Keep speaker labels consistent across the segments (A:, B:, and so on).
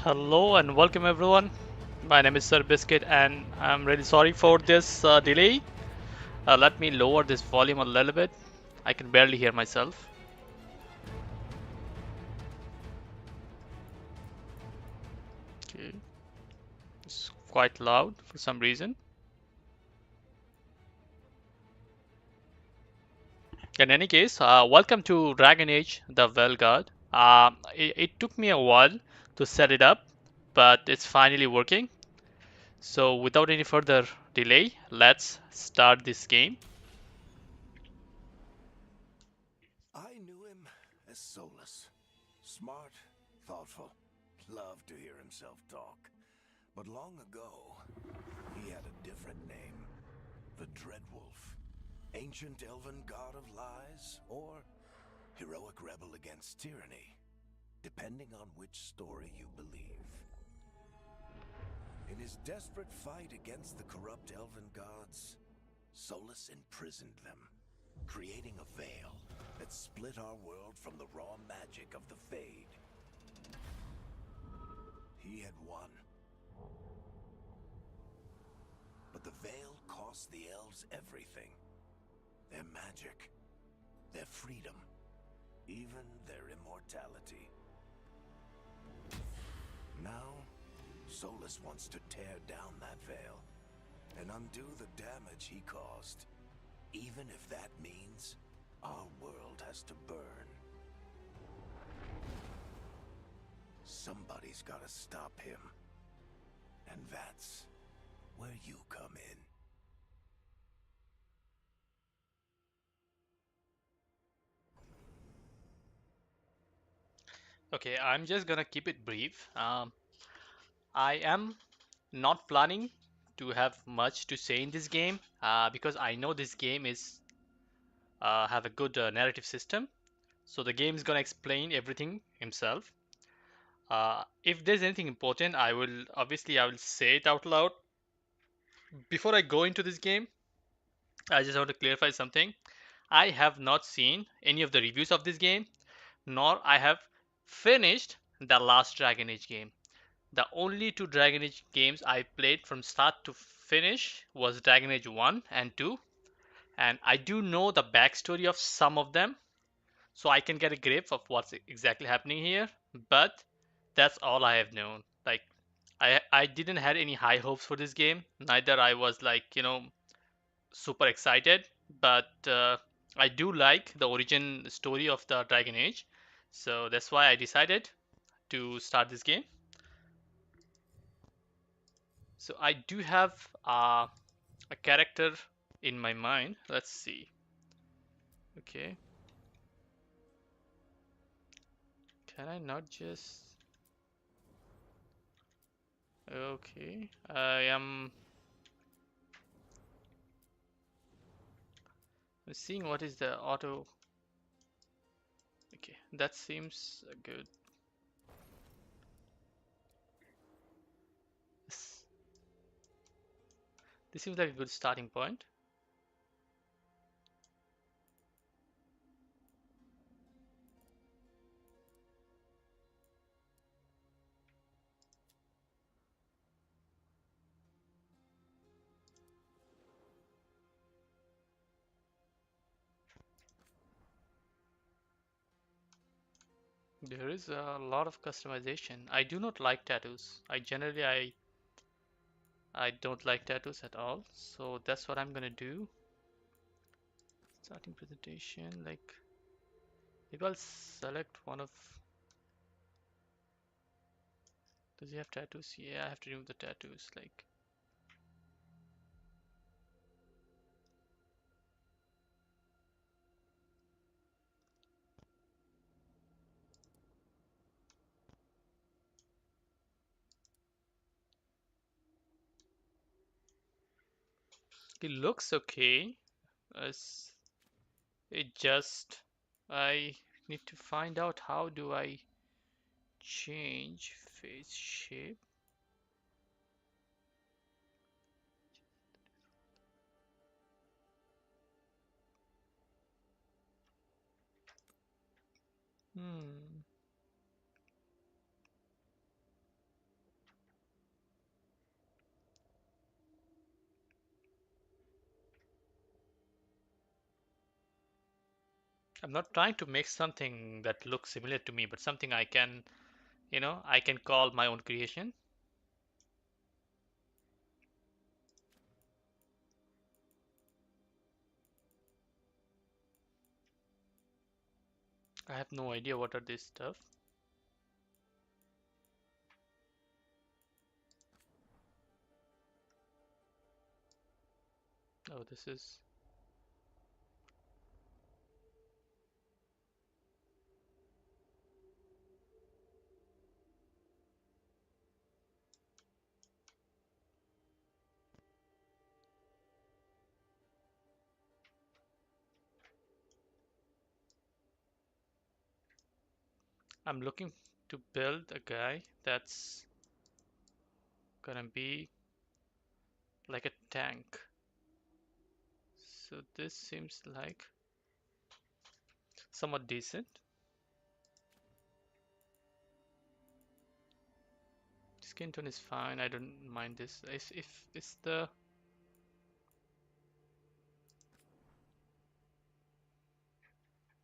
A: Hello and welcome everyone. My name is Sir Biscuit and I'm really sorry for this delay. Let me lower this volume a little bit. I can barely hear myself. Okay, it's quite loud for some reason. In any case, welcome to Dragon Age: The Veilguard. It took me a while to set it up, but it's finally working. So without any further delay, let's start this game.
B: I knew him as Solus. Smart, thoughtful, loved to hear himself talk. But long ago, he had a different name. The Dreadwolf. Ancient elven god of lies, or heroic rebel against tyranny, depending on which story you believe. In his desperate fight against the corrupt elven gods, Solus imprisoned them, creating a veil that split our world from the raw magic of the Fade. He had won. But the veil cost the elves everything. Their magic, their freedom, even their immortality. Now, Solus wants to tear down that veil and undo the damage he caused, even if that means our world has to burn. Somebody's gotta stop him. And that's where you come in.
A: Okay, I'm just gonna keep it brief. I am not planning to have much to say in this game because I know this game is have a good narrative system. So the game is gonna explain everything himself. If there's anything important, I will say it out loud. Before I go into this game, I just want to clarify something. I have not seen any of the reviews of this game, nor I have finished the last Dragon Age game. The only two Dragon Age games I played from start to finish was Dragon Age 1 and 2, and I do know the backstory of some of them, so I can get a grip of what's exactly happening here, but that's all I have known. Like I didn't had any high hopes for this game, neither I was like, super excited, but I do like the origin story of the Dragon Age, so that's why I decided to start this game. So I do have a character in my mind. Let's see. Okay, can I not just? Okay, I am seeing what is the auto. Okay, that seems good. This this seems like a good starting point. There is a lot of customization. I do not like tattoos. I don't like tattoos at all. So that's what I'm gonna do. Starting presentation, like maybe I'll select one of. Does he have tattoos? Yeah, I have to remove the tattoos. Like it looks okay. As it just I need to find out how do I change face shape. Hmm. I'm not trying to make something that looks similar to me, but something I can, I can call my own creation. I have no idea what are this stuff. Oh, this is. I'm looking to build a guy that's gonna be like a tank. So this seems like somewhat decent. Skin tone is fine. I don't mind this. If it's the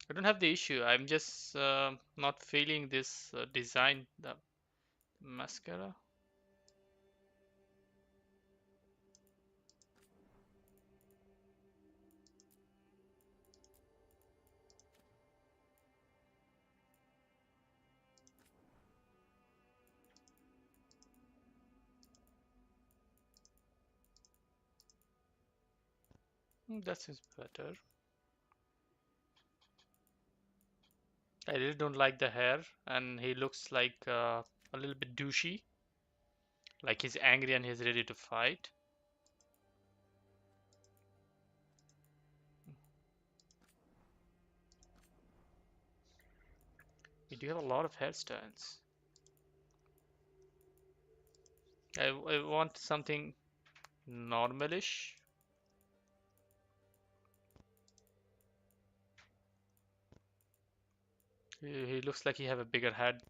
A: I don't have the issue. I'm just not feeling this design, the mascara. That seems better. I really don't like the hair, and he looks like a little bit douchey, like he's angry and he's ready to fight. We do have a lot of hairstyles. I want something normalish. He looks like he have a bigger head.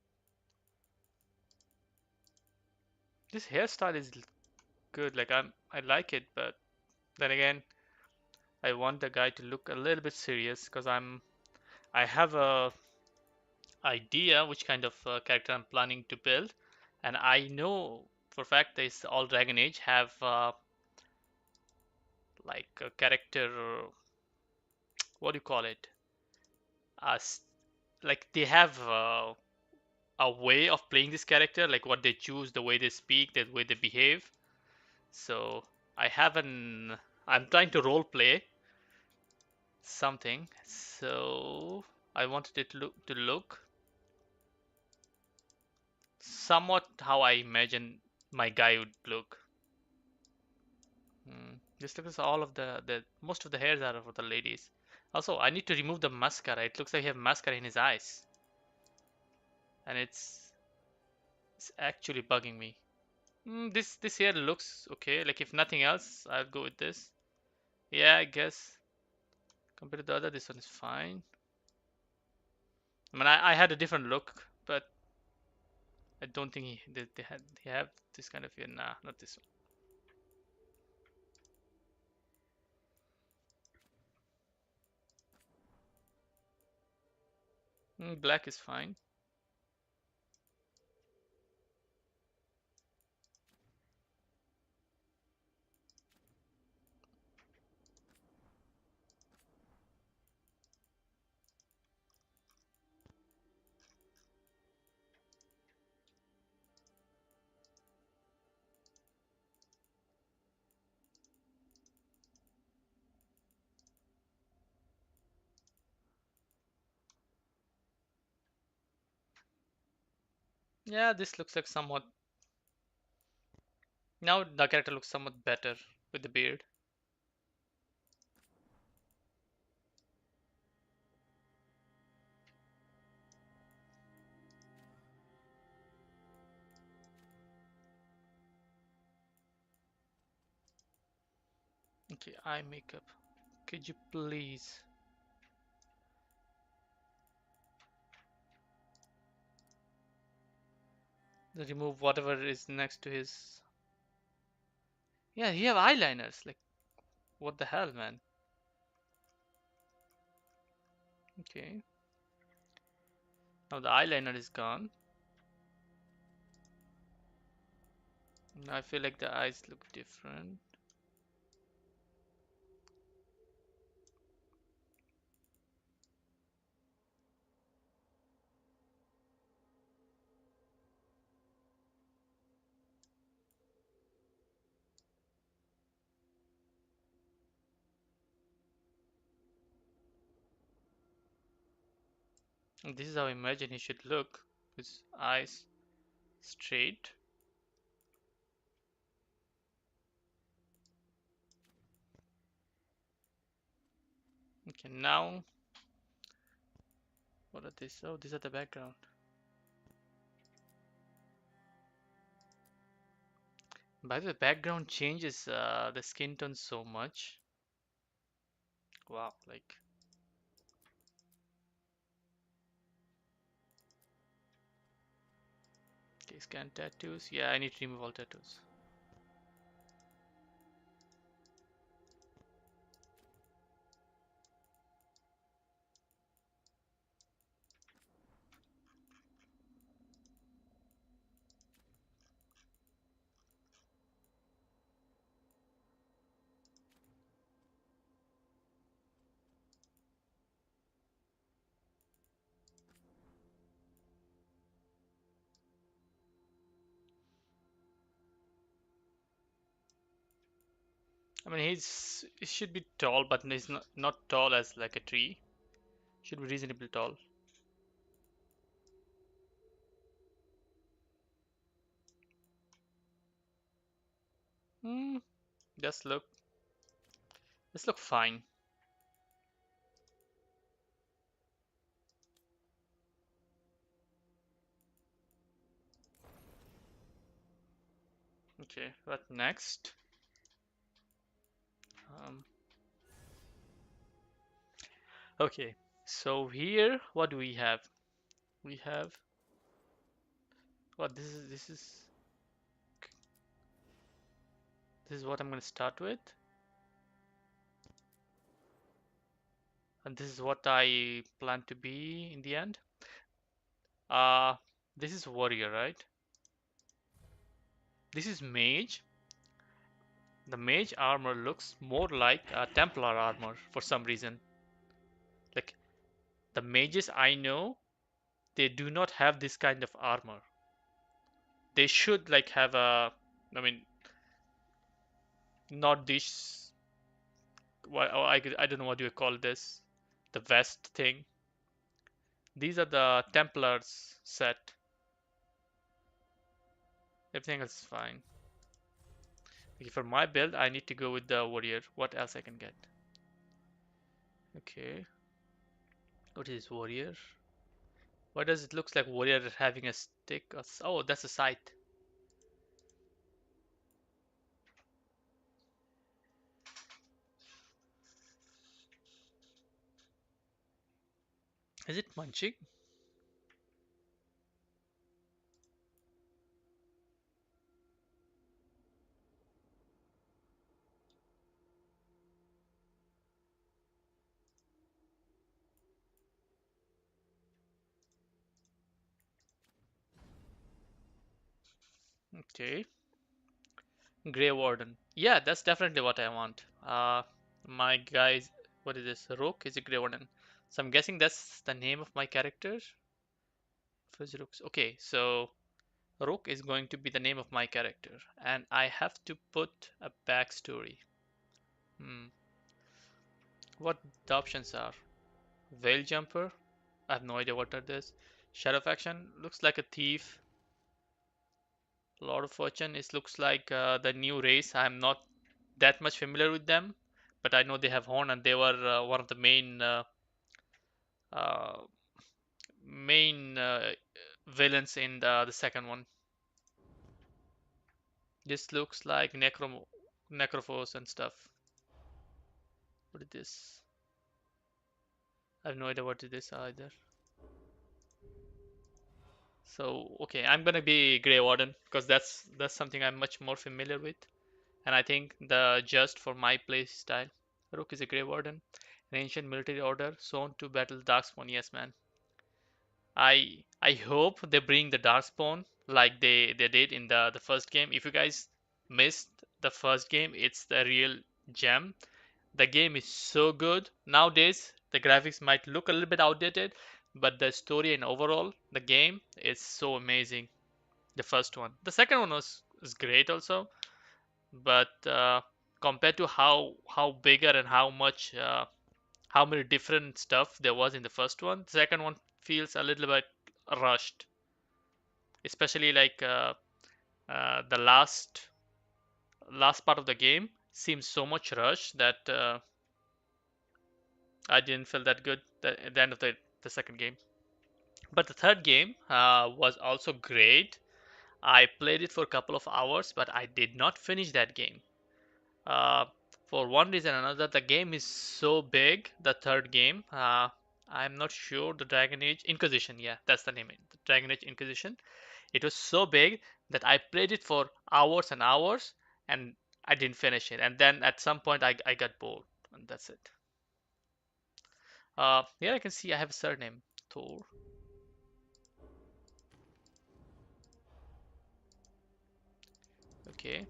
A: This hairstyle is good. Like I like it, but then again, I want the guy to look a little bit serious because I have a idea which kind of character I'm planning to build, and I know for a fact this all Dragon Age have like a character. What do you call it? As like they have a way of playing this character, like what they choose, the way they speak, the way they behave. So I have an. I'm trying to role play something. So I wanted it to look somewhat how I imagine my guy would look. Just because all of the most of the hairs are for the ladies. Also, I need to remove the mascara. It looks like he have mascara in his eyes, and it's actually bugging me. This hair looks okay. Like if nothing else, I'll go with this. Yeah, I guess compared to the other, this one is fine. I mean, I had a different look, but I don't think they have this kind of hair. Nah, not this one. Black is fine. Yeah, this looks like somewhat. Now the character looks somewhat better with the beard. Okay, eye makeup. Could you please remove whatever is next to his. Yeah, he have eyeliners. Like, what the hell, man? Okay. Now the eyeliner is gone. Now I feel like the eyes look different. And this is how I imagine he should look. His eyes straight. Okay, now what are these? Oh, these are the background. By the way, background changes the skin tone so much. Wow, like okay, scan tattoos. Yeah, I need to remove all tattoos. I mean, he should be tall, but he's not tall as like a tree. Should be reasonably tall. Hmm, just look. Just look fine. Okay, what next? Um, okay, so here, what do we have? We have what? This is what I'm going to start with, and this is what I plan to be in the end. Uh, this is warrior, right? This is mage. The mage armor looks more like a Templar armor for some reason. Like the mages I know, they do not have this kind of armor. They should like have a, I mean, not this. I don't know what you call this, the vest thing. These are the Templars set. Everything else is fine. Okay, for my build, I need to go with the warrior. What else I can get? Okay, what is warrior? Why does it looks like warrior having a stick? Oh, that's a scythe. Is it munching? Okay, Grey Warden. Yeah, that's definitely what I want. My guys, what is this? Rook is a Grey Warden. So I'm guessing that's the name of my character. Fuzzy Rooks. Okay, so Rook is going to be the name of my character, and I have to put a backstory. Hmm. What the options are? Veil Jumper. I have no idea what that is. Shadow Faction looks like a thief. Lord of Fortune. It looks like the new race. I'm not that much familiar with them, but I know they have horn and they were one of the uh, main villains in the second one. This looks like Necrophos and stuff. What is this? I have no idea what it is either. So okay, I'm gonna be Grey Warden because that's something I'm much more familiar with, and I think the just for my play style. Rook is a Grey Warden, an ancient military order sown to battle Darkspawn. Yes, man. I hope they bring the Darkspawn like they did in the first game. If you guys missed the first game, it's the real gem. The game is so good. Nowadays, the graphics might look a little bit outdated, but the story and overall, the game is so amazing. The first one. The second one was great also, but compared to how bigger and how many different stuff there was in the first one, the second one feels a little bit rushed, especially like the last part of the game seems so much rushed that I didn't feel that good at the end of the second game. But the third game was also great. I played it for a couple of hours, but I did not finish that game. Uh, for one reason or another, the game is so big. The third game, I'm not sure. The Dragon Age Inquisition, yeah, that's the name. The Dragon Age Inquisition. It was so big that I played it for hours and hours, and I didn't finish it. And then at some point, I got bored, and that's it. Here I can see I have a surname, Thor. Okay,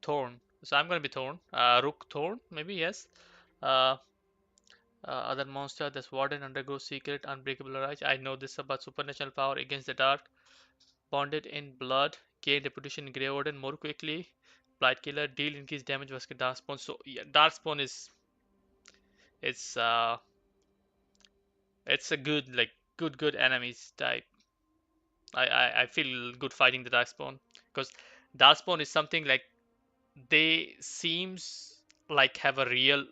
A: Thorn. So I'm gonna be Thorn. Rook Thorn, maybe yes. Uh, Other monster, this Warden undergoes secret, unbreakable rage. I know this about supernatural power against the dark. Bonded in blood, gain reputation in Grey Warden more quickly. Blight killer, deal increased damage versus Darkspawn. So yeah, Darkspawn is it's it's a good like good enemies type. I feel good fighting the Darkspawn because Darkspawn is something like they seems like have a real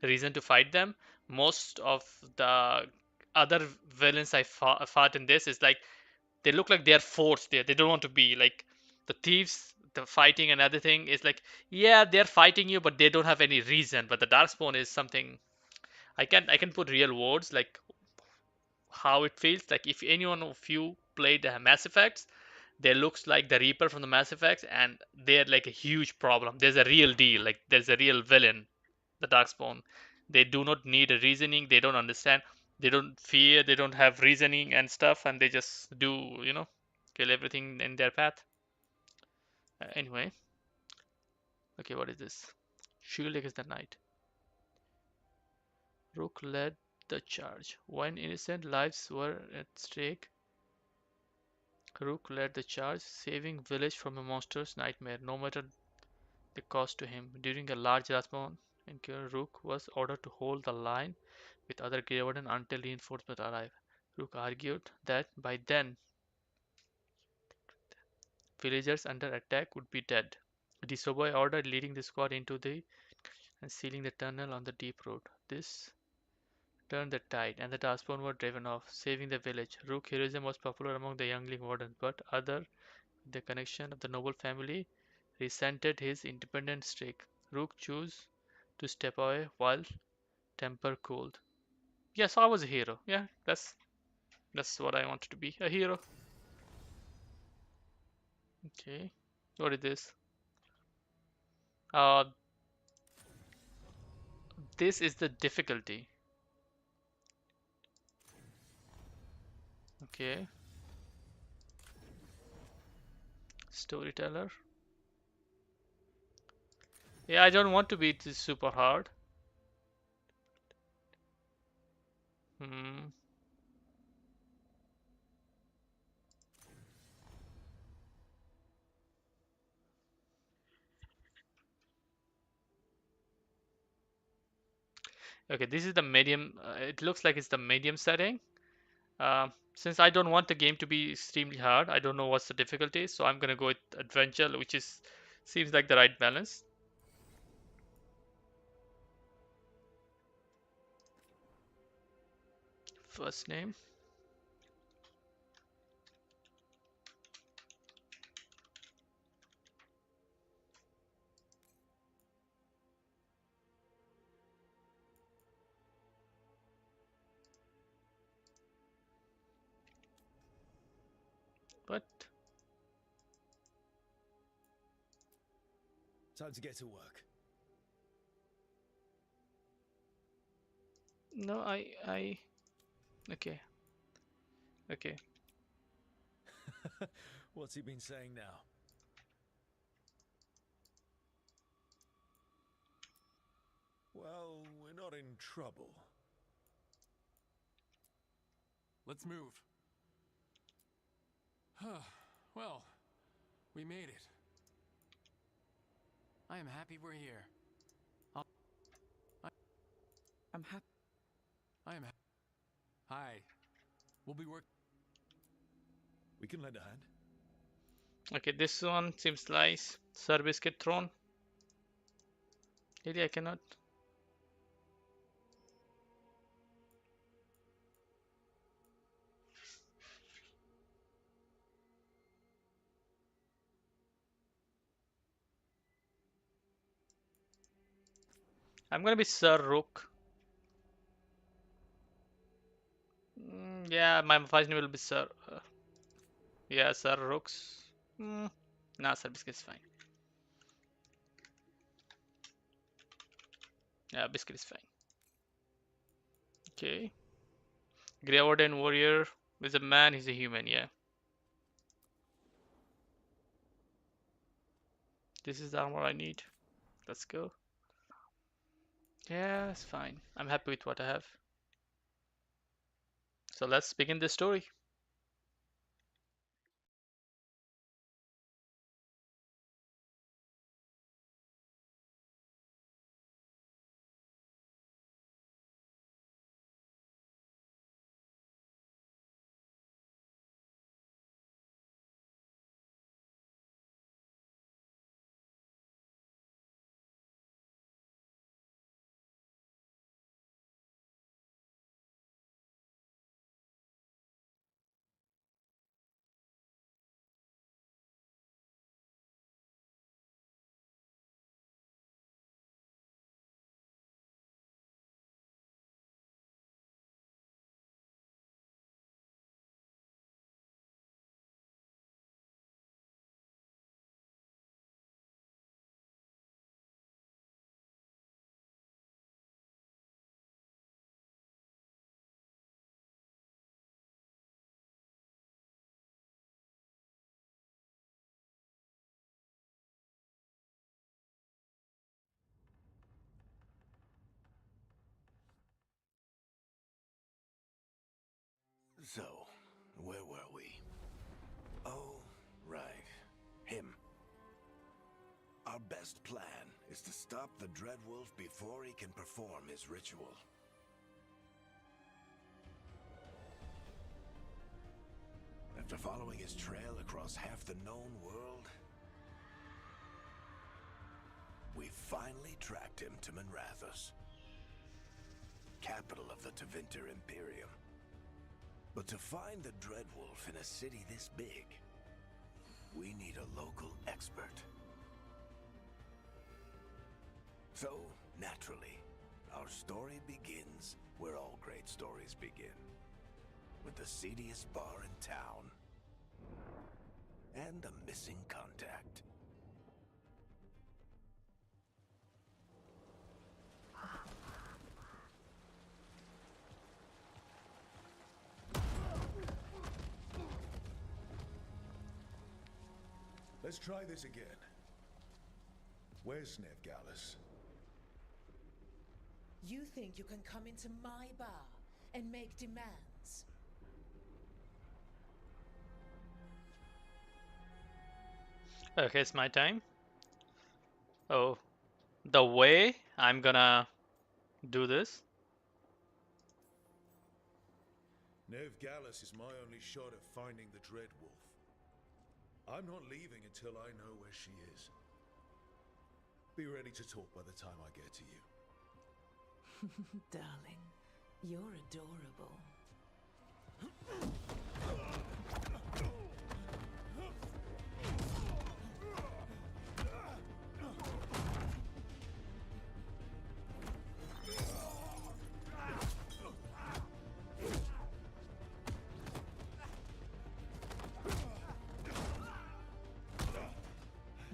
A: reason to fight them. Most of the other villains I fought in this is like they look like they're forced there. They don't want to be like the thieves. The fighting and everything is like yeah they're fighting you but they don't have any reason. But the Darkspawn is something I can put real words like how it feels like if anyone of you played Mass Effects, they looks like the Reaper from the Mass Effects, and they're like a huge problem. There's a real deal, like there's a real villain, the Darkspawn. They do not need a reasoning. They don't understand. They don't fear. They don't have reasoning and stuff, and they just do, kill everything in their path. Anyway, okay, what is this? Shield against the Knight. Rook led the charge. When innocent lives were at stake, Rook led the charge, saving village from a monster's nightmare, no matter the cost to him. During a large Rasmon encounter, Rook was ordered to hold the line with other Grey Warden until reinforcements arrived. Rook argued that by then villagers under attack would be dead. Disobey ordered leading the squad into the and sealing the tunnel on the deep road. This turned the tide, and the Darkspawn were driven off, saving the village. Rook heroism was popular among the youngling wardens, but other the connection of the noble family resented his independent streak. Rook chose to step away while temper cooled. Yes, I was a hero. Yeah, that's what I wanted to be, a hero. Okay, what is this? Uh, this is the difficulty. Okay, storyteller. Yeah, I don't want to be this super hard. Hmm. Okay, this is the medium. It looks like it's the medium setting. Since I don't want the game to be extremely hard, I don't know what's the difficulty, so I'm gonna go with adventure, which is seems like the right balance. First name, but
B: Time to get to work.
A: No, I. Okay, okay.
C: What's he been saying now? Well, we're not in trouble.
D: Let's move. Well, we made it. I am happy we're here.
E: I'm happy.
D: I am Hi. We'll be working.
C: We can lend a hand.
A: Okay, this one seems nice. Sir Biscuit throne. Really, I cannot. I'm gonna be Sir Rook. Yeah, my first name will be Sir. Yeah, Sir Rooks. Nah, Sir Biscuit is fine. Yeah, Biscuit is fine. Okay. Grey Warden Warrior is a man, he's a human, yeah. This is the armor I need. Let's go. Yeah, it's fine. I'm happy with what I have. So let's begin the story.
B: So, where were we? Oh, right. Him. Our best plan is to stop the Dreadwolf before he can perform his ritual. After following his trail across half the known world, we finally tracked him to Minrathous, capital of the Tevinter Imperium. But to find the Dreadwolf in a city this big, we need a local expert. So, naturally, our story begins where all great stories begin. With the seediest bar in town. And a missing contact.
C: Let's try this again. Where's Veilguard?
E: You think you can come into my bar and make demands?
A: Okay, it's my time. Oh, the way I'm gonna do this.
C: Veilguard is my only shot at finding the Dreadwolf. I'm not leaving until I know where she is. Be ready to talk by the time I get to you.
E: Darling, you're adorable.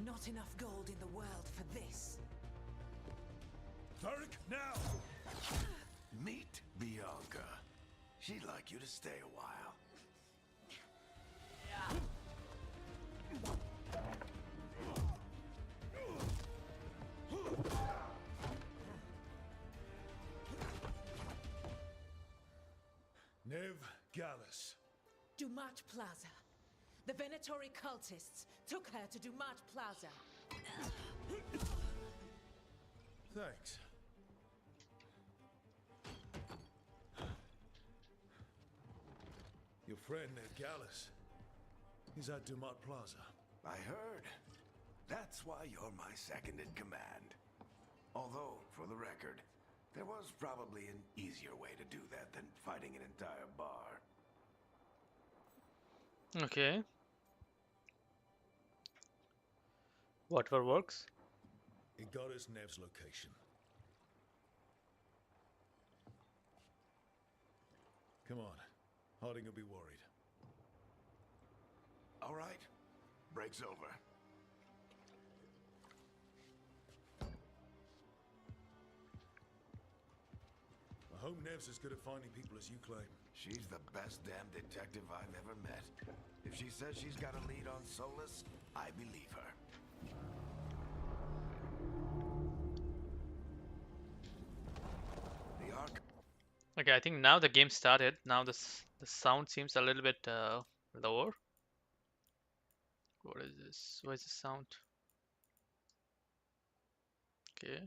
E: Not enough gold in the world for this.
C: Varric, now!
B: Meet Bianca. She'd like you to stay a while.
C: Nev Gallus.
E: Dumat Plaza. The Venatori cultists took her to Dumat Plaza.
C: Thanks. Your friend Nev Gallus. He's at Dumat Plaza.
B: I heard. That's why you're my second in command. Although, for the record, there was probably an easier way to do that than fighting an entire bar.
A: Okay. Whatever works.
C: It got us Nev's location. Come on. Harding will be worried.
B: All right. Break's over.
C: I hope Nev's as good at finding people as you claim.
B: She's the best damn detective I've ever met. If she says she's got a lead on Solus, I believe her. The Ark.
A: Okay, I think now the game started. Now the sound seems a little bit lower. What is this? What is the sound? Okay.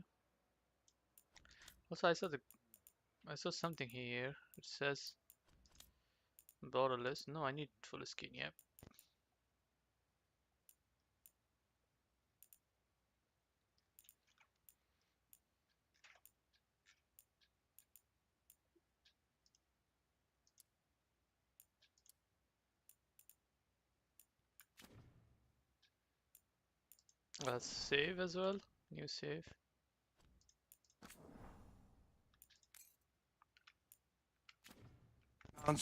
A: Also, I saw something here. It says borderless. No, I need full screen. Yeah. Let's save as well. New save.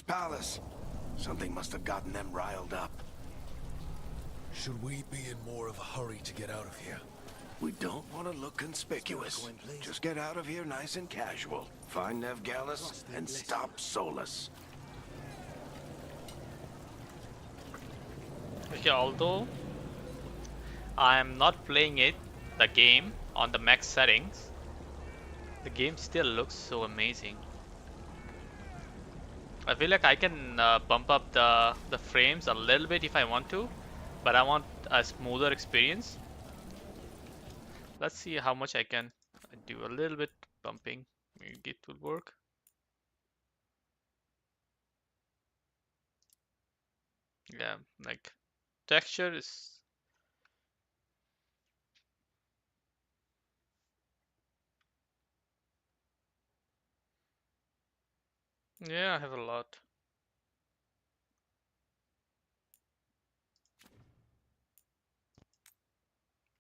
B: Palace. Something must have gotten them riled up.
C: Should we be in more of a hurry to get out of here?
B: We don't want to look conspicuous. Just get out of here nice and casual. Find Nev Gallus and stop Solus.
A: Okay, although I am not playing the game on the max settings, the game still looks so amazing. I feel like I can bump up the frames a little bit if I want to, but I want a smoother experience. Let's see how much I can do. A little bit bumping. Maybe it will work. Yeah, like texture is. Yeah, I have a lot.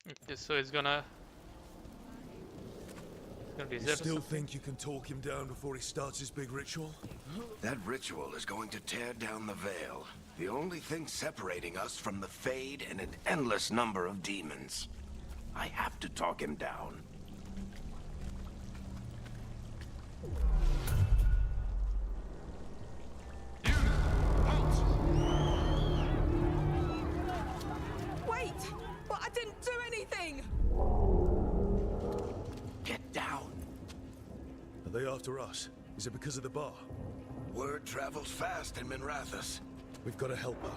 A: Okay, so it's gonna
C: You
A: reset or
C: still
A: something.
C: think you can talk him down before he starts his big ritual?
B: That ritual is going to tear down the veil. The only thing separating us from the Fade and an endless number of demons. I have to talk him down.
F: Wait! But I didn't do anything!
B: Get down.
C: Are they after us? Is it because of the bar?
B: Word travels fast in Minrathous.
C: We've got to help her.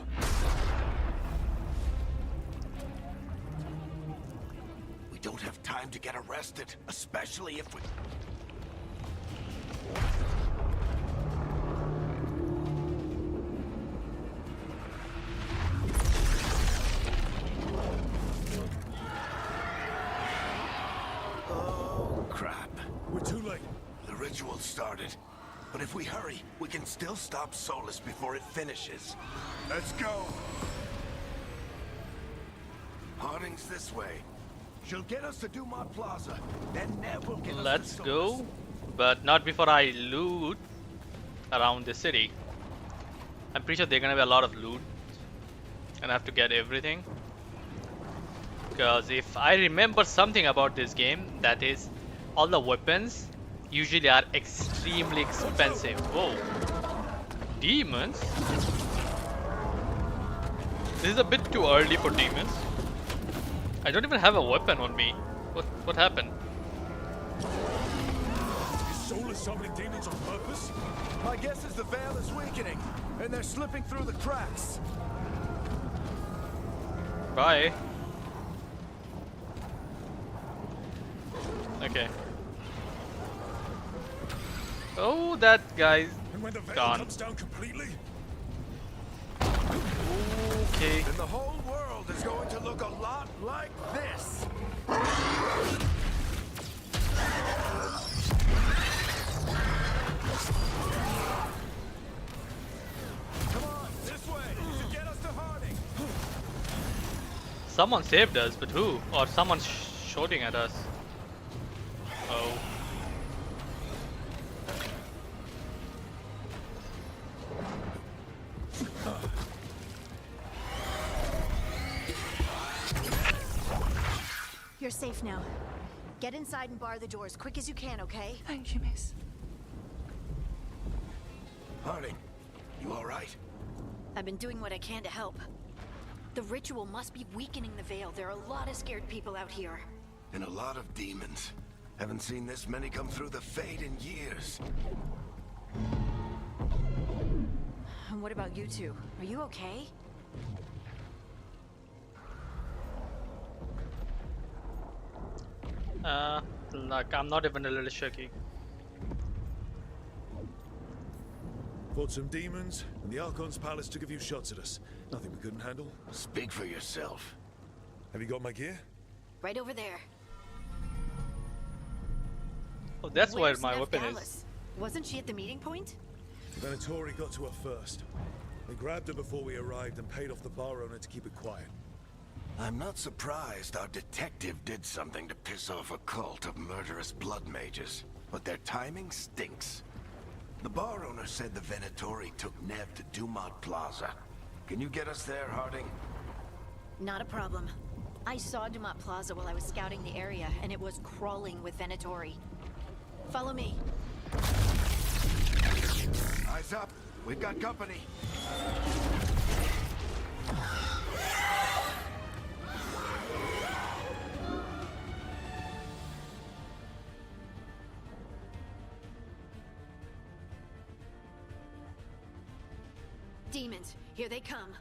B: We don't have time to get arrested, especially if we... Oh, crap.
C: We're too late.
B: The ritual started. But if we hurry, we can still stop Solus before it finishes. Let's go! Harding's this way. She'll get us to Dumat Plaza. Then Nev will get us
A: Let's
B: to
A: go,
B: Solus.
A: but not before I loot around the city. I'm pretty sure there's gonna be a lot of loot, and I have to get everything. Because if I remember something about this game, that is, all the weapons usually are extremely expensive. Whoa. Demons? This is a bit too early for demons. I don't even have a weapon on me. What happened?
C: Is Solus summoning demons on purpose?
B: My guess is the veil is weakening, and they're slipping through the cracks.
A: Bye. Okay. Oh, that guy's
C: And when the veil
A: gone.
C: comes down completely?
A: Okay.
B: And the whole world is going to look a lot like this. Come on, this way, to get us to Harding.
A: Someone saved us, but who? Or someone's shooting at us. Oh.
G: You're safe now. Get inside and bar the door as quick as you can, okay?
F: Thank you, miss.
B: Harding, you all right?
G: I've been doing what I can to help. The ritual must be weakening the veil. There are a lot of scared people out here.
B: And a lot of demons. Haven't seen this many come through the Fade in years.
G: And what about you two? Are you okay?
A: Like I'm not even a little shaky.
C: Fought some demons, and the Archon's palace took a few shots at us. Nothing we couldn't handle.
B: Speak for yourself.
C: Have you got my gear?
G: Right over there.
A: Oh, that's where
G: Where's
A: my
G: Nev
A: weapon is.
G: Gallus? Wasn't she at the meeting point?
C: The Venatori got to her first. They grabbed her before we arrived and paid off the bar owner to keep it quiet.
B: I'm not surprised our detective did something to piss off a cult of murderous blood mages, but their timing stinks. The bar owner said the Venatori took Nev to Dumont Plaza. Can you get us there, Harding?
G: Not a problem. I saw Dumont Plaza while I was scouting the area, and it was crawling with Venatori. Follow me.
B: Eyes up. We've got company.
G: Demons, here they come.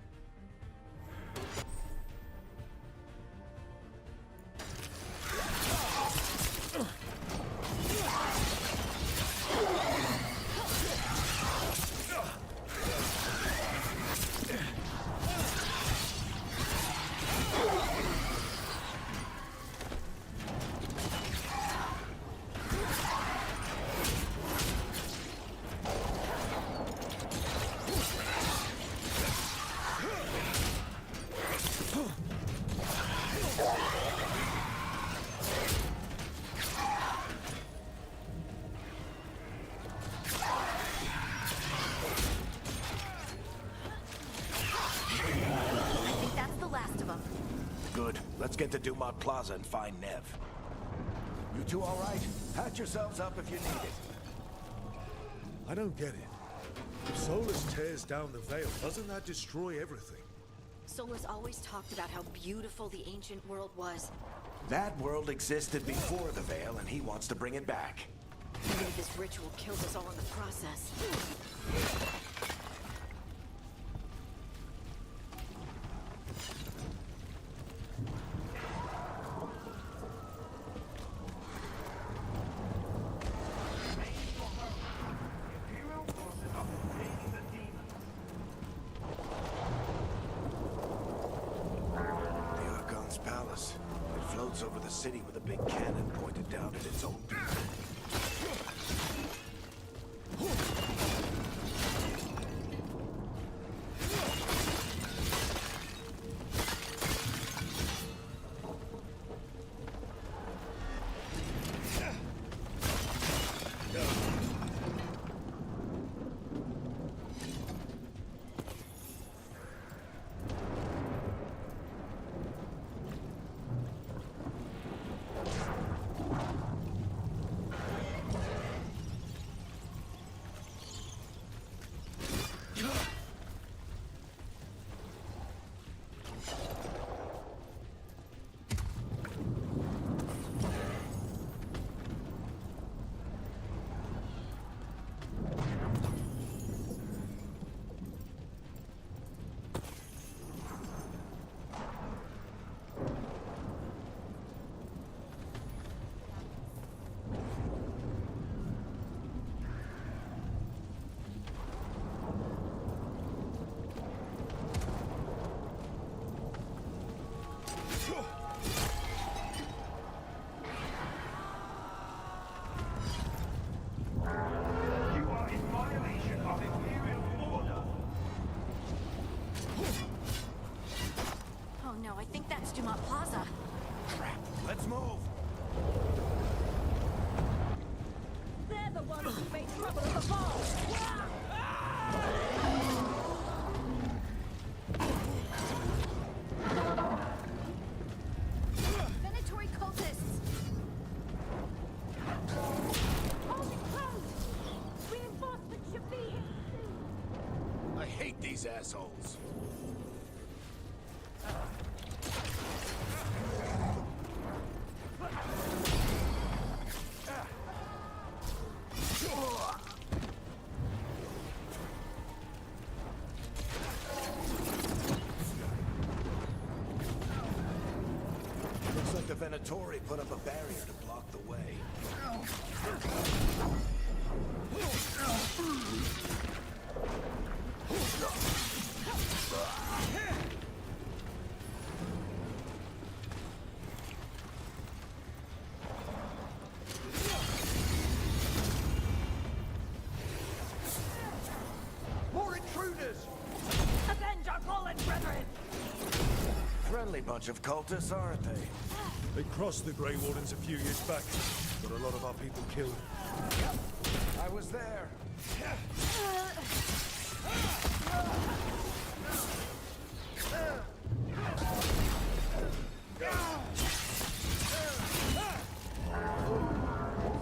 G: Good. Let's get to Dumont Plaza and find Nev. You two all right? Patch yourselves up if you need it.
C: I don't get it. If Solus tears down the veil, doesn't that destroy everything?
G: Solus always talked about how beautiful the ancient world was.
B: That world existed before the veil, and he wants to bring it back.
G: Even if this ritual kills us all in the process.
B: The Archon's palace. It floats over the city with a big cannon pointed down at its own people. Let's move!
F: They're the ones who made trouble at the fall!
G: Venatory cultists!
F: Hold it close! Reinforcements should be here soon!
B: I hate these assholes. Looks like the Venatori put up a barrier to block the way. More intruders!
F: Avenge our fallen brethren!
B: Friendly bunch of cultists, aren't they?
C: They crossed the Grey Wardens a few years back. Got a lot of our people killed.
B: I was there.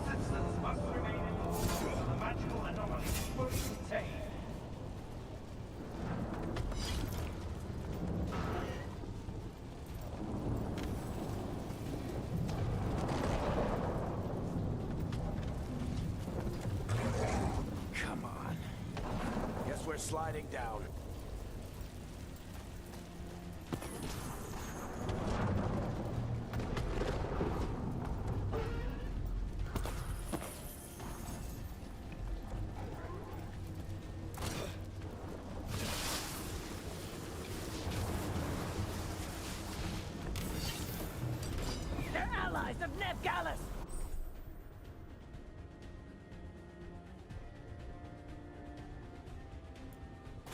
H: Citizens must remain indoors until the magical anomaly is fully contained.
B: Come on. Guess we're sliding down.
F: They're allies of Nev Gallus!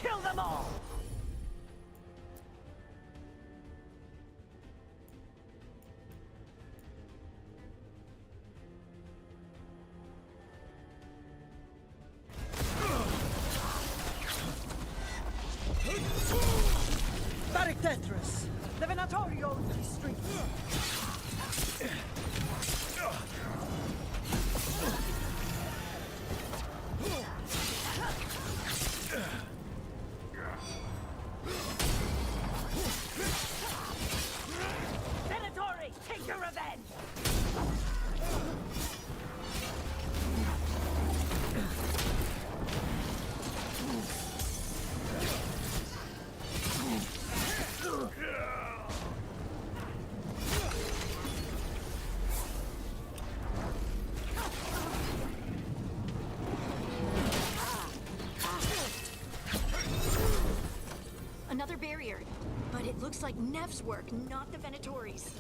F: Kill them all! Tetris, the Venatorio Street. Venatori, take your revenge!
G: Another barrier. But it looks like Nev's work, not the Venatori's.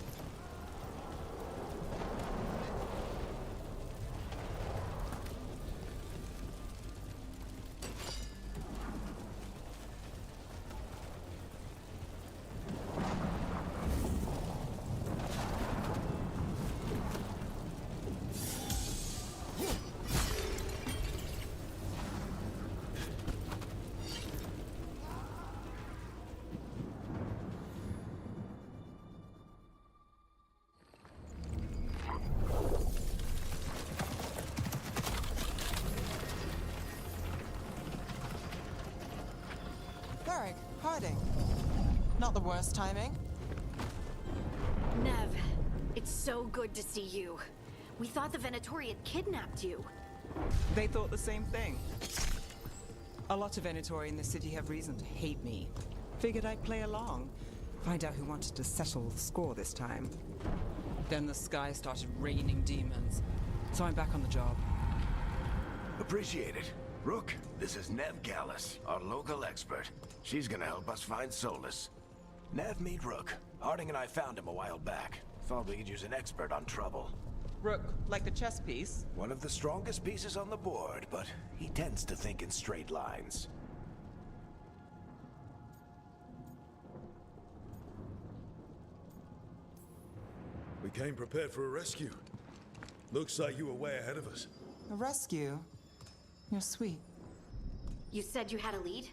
I: Hiding. Not the worst timing.
G: Nev, it's so good to see you. We thought the Venatori had kidnapped you.
I: They thought the same thing. A lot of Venatori in the city have reason to hate me. Figured I'd play along. Find out who wanted to settle the score this time. Then the sky started raining demons. So I'm back on the job.
B: Appreciate it. Rook, this is Nev Gallus, our local expert. She's gonna help us find Solus. Nev, meet Rook. Harding and I found him a while back. Thought we could use an expert on trouble.
I: Rook, like the chess piece?
B: One of the strongest pieces on the board, but he tends to think in straight lines. We
C: We came prepared for a rescue. Looks like you were way ahead of us.
I: A rescue? You're sweet.
G: You said you had a lead?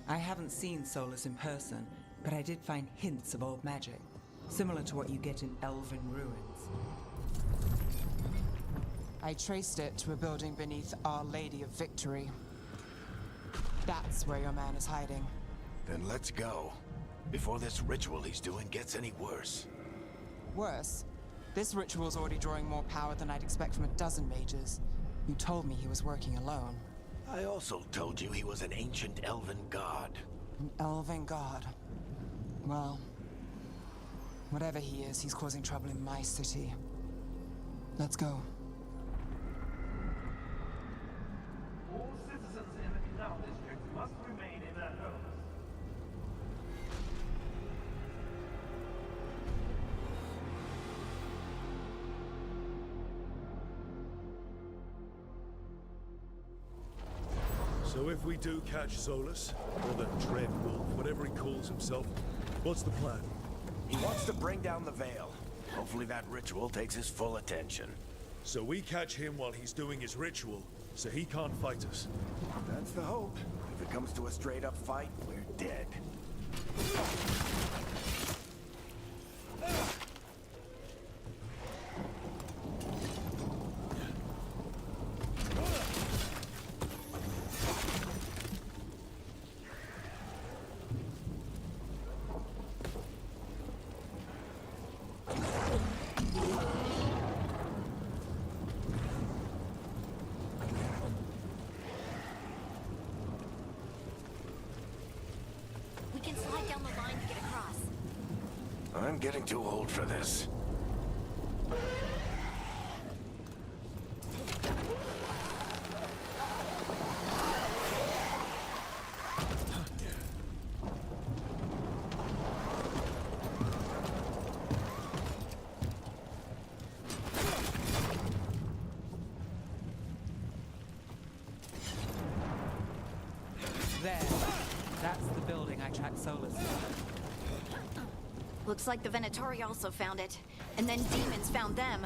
I: I haven't seen Solus in person, but I did find hints of old magic, similar to what you get in elven ruins. I traced it to a building beneath Our Lady of Victory. That's where your man is hiding.
B: Then let's go. Before this ritual he's doing gets any worse.
I: Worse, this ritual's already drawing more power than I'd expect from a dozen mages. You told me he was working alone.
B: I also told you he was an ancient elven god.
I: An elven god. Well, whatever he is, he's causing trouble in my city. Let's go.
H: All citizens in the canal district must remain in their homes.
C: So if we do catch Solus, or the Dread Wolf, whatever he calls himself, what's the plan?
B: He wants to bring down the Veil. Hopefully that ritual takes his full attention.
C: So we catch him while he's doing his ritual, so he can't fight us.
B: That's the hope. If it comes to a straight-up fight, we're dead.
G: We can slide down the line to get across.
B: I'm getting too old for this.
I: There. That's the building I tracked Solus from.
G: Looks like the Venatori also found it. And then demons found them.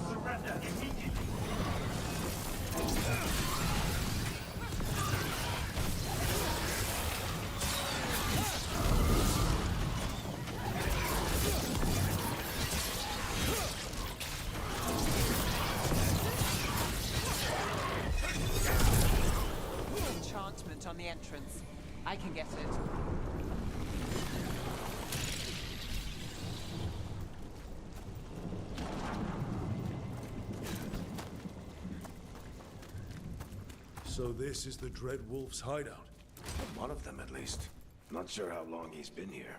H: Surrender immediately.
I: Enchantment on the entrance. I can get it.
C: So this is the Dread Wolf's hideout.
B: One of them, at least. Not sure how long he's been here.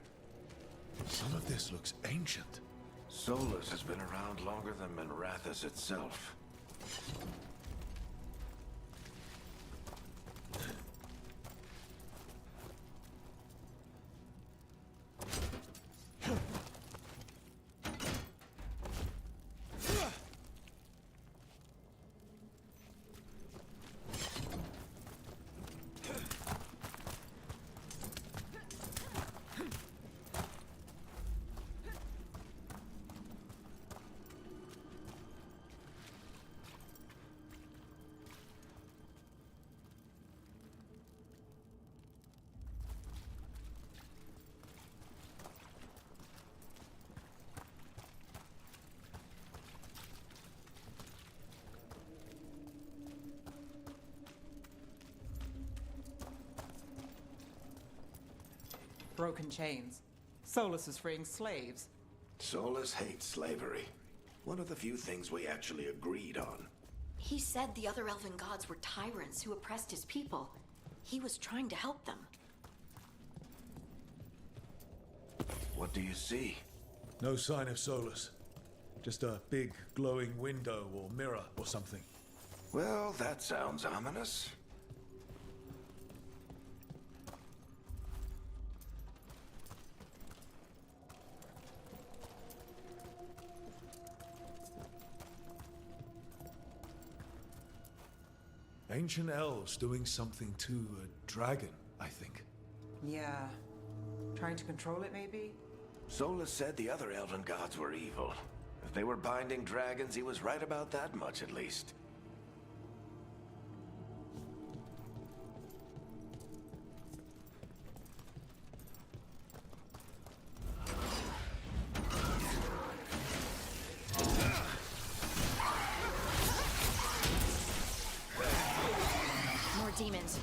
C: Some of this looks ancient.
B: Solus has been around longer than Minrathous itself.
I: broken chains. Solus is freeing slaves.
B: Solus hates slavery. One of the few things we actually agreed on.
G: He said the other elven gods were tyrants who oppressed his people. He was trying to help them.
B: What do you see?
C: No sign of Solus. Just a big glowing window or mirror or something.
B: Well, that sounds ominous.
C: Ancient elves doing something to a dragon, I think.
I: Yeah. Trying to control it, maybe?
B: Solus said the other elven gods were evil. If they were binding dragons, he was right about that much, at least.
G: More demons.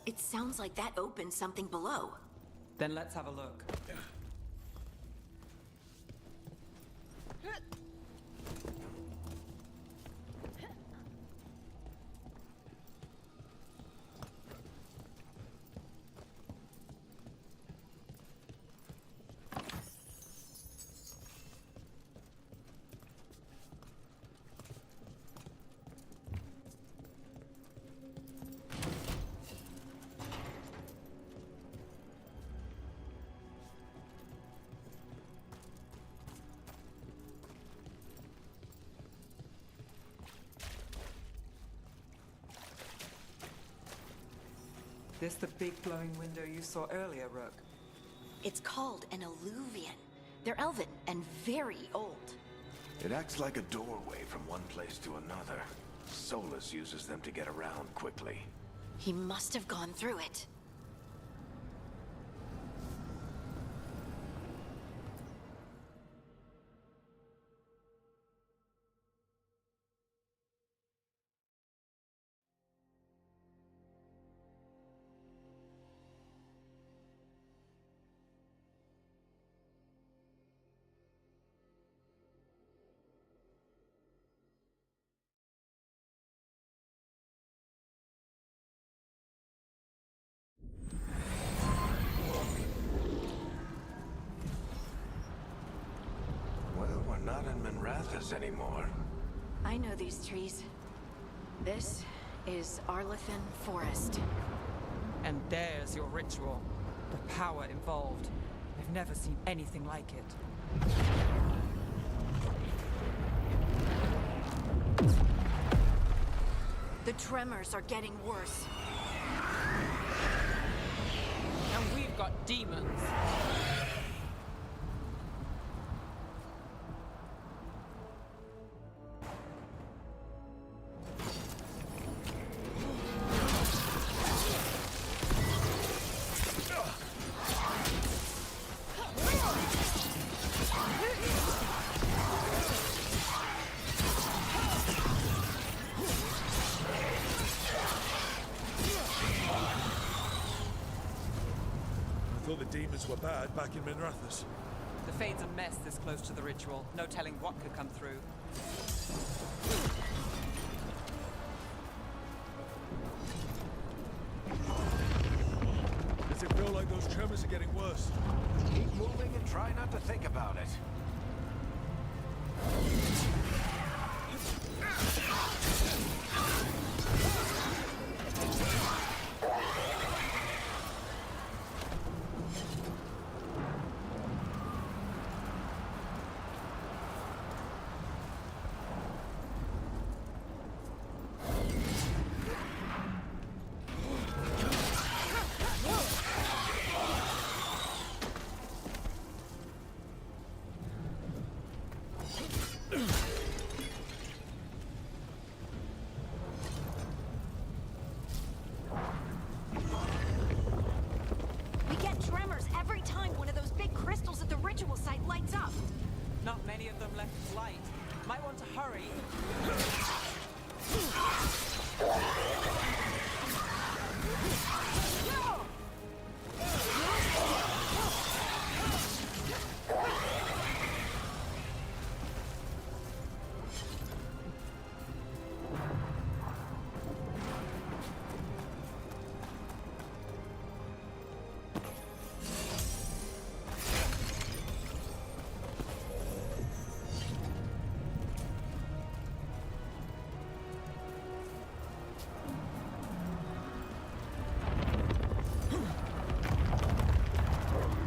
G: It sounds like that opened something below.
I: Then let's have a look. This the big glowing window you saw earlier, Rook?
G: It's called an alluvian. They're elven and very old.
B: It acts like a doorway from one place to another. Solus uses them to get around quickly.
G: He must have gone through it.
B: Well, we're not in Minrathous anymore.
G: I know these trees. This is Arlethan Forest.
I: And there's your ritual. The power involved. I've never seen anything like it.
G: The tremors are getting worse.
I: And we've got demons.
C: I thought the demons were bad back in Minrathous.
I: The Fade's a mess this close to the ritual. No telling what could come through.
C: it feel like those tremors are getting worse?
B: Keep moving and try not to think about it.
G: We get tremors every time one of those big crystals at the ritual site lights up.
I: Not many of them left light. Might want to hurry.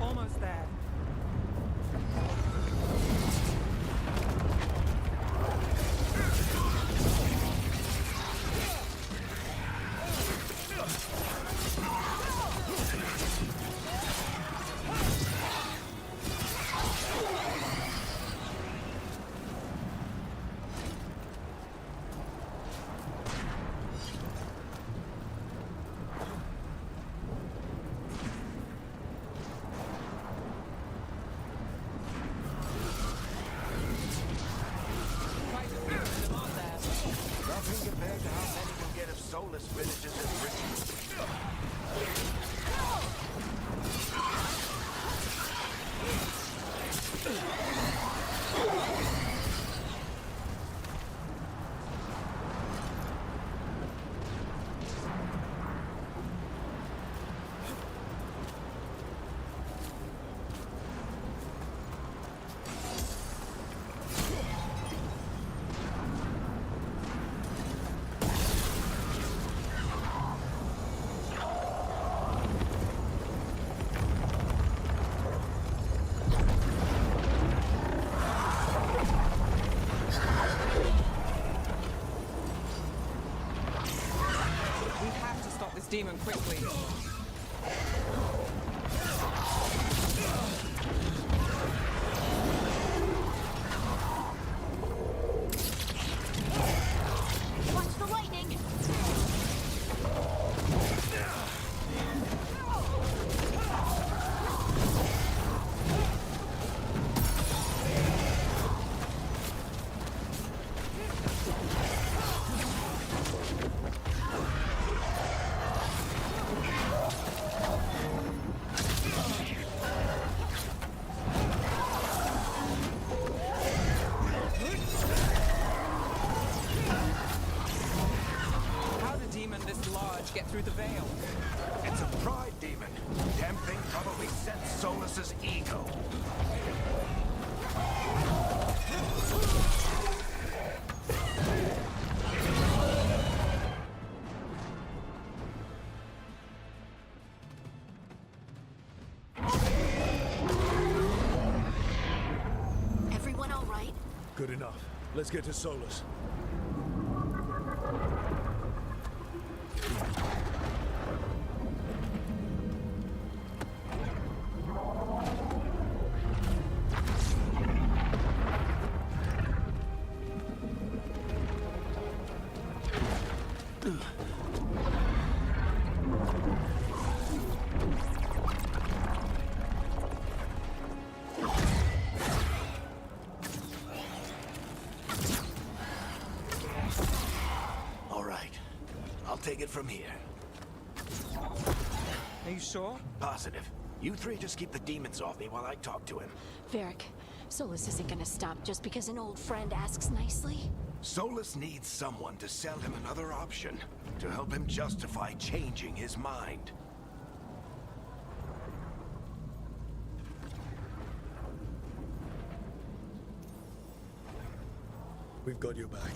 I: Almost there. Nothing compared to how many will get if Solus finishes his ritual. We have to stop this demon quickly.
G: Watch the lightning!
I: How did demon this large get through the veil?
B: It's a pride demon. Damn thing probably sets Solus's ego.
G: Everyone all right?
C: Good enough. Let's get to Solus.
B: All right. I'll take it from here.
I: Are you sure?
B: Positive. You three just keep the demons off me while I talk to him.
G: Varric, Solus isn't gonna stop just because an old friend asks nicely.
B: Solus needs someone to sell him another option, to help him justify changing his mind.
C: We've got your back.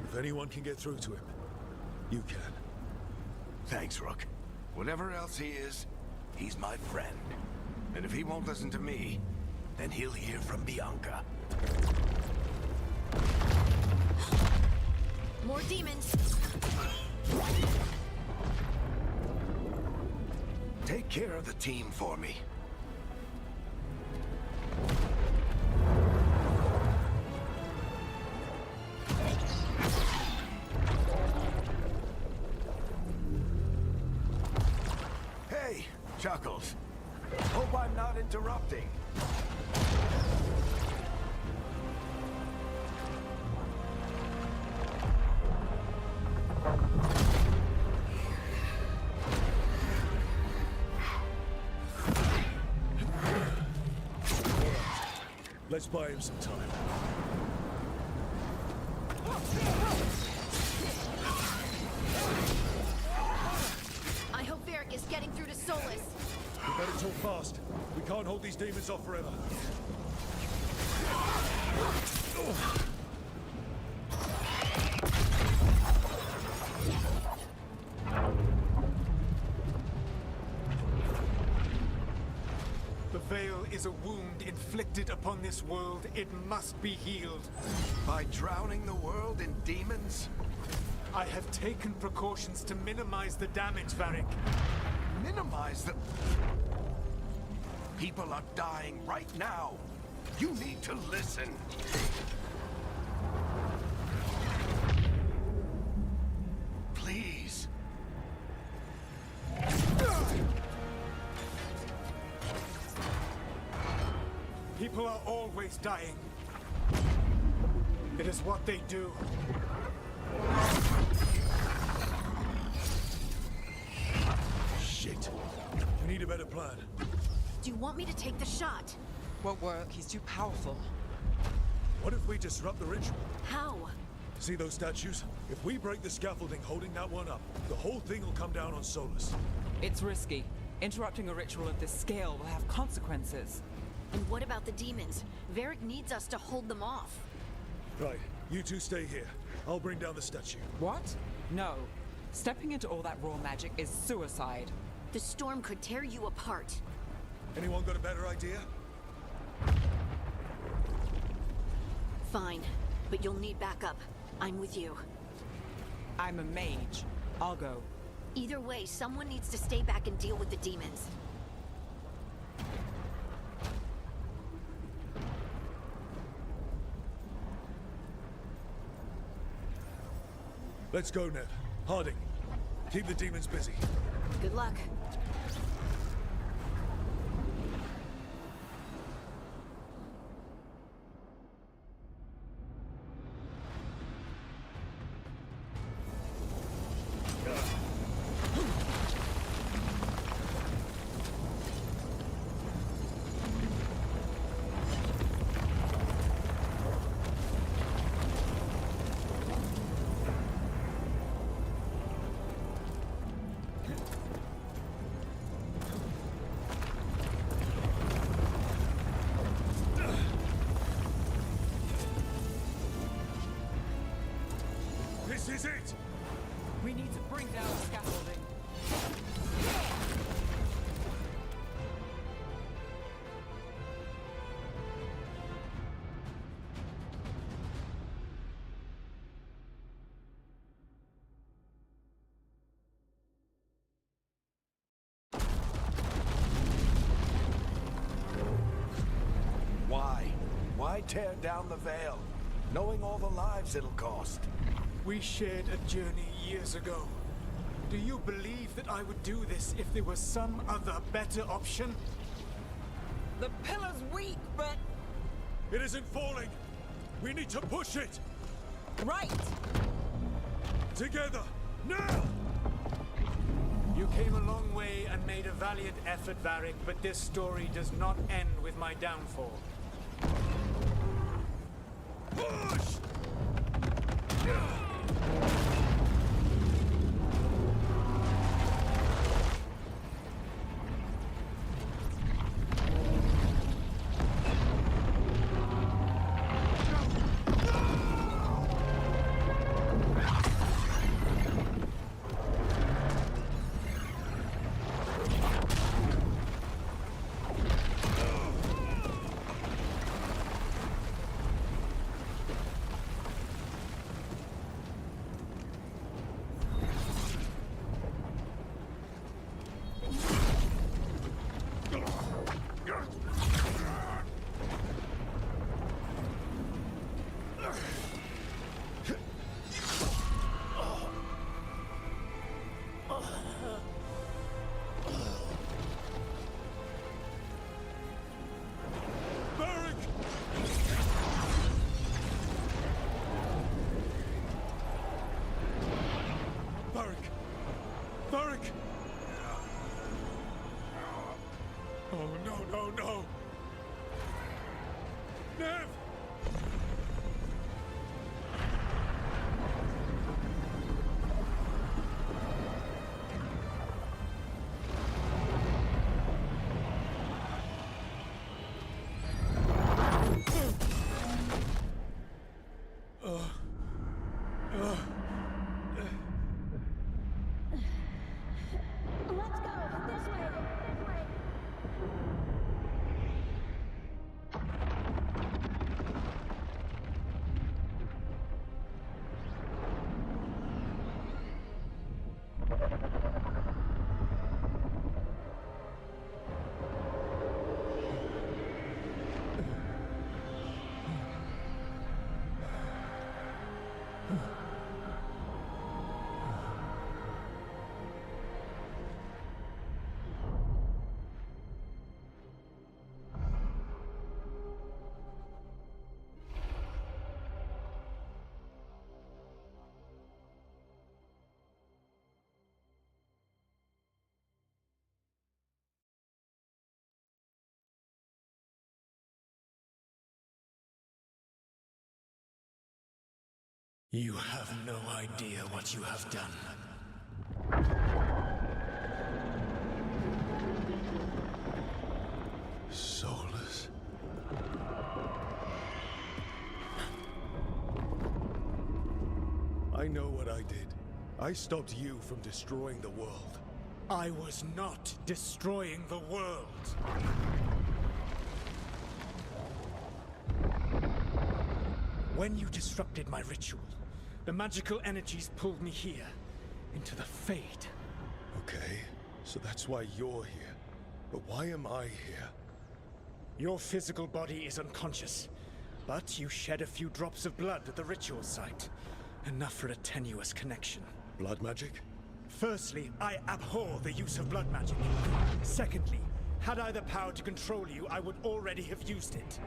C: If anyone can get through to him, you can.
B: Thanks, Rook. Whatever else he is, he's my friend. And if he won't listen to me, then he'll hear from Bianca.
G: More demons!
B: Take care of the team for me. Hey, Chuckles. Hope I'm not interrupting.
C: Let's buy him some time.
G: I hope Varric is getting through to Solus.
C: We better talk fast. We can't hold these demons off forever.
J: The Veil is a wound inflicted upon this world. It must be healed.
B: By drowning the world in demons?
J: I have taken precautions to minimize the damage, Varric.
B: Minimize the... People are dying right now. You need to listen. Please.
J: People are always dying. It is what they do.
C: Shit. We need a better plan.
G: Do you want me to take the shot?
I: Won't work. He's too powerful.
C: What if we disrupt the ritual?
G: How?
C: See those statues? If we break the scaffolding holding that one up, the whole thing will come down on Solus.
I: It's risky. Interrupting a ritual of this scale will have consequences.
G: And what about the demons? Varric needs us to hold them off.
C: Right, you two stay here. I'll bring down the statue.
I: What? No. Stepping into all that raw magic is suicide.
G: The storm could tear you apart.
C: Anyone got a better idea?
G: Fine, but you'll need backup. I'm with you.
I: I'm a mage. I'll go.
G: Either way, someone needs to stay back and deal with the demons.
C: Let's go, Ned. Harding, keep the demons busy.
G: Good luck.
C: This is it!
I: We need to bring down the scaffolding.
B: Why? Why tear down the Veil, knowing all the lives it'll cost?
J: We shared a journey years ago. Do you believe that I would do this if there was some other better option?
I: The pillar's weak, but...
C: It isn't falling! We need to push it!
I: Right!
C: Together! Now!
J: You came a long way and made a valiant effort, Varric, but this story does not end with my downfall.
C: Push!
J: Varric! Oh, no! Nev!
F: Let's go! This way! This way!
J: You have no idea what you have done.
C: Soulless. I know what I did. I stopped you from destroying the world.
J: I was not destroying the world. When you disrupted my ritual, the magical energies pulled me here, into the Fade.
C: Okay, so that's why you're here. But why am I here?
J: Your physical body is unconscious, but you shed a few drops of blood at the ritual site. Enough for a tenuous connection.
C: Blood magic?
J: Firstly, I abhor the use of blood magic. Secondly, had I the power to control you, I would already have used it.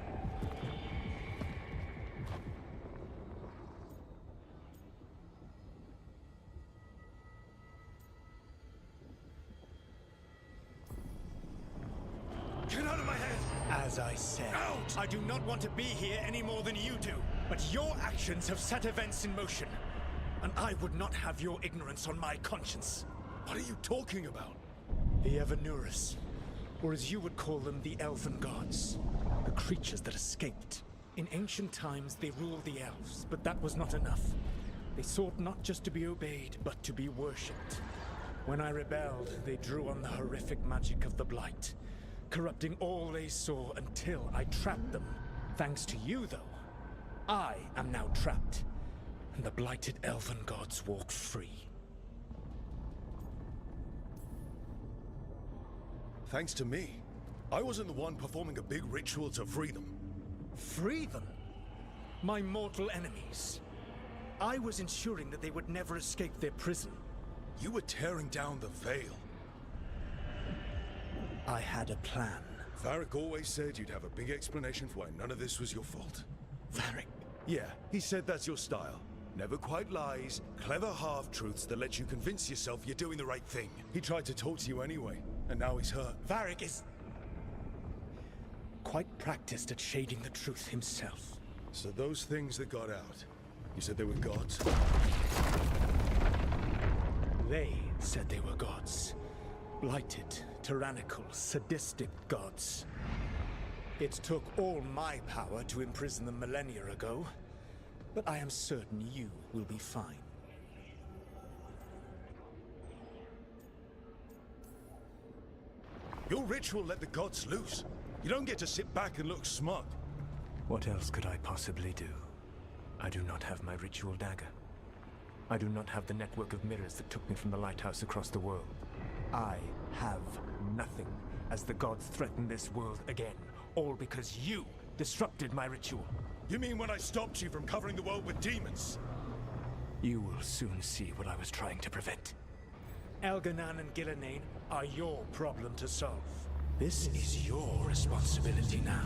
C: Get out of my head!
J: As I said,
C: Out!
J: I do not want to be here any more than you do. But your actions have set events in motion. And I would not have your ignorance on my conscience.
C: What are you talking about?
J: The Evanurus, or as you would call them, the Elven Gods. The creatures that escaped. In ancient times, they ruled the elves, but that was not enough. They sought not just to be obeyed, but to be worshipped. When I rebelled, they drew on the horrific magic of the Blight, corrupting all they saw until I trapped them. Thanks to you, though, I am now trapped, and the blighted Elven Gods walk free.
C: Thanks to me. I wasn't the one performing a big ritual to free them.
J: Free them? My mortal enemies. I was ensuring that they would never escape their prison.
C: You were tearing down the Veil.
J: I had a plan.
C: Varric always said you'd have a big explanation for why none of this was your fault.
J: Varric?
C: Yeah, he said that's your style. Never quite lies, clever half-truths that let you convince yourself you're doing the right thing. He tried to talk to you anyway, and now he's hurt.
J: Varric is quite practiced at shading the truth himself.
C: So those things that got out, you said they were gods?
J: They said they were gods. Blighted, tyrannical, sadistic gods. It took all my power to imprison them millennia ago, but I am certain you will be fine.
C: Your ritual let the gods loose. You don't get to sit back and look smug.
J: What else could I possibly do? I do not have my ritual dagger. I do not have the network of mirrors that took me from the lighthouse across the world. I have nothing as the gods threaten this world again, all because you disrupted my ritual.
C: You mean when I stopped you from covering the world with demons?
J: You will soon see what I was trying to prevent. Elganan and Gillenane are your problem to solve. This is your responsibility now.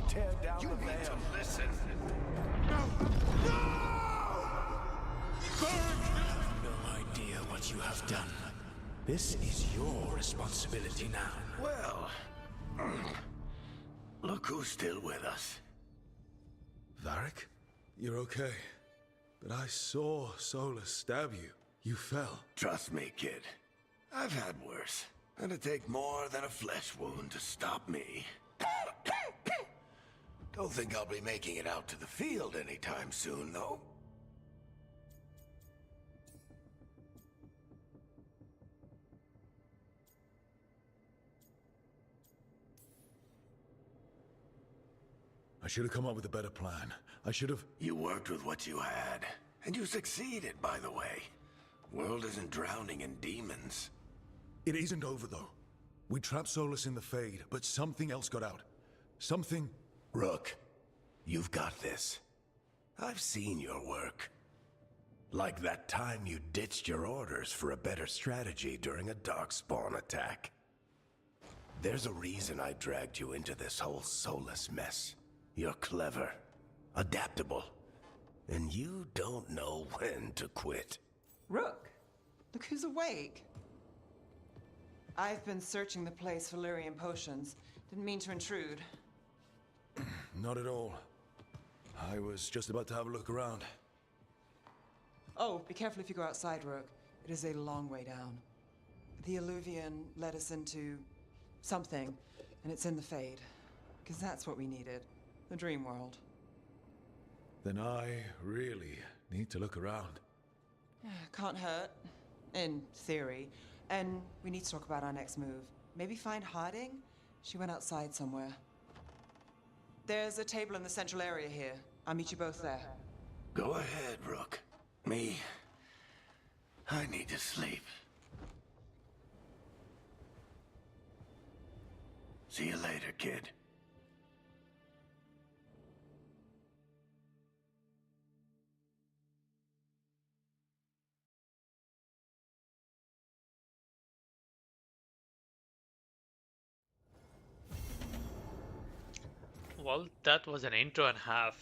B: tear down the veil.
C: Listen.
J: No idea what you have done. This is your responsibility now.
B: Well, look who's still with us.
C: Varric, you're okay. But I saw Solus stab you. You fell.
B: Trust me, kid. I've had worse. It'll take more than a flesh wound to stop me. Don't think I'll be making it out to the field anytime soon, though.
C: I should have come up with a better plan. I should have...
B: You worked with what you had, and you succeeded, by the way. World isn't drowning in demons.
C: It isn't over, though. We trapped Solus in the Fade, but something else got out. Something...
B: Rook, you've got this. I've seen your work. Like that time you ditched your orders for a better strategy during a darkspawn attack. There's a reason I dragged you into this whole Solus mess. You're clever, adaptable, and you don't know when to quit.
I: Rook, look who's awake. I've been searching the place for Lyrian potions. Didn't mean to intrude.
C: Not at all. I was just about to have a look around.
I: Oh, be careful if you go outside, Rook. It is a long way down. The Alluvian led us into something, and it's in the Fade. Because that's what we needed. The dream world.
C: Then I really need to look around.
I: Can't hurt. In theory. And we need to talk about our next move. Maybe find Harding? She went outside somewhere. There's a table in the central area here. I'll meet you both there.
B: Go ahead, Rook. Me, I need to sleep. See you later, kid.
A: Well, that was an intro and a half.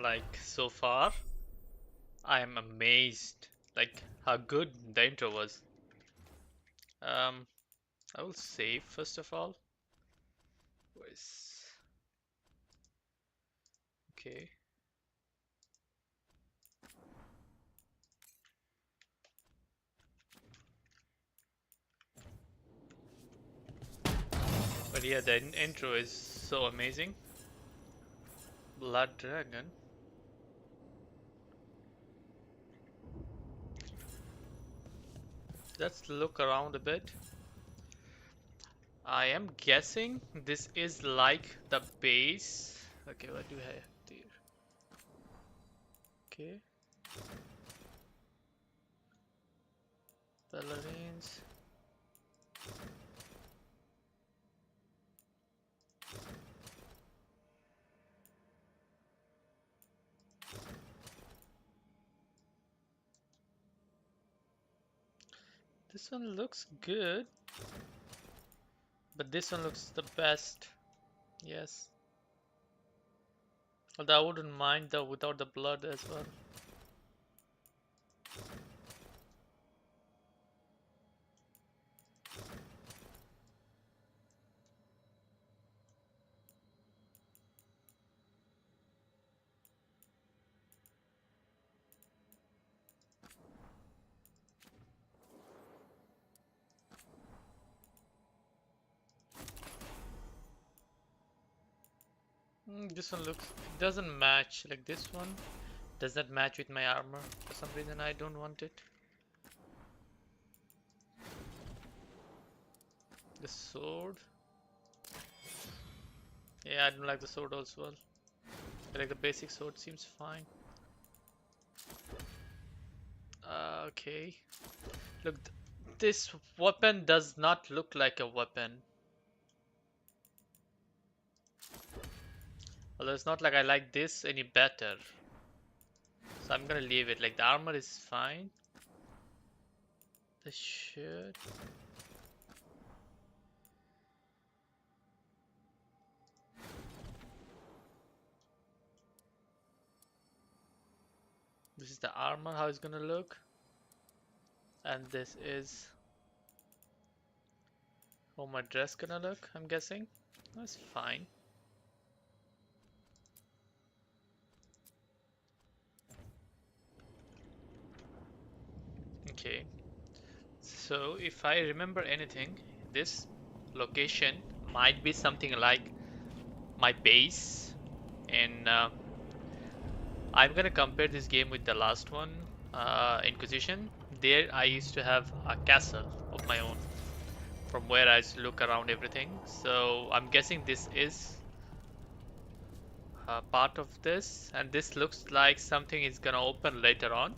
A: Like, so far, I am amazed, like, how good the intro was. I will save first of all. Where's... Okay. But yeah, the intro is so amazing. Blood Dragon. Let's look around a bit. I am guessing this is like the base. Okay, what do I have there? Okay. Ballerines. This one looks good, but this one looks the best. Yes. Although I wouldn't mind the without the blood as well. This one doesn't match, like this one does not match with my armor. For some reason I don't want it. The sword. Yeah, I don't like the sword also well. I like the basic sword, seems fine. Okay. Look, this weapon does not look like a weapon. Although it's not like I like this any better. So I'm gonna leave it. Like the armor is fine. The shirt. This is the armor, how it's gonna look. And this is how my dress gonna look, I'm guessing. That's fine. Okay. So if I remember anything, this location might be something like my base, and I'm gonna compare this game with the last one, Inquisition. There I used to have a castle of my own from where I used to look around everything. So I'm guessing this is part of this, and this looks like something is gonna open later on.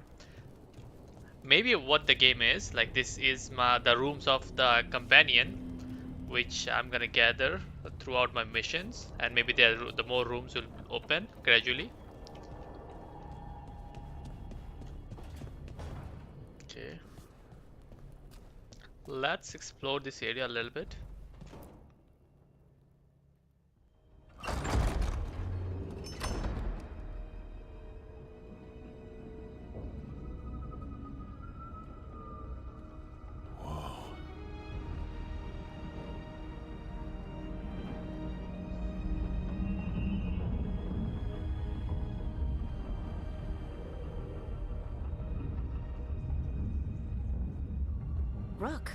A: Maybe what the game is, like this is the rooms of the companion, which I'm gonna gather throughout my missions, and maybe the more rooms will open gradually. Okay, let's explore this area a little bit.
G: Rook,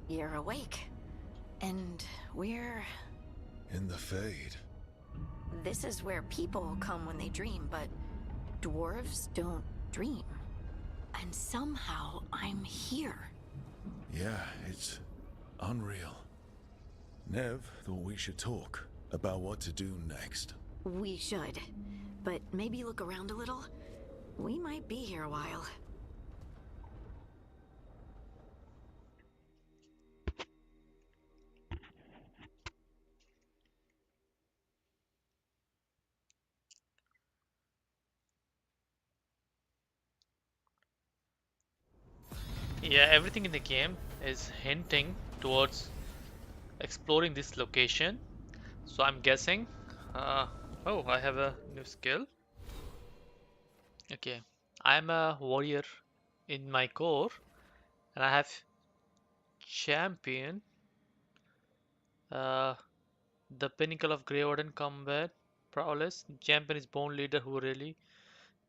G: you're awake. And we're...
C: In the Fade.
G: This is where people come when they dream, but dwarves don't dream. And somehow I'm here.
C: Yeah, it's unreal. Nev thought we should talk about what to do next.
G: We should. But maybe look around a little. We might be here a while.
A: Yeah, everything in the game is hinting towards exploring this location. So I'm guessing. Oh, I have a new skill. Okay, I'm a warrior in my core, and I have champion, uh, the pinnacle of Grey Warden combat prowess. Champion is born leader who rally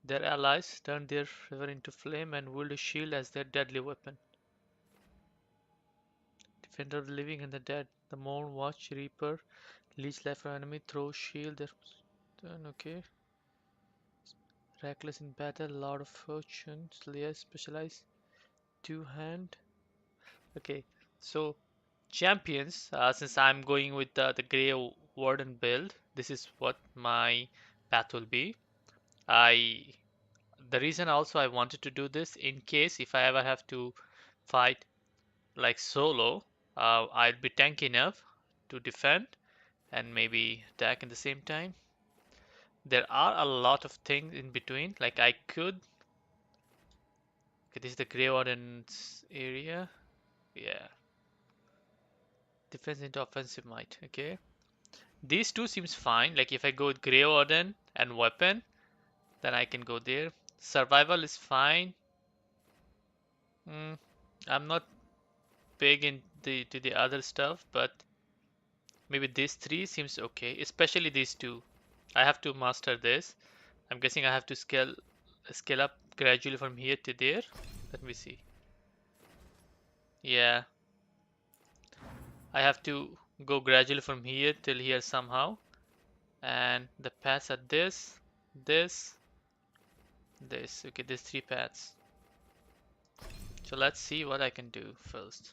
A: their allies, turn their river into flame, and wield a shield as their deadly weapon. Defender of the living and the dead. The Mourn, Watch, Reaper, Leech life for enemy, throw shield. Their turn. Okay. Reckless in battle, Lord of Fortune, Slayer, specialized, two hand. Okay, so champions, since I'm going with the Grey Warden build, this is what my path will be. I The reason also I wanted to do this, in case if I ever have to fight like solo, I'll be tanky enough to defend and maybe attack at the same time. There are a lot of things in between, like I could. Okay, this is the Grey Warden's area. Yeah, defense into offensive might. Okay. These two seems fine. Like if I go with Grey Warden and weapon, then I can go there. Survival is fine. I'm not big into the other stuff, but maybe these three seems okay. Especially these two. I have to master this. I'm guessing I have to scale up gradually from here to there. Let me see. Yeah, I have to go gradually from here till here somehow. And the paths are this, this, this. Okay, there's three paths. So let's see what I can do first.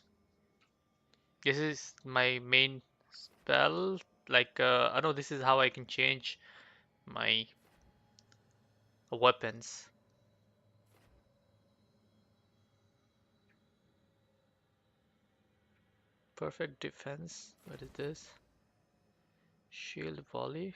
A: This is my main spell. Like, I know this is how I can change my weapons. Perfect defense. What is this? Shield volley.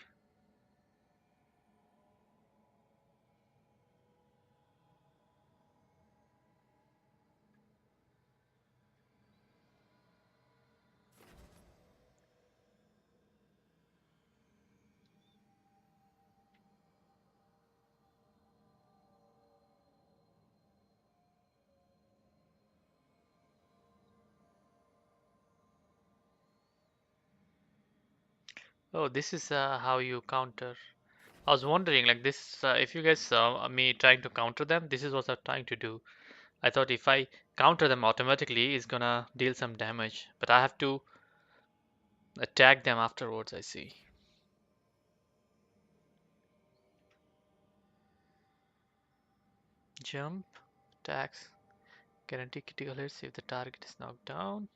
A: Oh, this is how you counter. I was wondering, like this, if you guys saw me trying to counter them, this is what I'm trying to do. I thought if I counter them automatically, it's gonna deal some damage, but I have to attack them afterwards, I see. Jump, attacks, guarantee critical hits if the target is knocked down.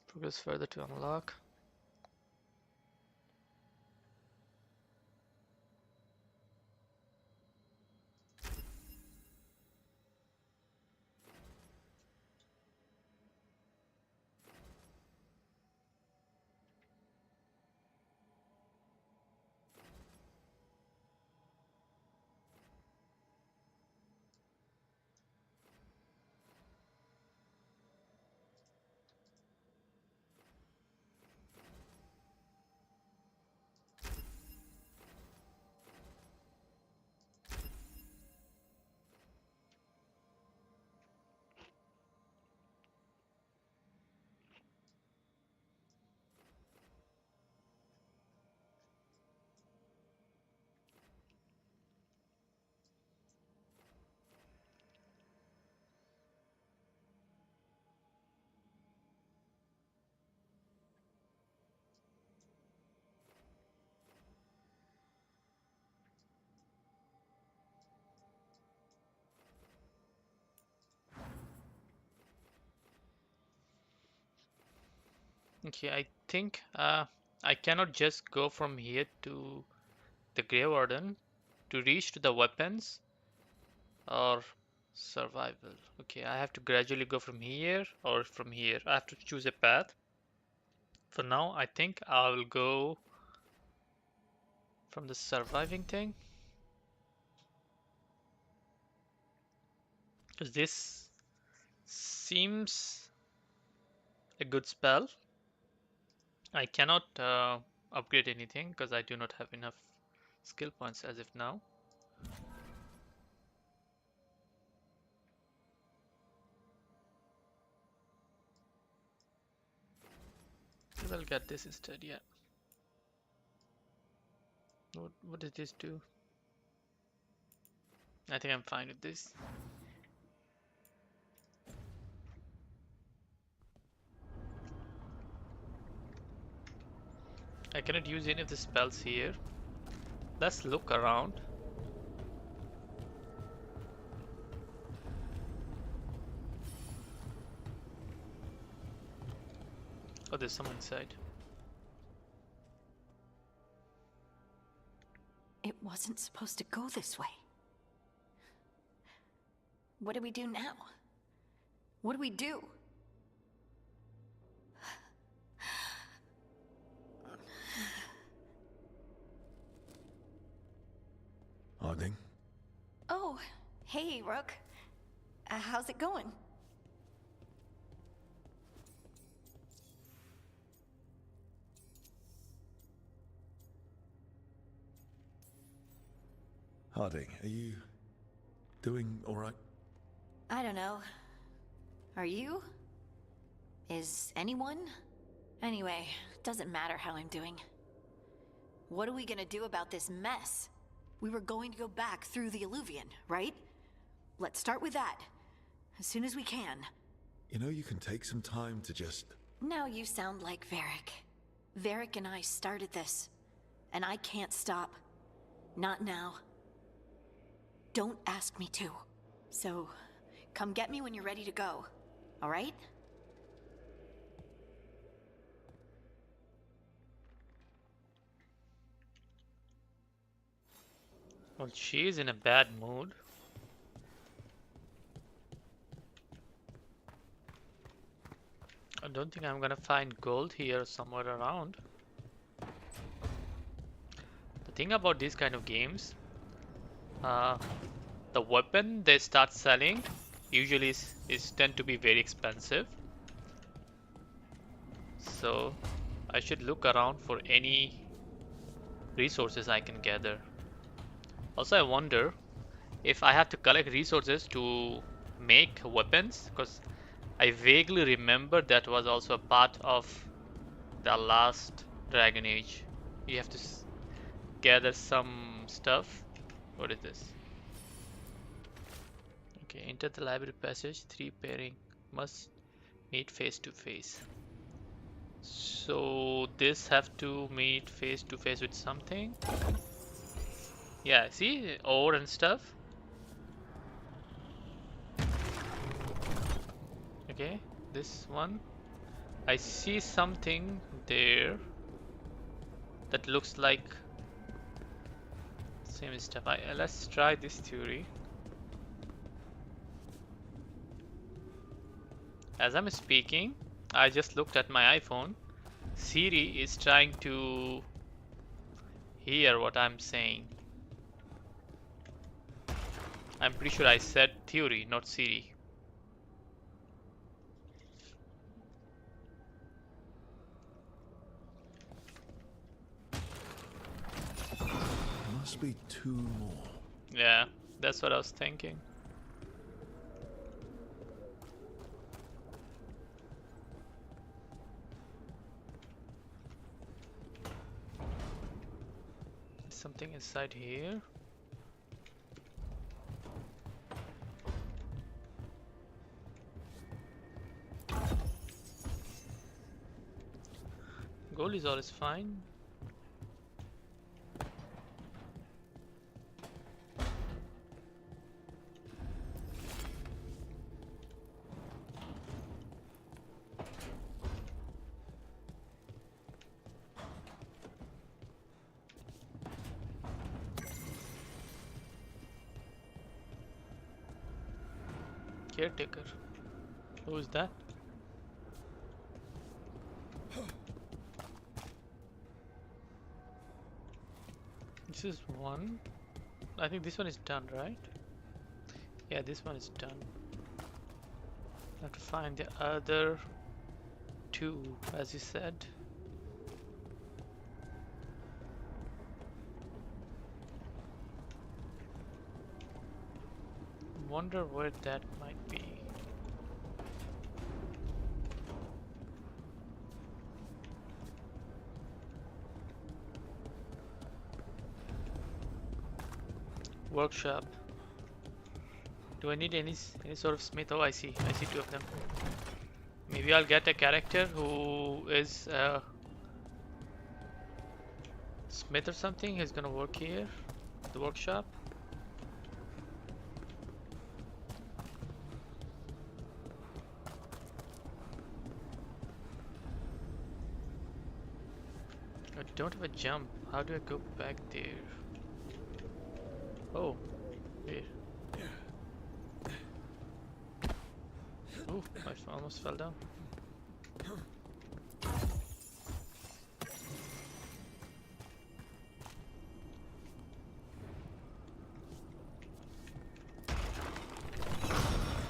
A: Progress further to unlock. Okay, I think I cannot just go from here to the Grey Warden to reach to the weapons or survival. Okay, I have to gradually go from here or from here. I have to choose a path. For now, I think I will go from the surviving thing. Because this seems a good spell. I cannot upgrade anything because I do not have enough skill points as of now. I'll get this instead, yeah. What does this do? I think I'm fine with this. I cannot use any of the spells here. Let's look around. Oh, there's someone inside.
G: It wasn't supposed to go this way. What do we do now? What do we do?
C: Harding?
G: Oh, hey, Rook. How's it going?
C: Harding, are you doing all right?
G: I don't know. Are you? Is anyone? Anyway, doesn't matter how I'm doing. What are we gonna do about this mess? We were going to go back through the Alluvion, right? Let's start with that. As soon as we can.
C: You know, you can take some time to just...
G: Now you sound like Varric. Varric and I started this. And I can't stop. Not now. Don't ask me to. So, come get me when you're ready to go. Alright?
A: Well, she is in a bad mood. I don't think I'm gonna find gold here somewhere around. The thing about these kind of games, the weapon they start selling usually is tend to be very expensive. So I should look around for any resources I can gather. Also, I wonder if I have to collect resources to make weapons, because I vaguely remember that was also a part of the last Dragon Age. You have to gather some stuff. What is this? Okay, enter the library passage. 3 pairing must meet face to face. So this have to meet face to face with something. Yeah, see, ore and stuff. Okay, this one. I see something there that looks like same stuff. Let's try this theory. As I'm speaking, I just looked at my iPhone. Siri is trying to hear what I'm saying. I'm pretty sure I said theory, not Siri.
C: Must be 2 more.
A: Yeah, that's what I was thinking. Something inside here. Gold is always fine. Caretaker. Who is that? This is one. I think this one is done, right? Yeah, this one is done. I have to find the other 2, as you said. Wonder where that might be. Workshop. Do I need any sort of smith? Oh, I see 2 of them. Maybe I'll get a character who is a smith or something. He's gonna work here, the workshop. I don't have a jump. How do I go back there? Oh, here. Oh, I almost fell down.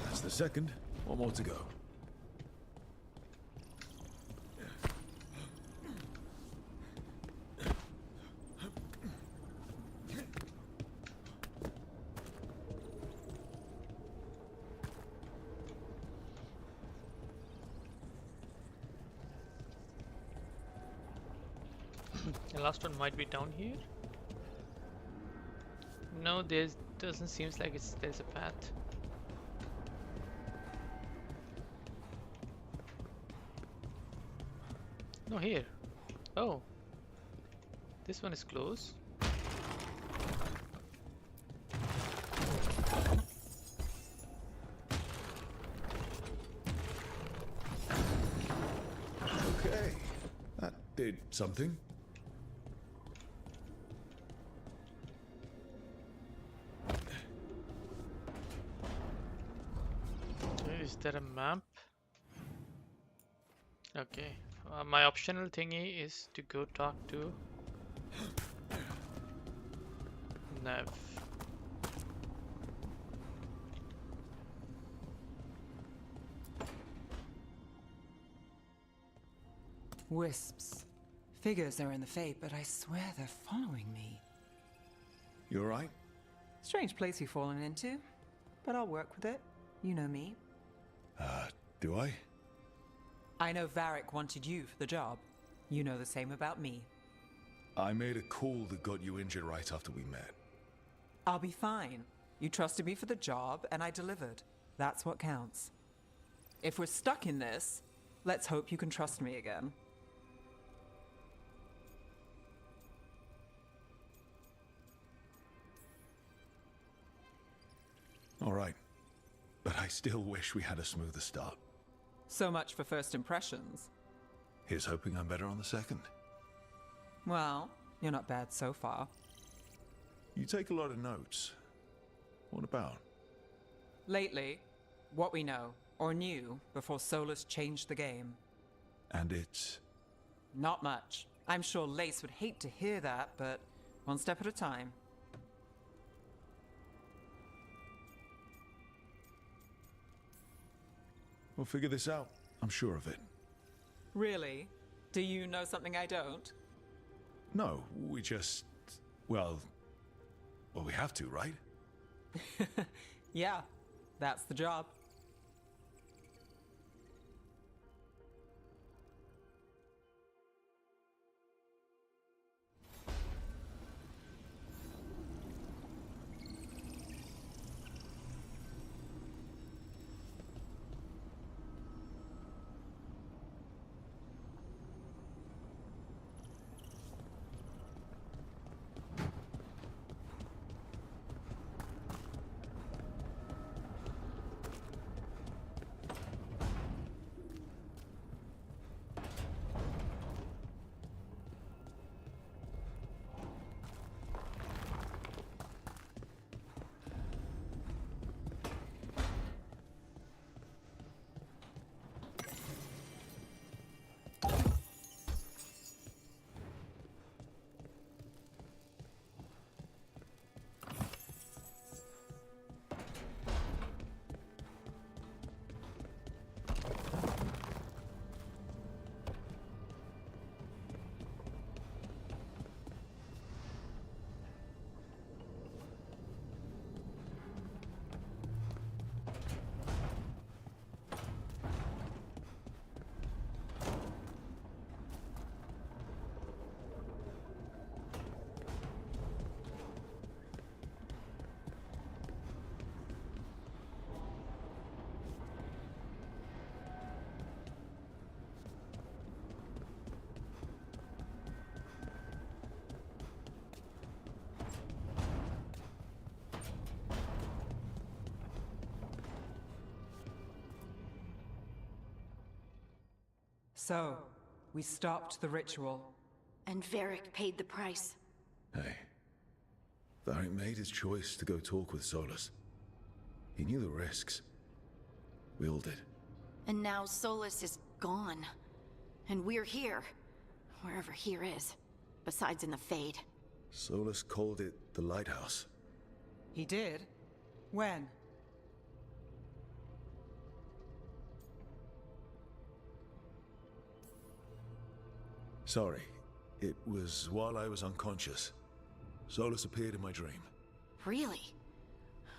C: That's the second. 1 more to go.
A: The last one might be down here. No, doesn't seems like there's a path. No, here. Oh, this one is close.
C: Okay, that did something.
A: Is there a map? Okay, my optional thingy is to go talk to Nev.
I: Wisps. Figures are in the fate, but I swear they're following me.
C: You alright?
I: Strange place you've fallen into, but I'll work with it. You know me.
C: Do I?
I: I know Varric wanted you for the job. You know the same about me.
C: I made a call that got you injured right after we met.
I: I'll be fine. You trusted me for the job, and I delivered. That's what counts. If we're stuck in this, let's hope you can trust me again.
C: All right. But I still wish we had a smoother start.
I: So much for first impressions.
C: Here's hoping I'm better on the second.
I: Well, you're not bad so far.
C: You take a lot of notes. What about?
I: Lately, what we know, or knew, before Solus changed the game.
C: And it's...
I: Not much. I'm sure Lace would hate to hear that, but one step at a time.
C: We'll figure this out. I'm sure of it.
I: Really? Do you know something I don't?
C: No, we just... Well, we have to, right?
I: Yeah, that's the job. So, we stopped the ritual.
G: And Varric paid the price.
C: Hey. Varric made his choice to go talk with Solus. He knew the risks. We all did.
G: And now Solus is gone. And we're here. Wherever here is. Besides in the Fade.
C: Solus called it the Lighthouse.
I: He did? When?
C: Sorry. It was while I was unconscious. Solus appeared in my dream.
G: Really?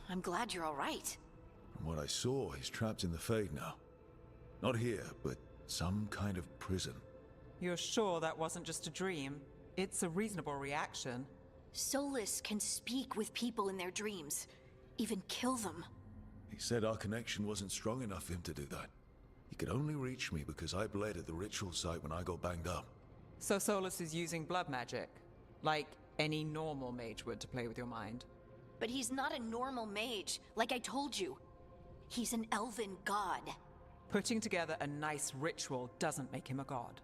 G: I'm glad you're all right.
C: From what I saw, he's trapped in the Fade now. Not here, but some kind of prison.
I: You're sure that wasn't just a dream? It's a reasonable reaction.
G: Solus can speak with people in their dreams. Even kill them.
C: He said our connection wasn't strong enough for him to do that. He could only reach me because I bled at the ritual site when I got banged up.
I: So Solus is using blood magic? Like any normal mage would to play with your mind?
G: But he's not a normal mage, like I told you. He's an elven god.
I: Putting together a nice ritual doesn't make him a god.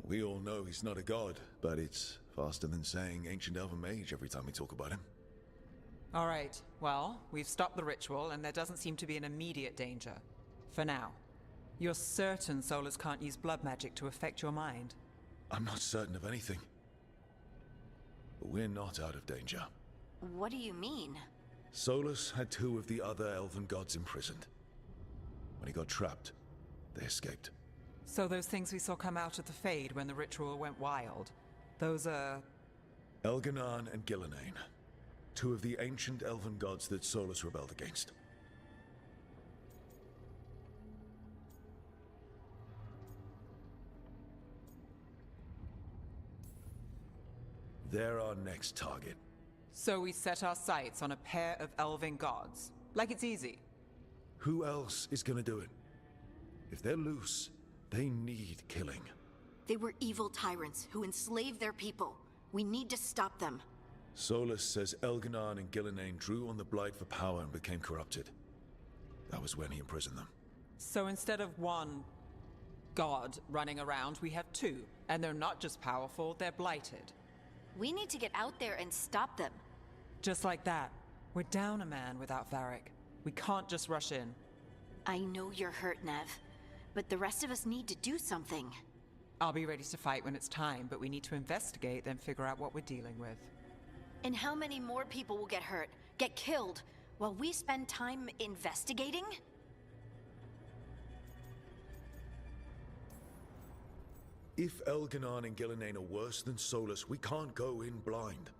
C: We all know he's not a god, but it's faster than saying ancient elven mage every time we talk about him.
I: All right, well, we've stopped the ritual and there doesn't seem to be an immediate danger. For now. You're certain Solus can't use blood magic to affect your mind?
C: I'm not certain of anything. But we're not out of danger.
G: What do you mean?
C: Solus had two of the other elven gods imprisoned. When he got trapped, they escaped.
I: So those things we saw come out of the Fade when the ritual went wild, those are...
C: Elganan and Gillenane. two of the ancient elven gods that Solus rebelled against. They're our next target.
I: So we set our sights on a pair of elven gods. Like it's easy.
C: Who else is gonna do it? If they're loose, they need killing.
G: They were evil tyrants who enslaved their people. We need to stop them.
C: Solus says Elganon and Gillenane drew on the Blight for power and became corrupted. That was when he imprisoned them.
I: So instead of one god running around, we have two. And they're not just powerful, they're blighted.
G: We need to get out there and stop them.
I: Just like that. We're down a man without Varric. We can't just rush in.
G: I know you're hurt, Nev, but the rest of us need to do something.
I: I'll be ready to fight when it's time, but we need to investigate, then figure out what we're dealing with.
G: And how many more people will get hurt, get killed, while we spend time investigating?
C: If Elganon and Gillenane are worse than Solus, we can't go in blind.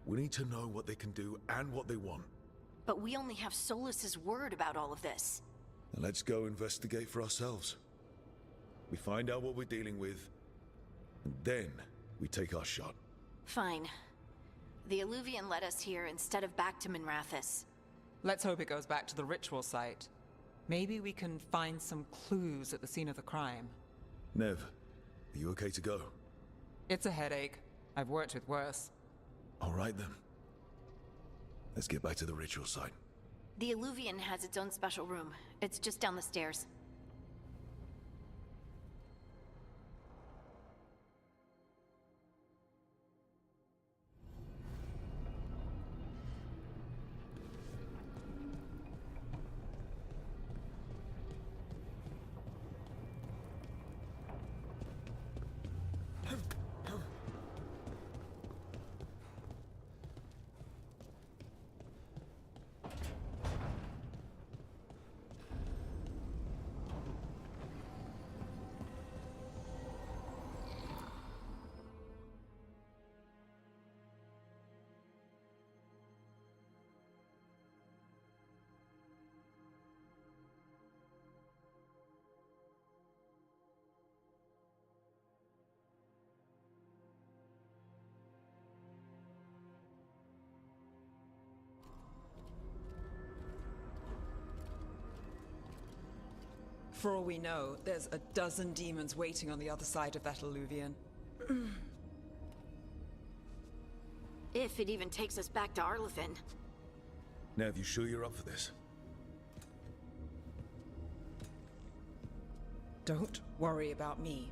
C: We need to know what they can do and what they want.
G: But we only have Solus's word about all of this.
C: And let's go investigate for ourselves. We find out what we're dealing with, and then we take our shot.
G: Fine. The Illuvian led us here instead of back to Minrathous.
I: Let's hope it goes back to the ritual site. Maybe we can find some clues at the scene of the crime.
C: Nev, are you okay to go?
I: It's a headache. I've worked with worse.
C: All right then. Let's get back to the ritual site.
G: The Illuvian has its own special room. It's just down the stairs.
I: For all we know, there's a dozen demons waiting on the other side of that Illuvian.
G: If it even takes us back to Arlathan.
C: Nev, you sure you're up for this?
I: Don't worry about me.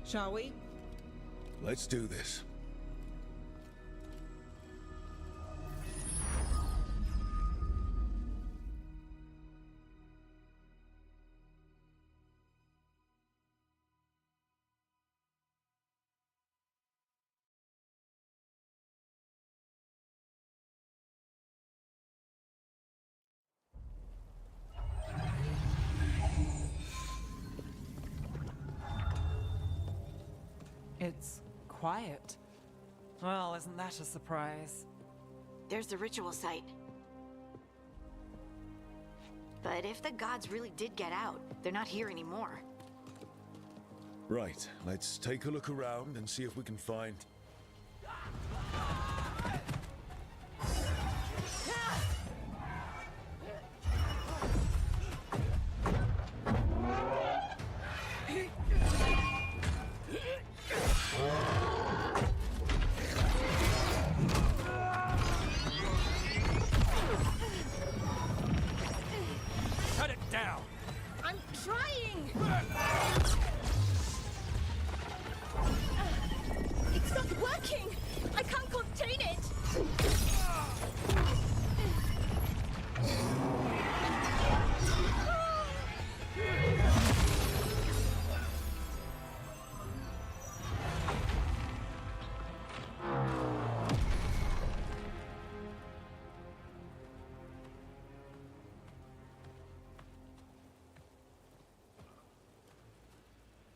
I: Shall we?
C: Let's do this.
I: It's quiet. Well, isn't that a surprise?
G: There's the ritual site. But if the gods really did get out, they're not here anymore.
C: Right, let's take a look around and see if we can find...
J: Cut it down!
F: I'm trying! It's not working! I can't contain it!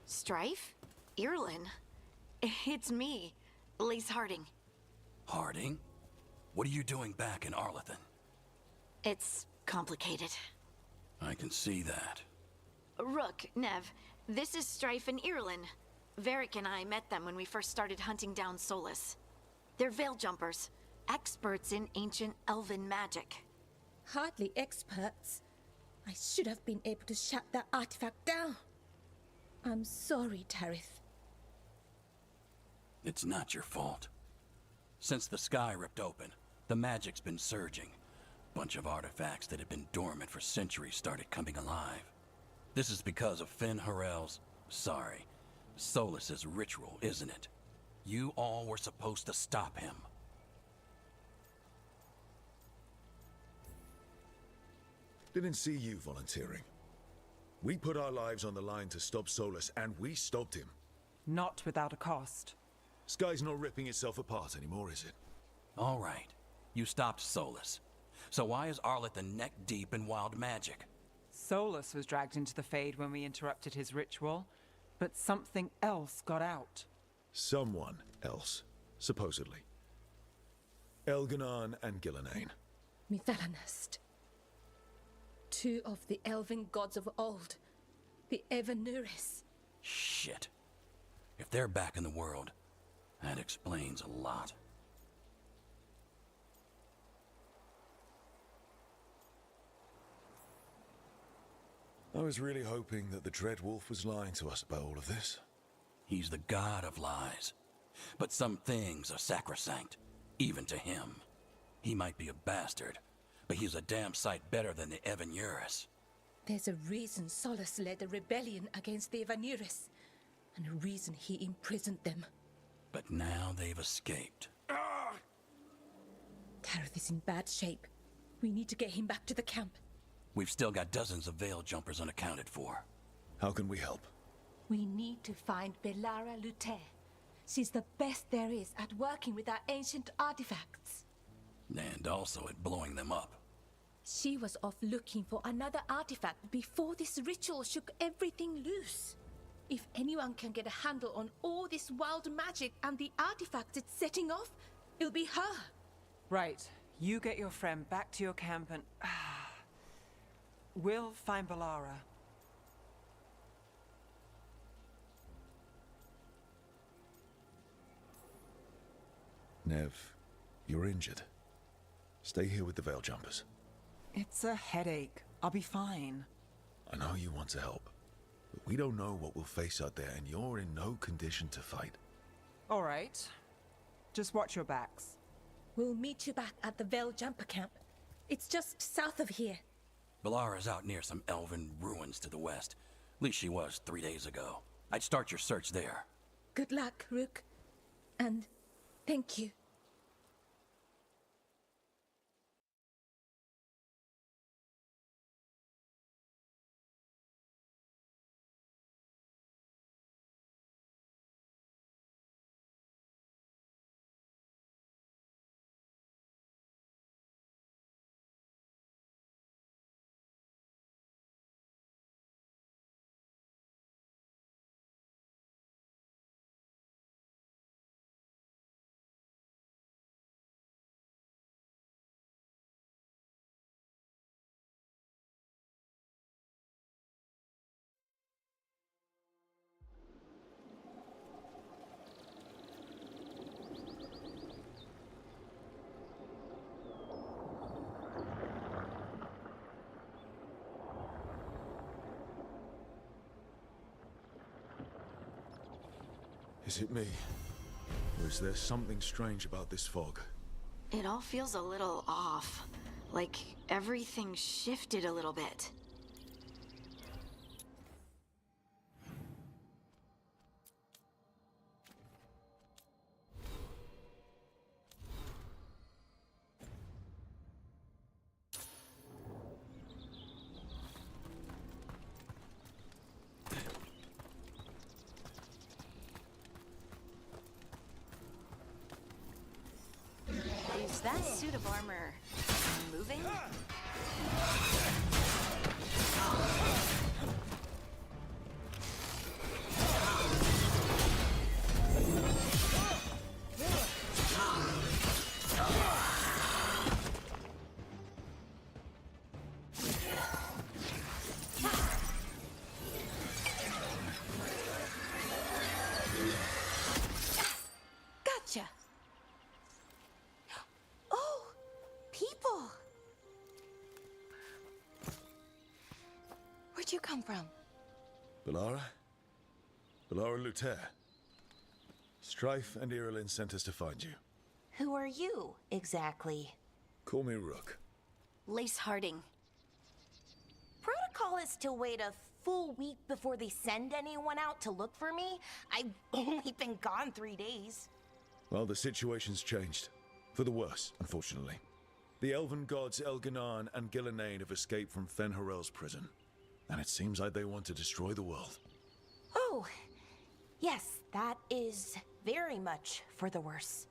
G: Strife? Ireland? It's me, Lace Harding.
K: Harding? What are you doing back in Arlington?
G: It's complicated.
K: I can see that.
G: Rook, Nev, this is Strife and Ireland. Varric and I met them when we first started hunting down Solus. They're veil jumpers, experts in ancient elven magic.
E: Hardly experts. I should have been able to shut that artifact down. I'm sorry, Tarith.
K: It's not your fault. Since the sky ripped open, the magic's been surging. Bunch of artifacts that had been dormant for centuries started coming alive. This is because of Finn Harel's... Solus's ritual, isn't it? You all were supposed to stop him.
C: Didn't see you volunteering. We put our lives on the line to stop Solus, and we stopped him.
I: Not without a cost.
C: Sky's not ripping itself apart anymore, is it?
K: All right. You stopped Solus. So why is Arlington neck deep in wild magic?
I: Solus was dragged into the Fade when we interrupted his ritual, but something else got out.
C: Someone else, supposedly. Elganon and Gillenane.
E: Mithalanast. Two of the elven gods of old. The Evanuris.
K: Shit. If they're back in the world, that explains a lot.
C: I was really hoping that the Dreadwolf was lying to us about all of this.
K: He's the god of lies. But some things are sacrosanct, even to him. He might be a bastard, but he's a damn sight better than the Evanuris.
E: There's a reason Solus led a rebellion against the Evanuris, and a reason he imprisoned them.
K: But now they've escaped.
E: Tarith is in bad shape. We need to get him back to the camp.
K: We've still got dozens of veil jumpers unaccounted for.
C: How can we help?
E: We need to find Belara Luthe. She's the best there is at working with our ancient artifacts.
K: And also at blowing them up.
E: She was off looking for another artifact before this ritual shook everything loose. If anyone can get a handle on all this wild magic and the artifacts it's setting off, it'll be her.
I: Right. You get your friend back to your camp and... we'll find Belara.
C: Nev, you're injured. Stay here with the veil jumpers.
I: It's a headache. I'll be fine.
C: I know you want to help, but we don't know what we'll face out there, and you're in no condition to fight.
I: All right. Just watch your backs.
E: We'll meet you back at the Veil Jumper camp. It's just south of here.
K: Belara's out near some elven ruins to the west. At least she was 3 days ago. I'd start your search there.
E: Good luck, Rook. And thank you.
C: Is it me? Or is there something strange about this fog?
G: It all feels a little off. Like everything shifted a little bit. Is that suit of armor moving?
E: you come from?
C: Bellara? Bellara Luther. Strife and Irilyn sent us to find you.
L: Who are you, exactly?
C: Call me Rook.
G: Lace Harding.
L: Protocol is to wait a full week before they send anyone out to look for me. I've only been gone 3 days.
C: Well, the situation's changed. For the worse, unfortunately. The elven gods Elganan and Gillenane have escaped from Fen'Harel's prison. And it seems like they want to destroy the world.
L: Oh, yes, that is very much for the worse.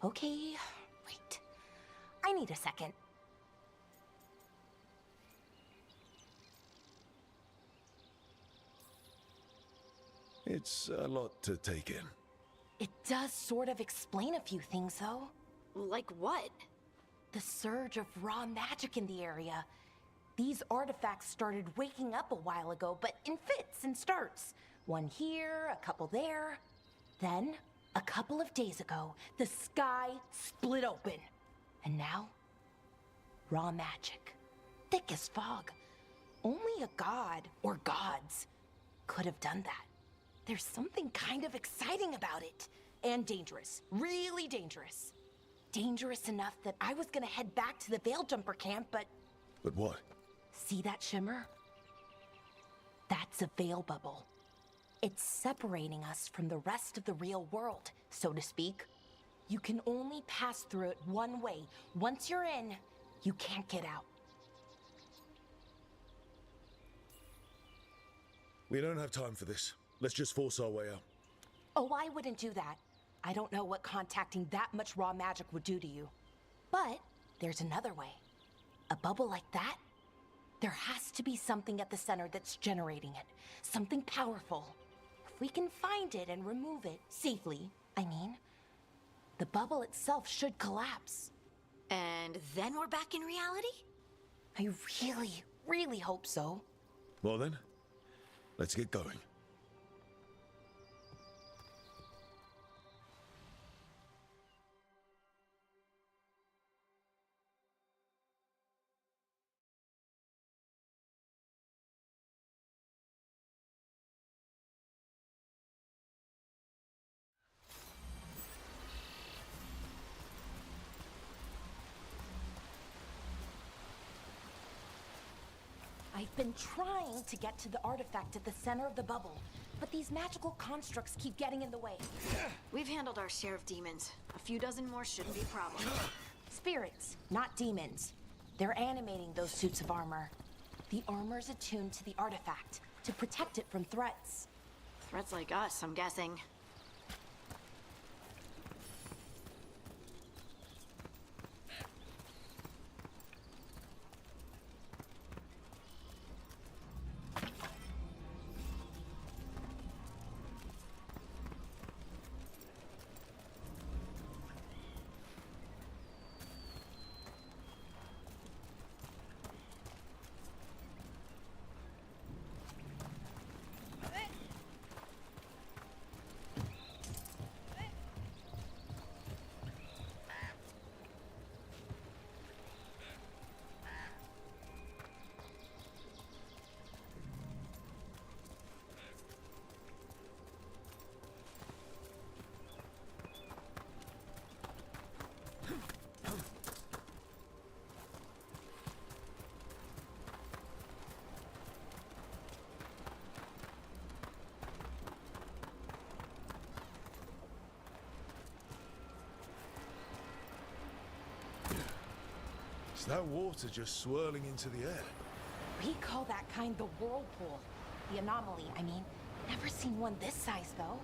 L: Okay, wait. I need a second.
C: It's a lot to take in.
L: It does sort of explain a few things, though.
G: Like what?
L: The surge of raw magic in the area. These artifacts started waking up a while ago, but in fits and starts. One here, a couple there. Then, a couple of days ago, the sky split open. And now, raw magic. Thick as fog. Only a god, or gods, could have done that. There's something kind of exciting about it. And dangerous. Really dangerous. Dangerous enough that I was gonna head back to the Veil Jumper camp, but...
C: But what?
L: See that shimmer? That's a veil bubble. It's separating us from the rest of the real world, so to speak. You can only pass through it one way. Once you're in, you can't get out.
C: We don't have time for this. Let's just force our way out.
L: Oh, I wouldn't do that. I don't know what contacting that much raw magic would do to you. But there's another way. A bubble like that? There has to be something at the center that's generating it. Something powerful. If we can find it and remove it, safely, I mean, the bubble itself should collapse.
G: And then we're back in reality?
L: I really, really hope so.
C: Well then, let's get going.
L: I've been trying to get to the artifact at the center of the bubble, but these magical constructs keep getting in the way.
G: We've handled our share of demons. A few dozen more shouldn't be a problem.
L: Spirits, not demons. They're animating those suits of armor. The armor's attuned to the artifact to protect it from threats.
G: Threats like us, I'm guessing.
C: Is that water just swirling into the air?
L: We call that kind the whirlpool. The anomaly, I mean. Never seen one this size, though.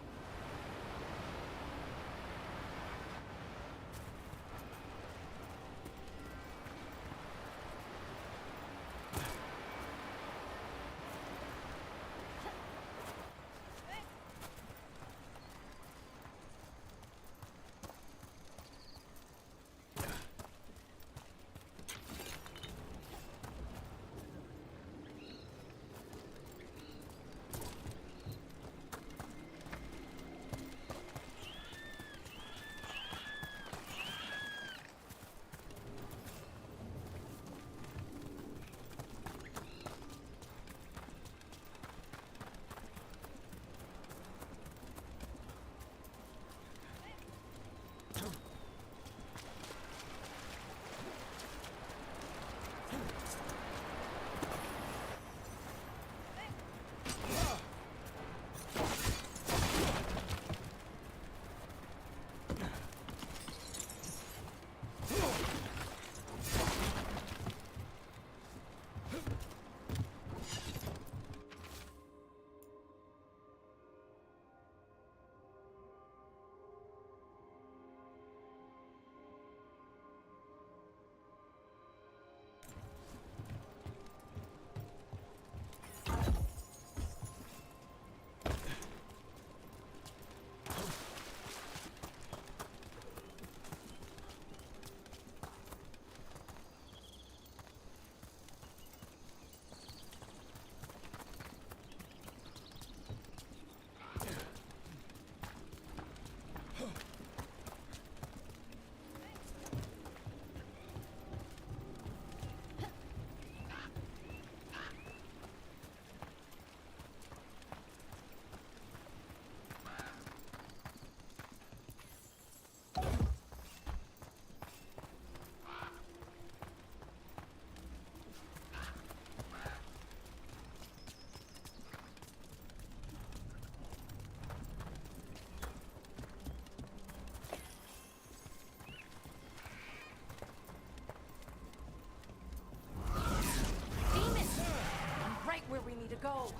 L: to go.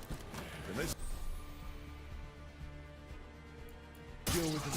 C: Then let's deal with them.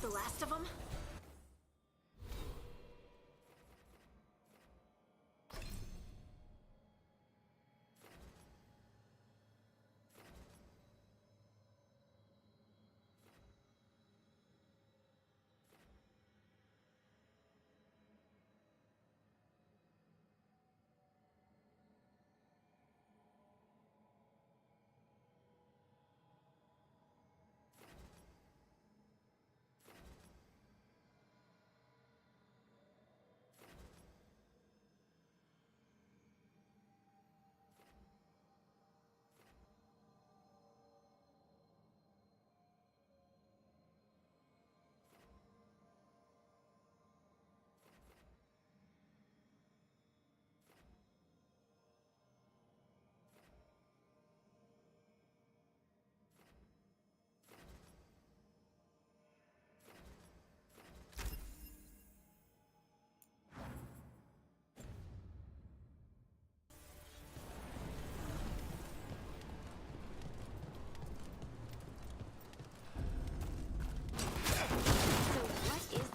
G: The last of them?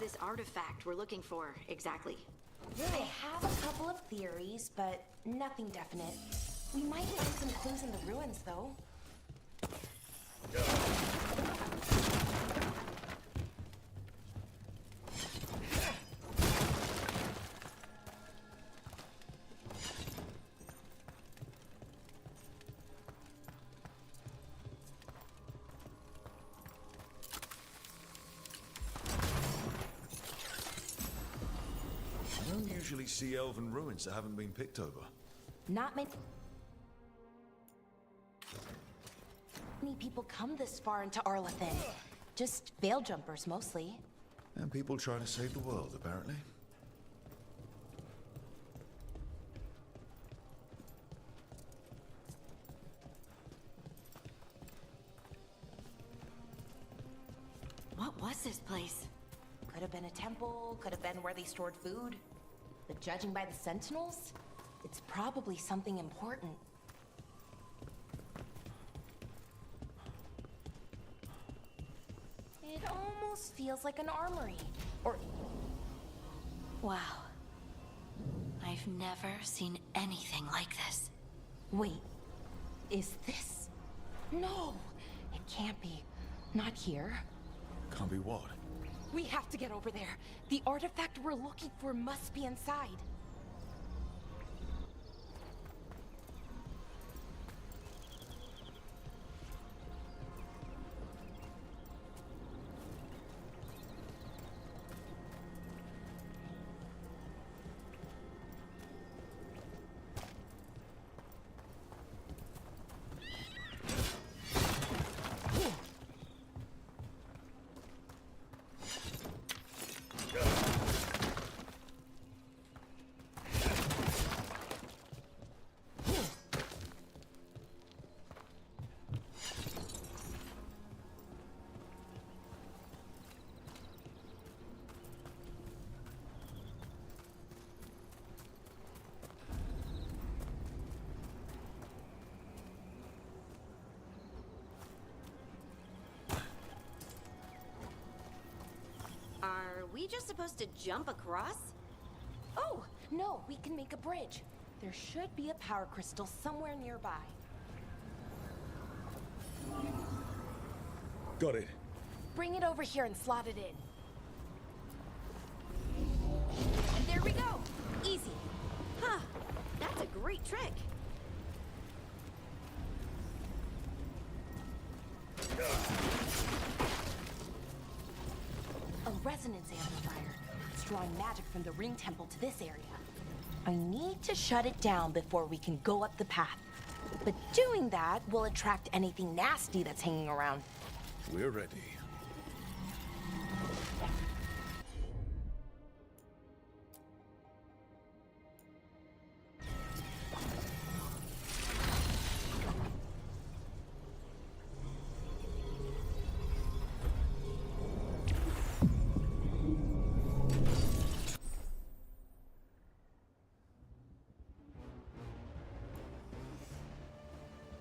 G: This artifact we're looking for, exactly?
L: I have a couple of theories, but nothing definite. We might find some clues in the ruins, though.
C: I don't usually see elven ruins that haven't been picked over.
L: Not many people come this far into Arlathan. Just veil jumpers, mostly.
C: And people trying to save the world, apparently.
G: What was this place?
L: Could have been a temple, could have been where they stored food. But judging by the sentinels, it's probably something important. It almost feels like an armory. Or...
G: Wow. I've never seen anything like this.
L: Wait. Is this... No! It can't be. Not here.
C: Can't be what?
L: We have to get over there. The artifact we're looking for must be inside.
G: we just supposed to jump across?
L: Oh, no, we can make a bridge. There should be a power crystal somewhere nearby.
C: Got it.
L: Bring it over here and slot it in. And there we go. Easy.
G: Huh, that's a great trick.
L: A resonance amplifier. It's drawing magic from the ring temple to this area. I need to shut it down before we can go up the path. But doing that will attract anything nasty that's hanging around.
C: We're ready.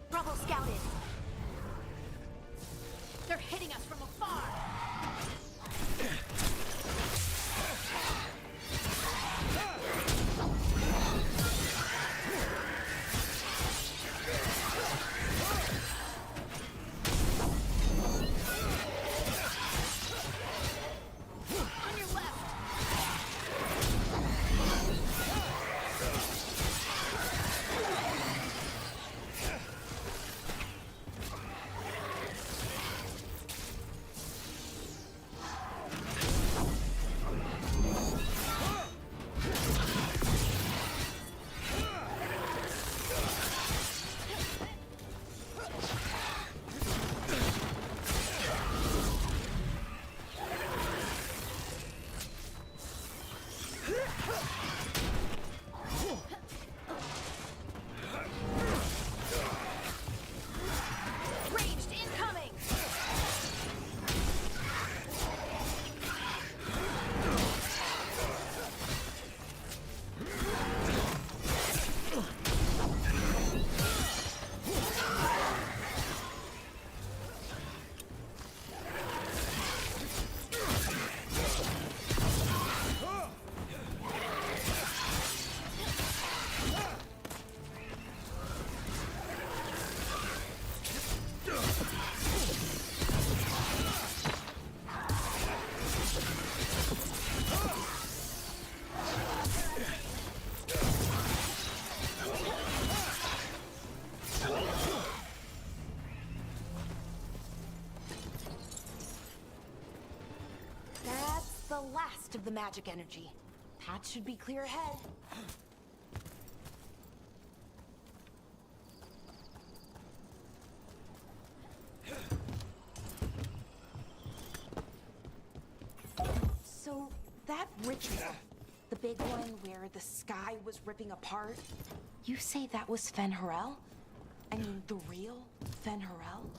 L: Bravo scouted. They're hitting us from afar. On your left. Ranged incoming! That's the last of the magic energy. Path should be clear ahead. So, that ritual, the big one where the sky was ripping apart, you say that was Fen Harel? I mean, the real Fen Harel?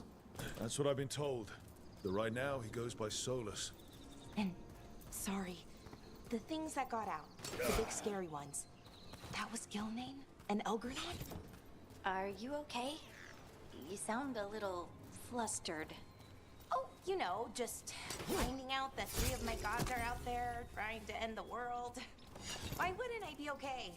C: That's what I've been told. Though right now he goes by Solus.
L: And, sorry, the things that got out, the big scary ones, that was Gilnane and Elgrenod?
G: Are you okay? You sound a little flustered.
L: Oh, you know, just finding out that 3 of my gods are out there trying to end the world. Why wouldn't I be okay?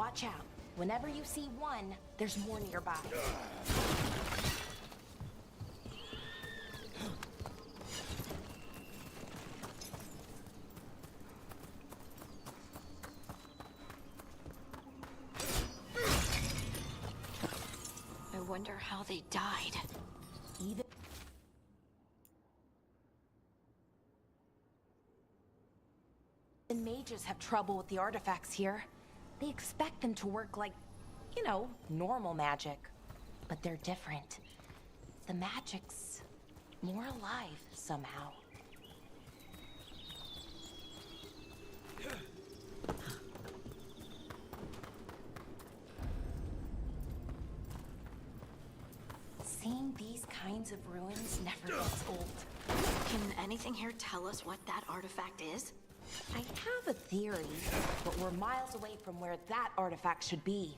L: watch out. Whenever you see one, there's more nearby.
G: I wonder how they died.
L: Even mages have trouble with the artifacts here. They expect them to work like, you know, normal magic. But they're different. The magic's more alive somehow. Seeing these kinds of ruins never gets old.
G: Can anything here tell us what that artifact is?
L: I have a theory, but we're miles away from where that artifact should be.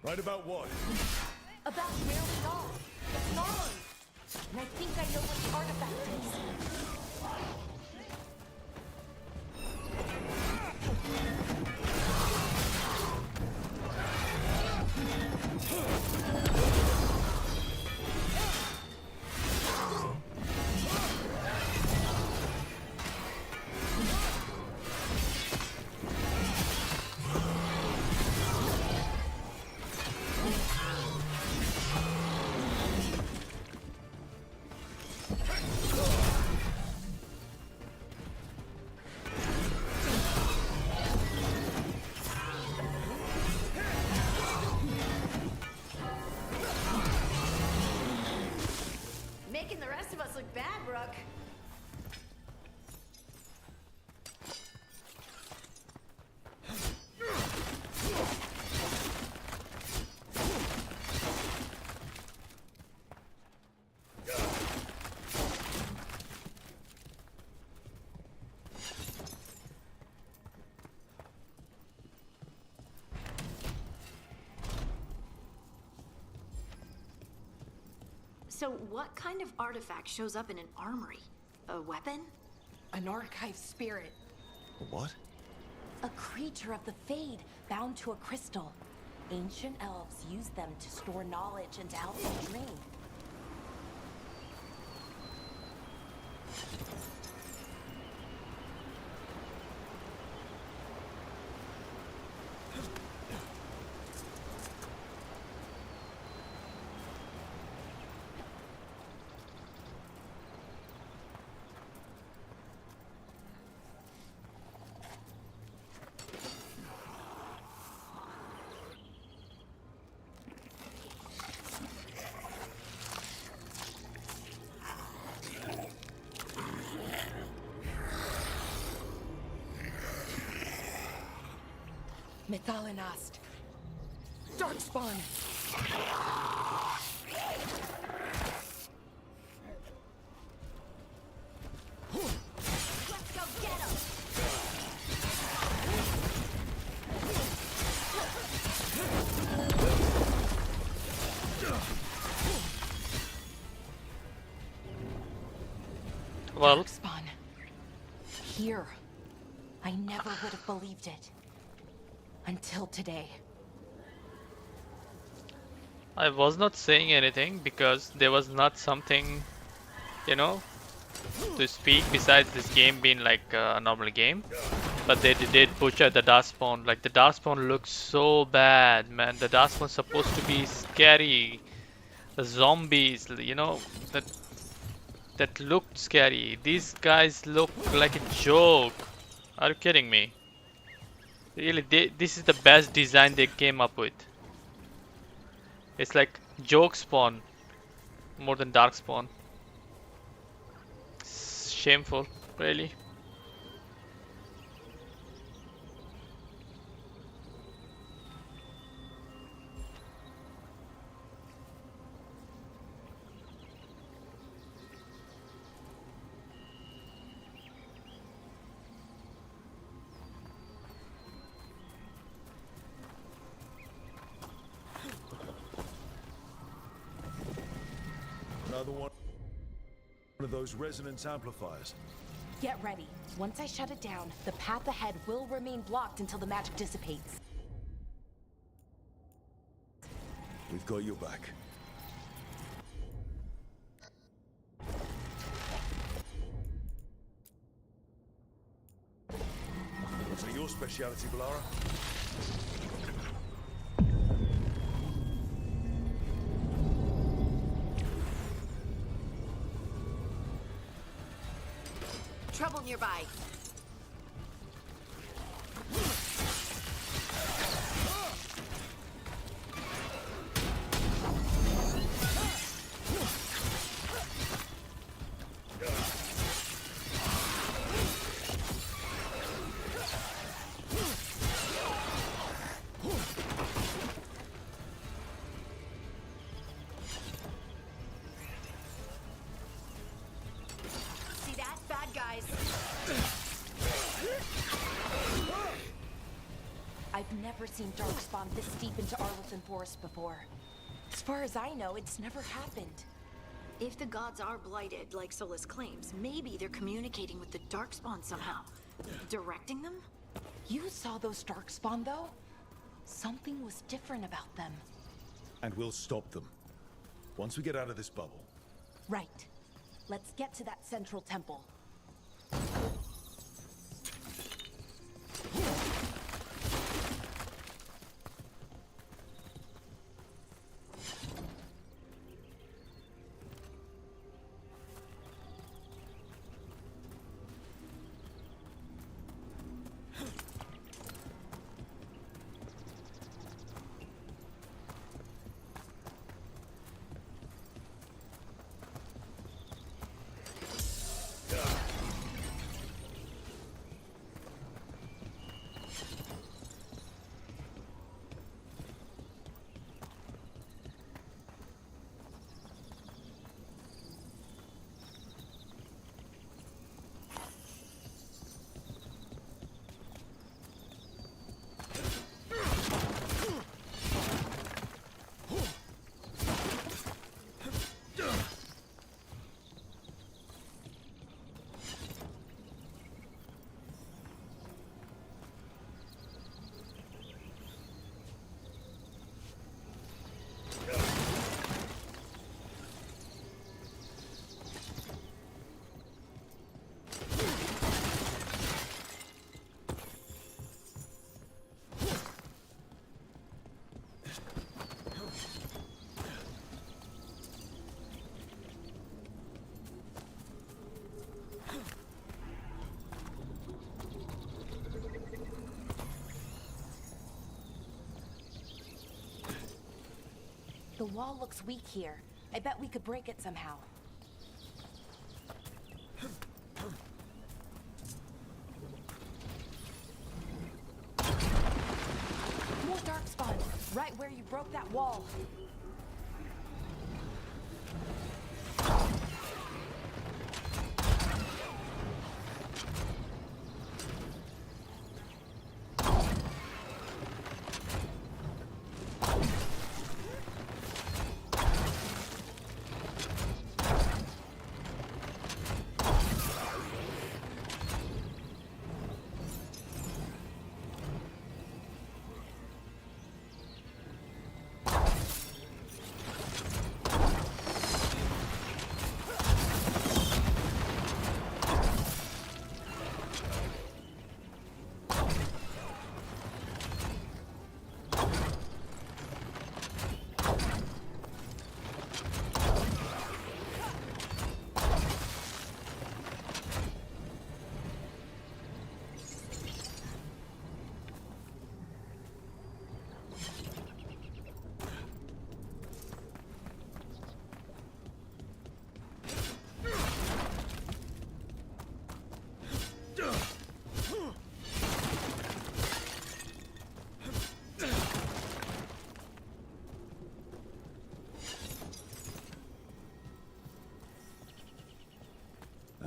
C: Right about what?
L: About where we are. It's gnarly. And I think I know what the artifact is.
F: Making the rest of us look bad, Brooke. So what kind of artifact shows up in an armory? A weapon?
L: An archive spirit.
B: What?
L: A creature of the Fade, bound to a crystal. Ancient elves use them to store knowledge and to help them dream. Methalinast. Darkspawn.
F: Let's go get him!
A: Well,
L: Darkspawn. Here. I never would have believed it. Until today.
A: I was not saying anything because there was not something, you know, to speak besides this game being like a normal game. But they did butcher the Darkspawn. Like the Darkspawn looks so bad, man. The Darkspawn's supposed to be scary. The zombies, you know, that looked scary. These guys look like a joke. Are you kidding me? Really, this is the best design they came up with. It's like joke spawn more than dark spawn. Shameful, really.
C: Another one of those resonance amplifiers.
L: Get ready. Once I shut it down, the path ahead will remain blocked until the magic dissipates.
C: We've got your back. What's your speciality, Balara?
G: Trouble nearby. See that? Bad guys.
L: I've never seen Darkspawn this deep into Arlothan Forest before. As far as I know, it's never happened.
F: If the gods are blighted, like Solus claims, maybe they're communicating with the Darkspawn somehow. Directing them?
L: You saw those Darkspawn, though? Something was different about them.
C: And we'll stop them. Once we get out of this bubble.
L: Right. Let's get to that central temple. The wall looks weak here. I bet we could break it somehow. More Darkspawn, right where you broke that wall.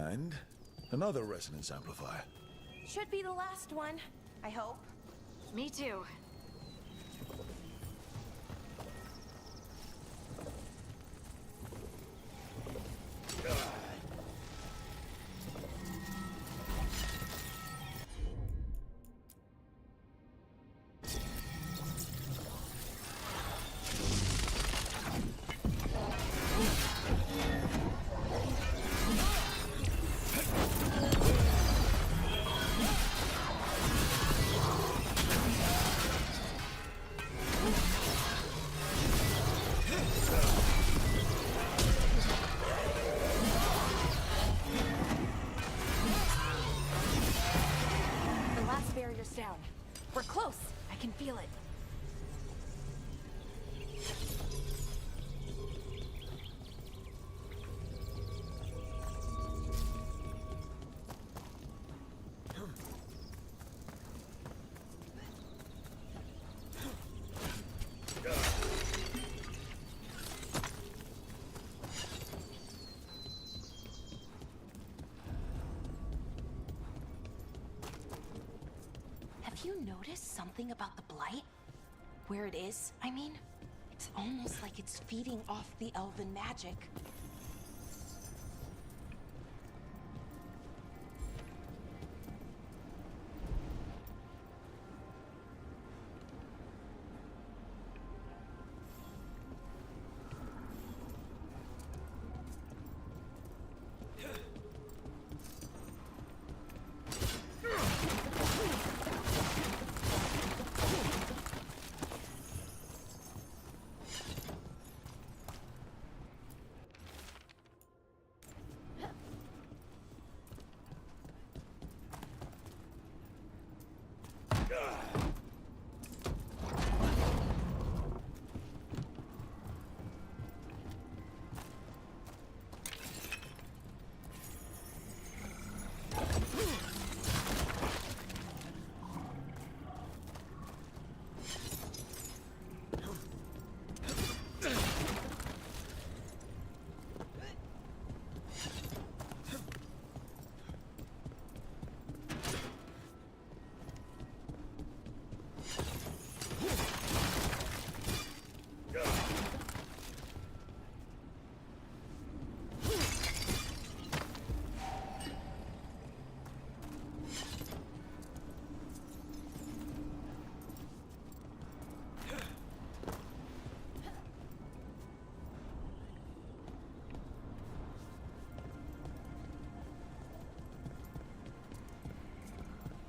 C: And another resonance amplifier.
L: Should be the last one, I hope.
F: Me too.
L: Down. We're close. I can feel it. Have you noticed something about the blight? Where it is, I mean? It's almost like it's feeding off the elven magic.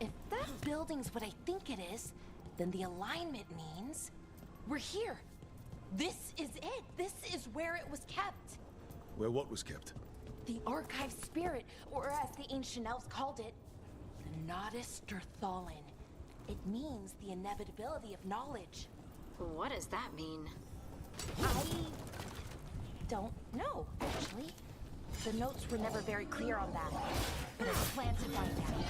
L: If that building's what I think it is, then the alignment means we're here. This is it. This is where it was kept.
C: Where what was kept?
L: The archive spirit, or as the ancient elves called it, the Nodus Derthalin. It means the inevitability of knowledge.
F: What does that mean?
L: I don't know, actually. The notes were never very clear on that, but I plan to find out.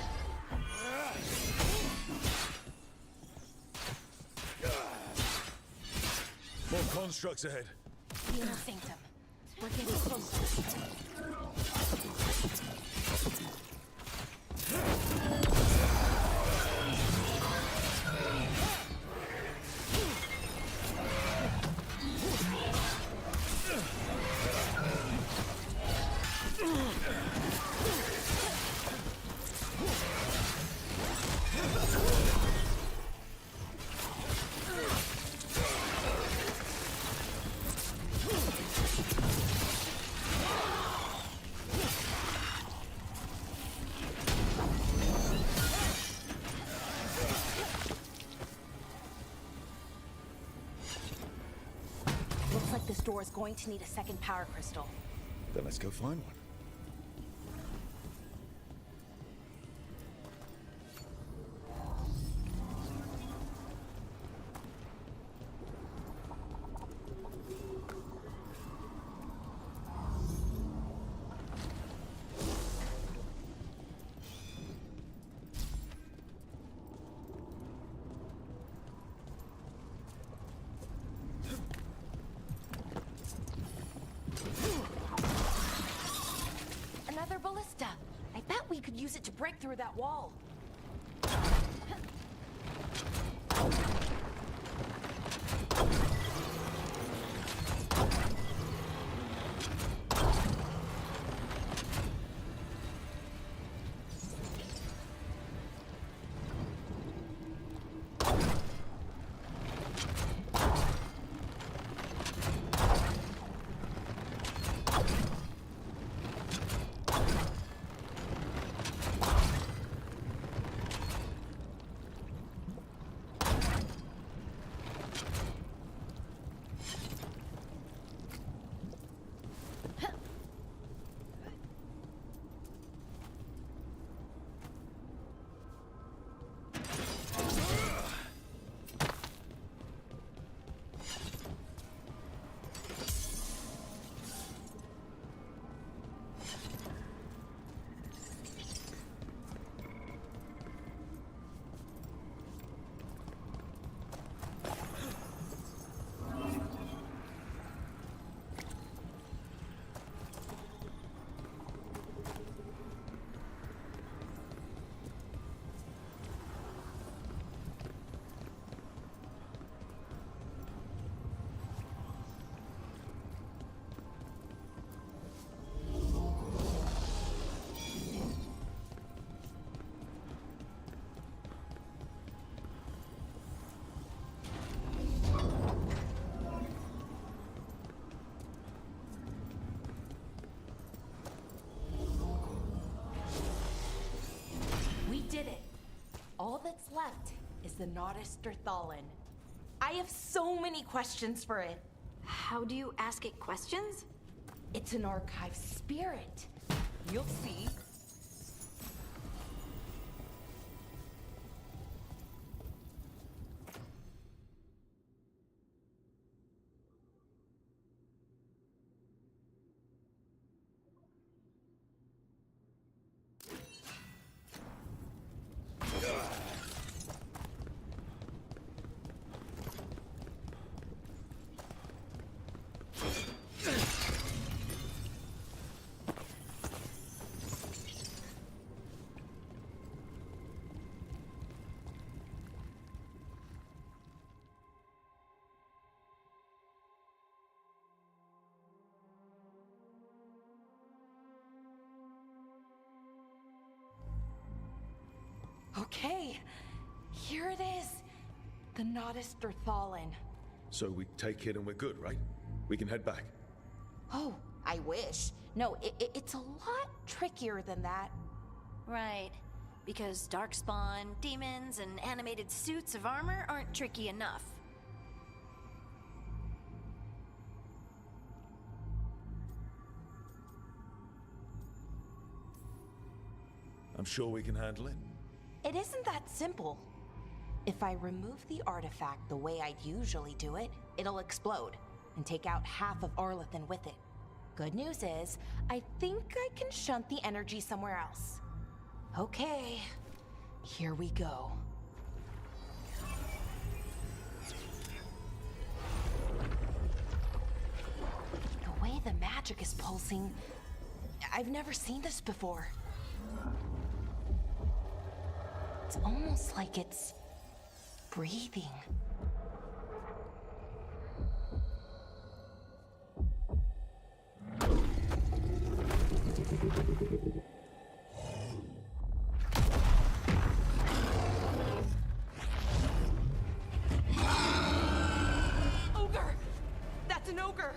C: More constructs ahead.
L: Venus Sanctum. We're getting closer. Looks like this door is going to need a second power crystal.
C: Then let's go find one.
L: another ballista. I bet we could use it to break through that wall. Did it. All that's left is the Nodus Thallen. I have so many questions for it.
F: How do you ask it questions?
L: It's an archive spirit. You'll see. Okay, here it is. The Nodus Thallen.
C: So we take it and we're good, right? We can head back.
L: Oh, I wish. No, it's a lot trickier than that.
F: Right. Because darkspawn, demons, and animated suits of armor aren't tricky enough.
C: I'm sure we can handle it.
L: It isn't that simple. If I remove the artifact the way I'd usually do it, it'll explode and take out half of Arlathan with it. Good news is, I think I can shunt the energy somewhere else. Okay, here we go. The way the magic is pulsing, I've never seen this before. It's almost like it's breathing. Ogre! That's an ogre!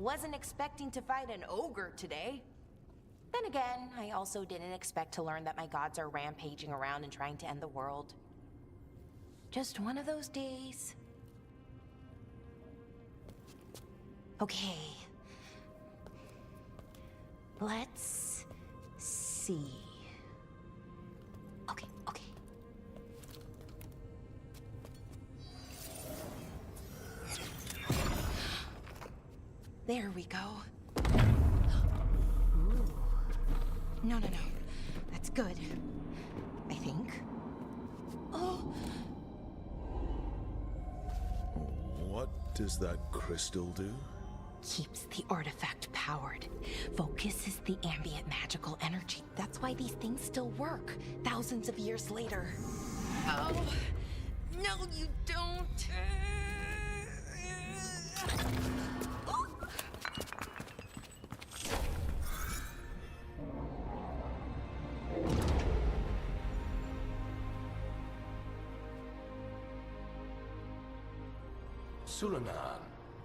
L: Wasn't expecting to fight an ogre today. Then again, I also didn't expect to learn that my gods are rampaging around and trying to end the world. Just one of those days. Okay. Let's see. Okay. There we go. Ooh. No. That's good. I think. Oh.
C: What does that crystal do?
L: Keeps the artifact powered. Focuses the ambient magical energy. That's why these things still work, thousands of years later. Oh. No, you don't.
M: Sulanan,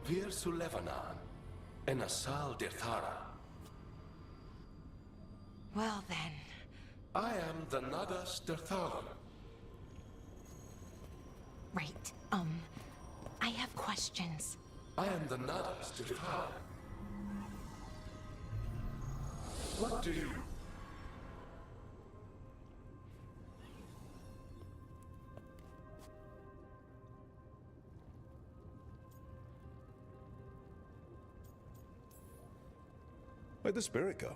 M: Vir Sulevanan, and Asal Dirthara.
L: Well then.
M: I am the Nadas Dirthalan.
L: Right. I have questions.
M: I am the Nadas Dirthalan. What do you...
C: Where'd the spirit go?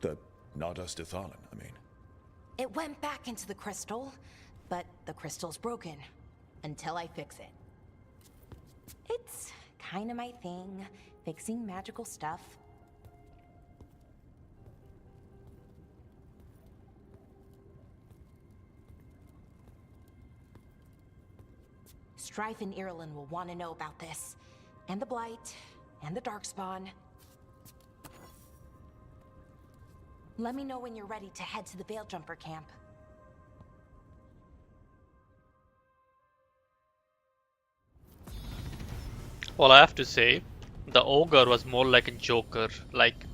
C: The Nadas Dithalan, I mean.
L: It went back into the crystal, but the crystal's broken. Until I fix it. It's kind of my thing, fixing magical stuff. Strife and Irulan will want to know about this. And the Blight, and the Darkspawn. Let me know when you're ready to head to the Veilgjumper camp.
A: Well, I have to say, the ogre was more like a joker. Like,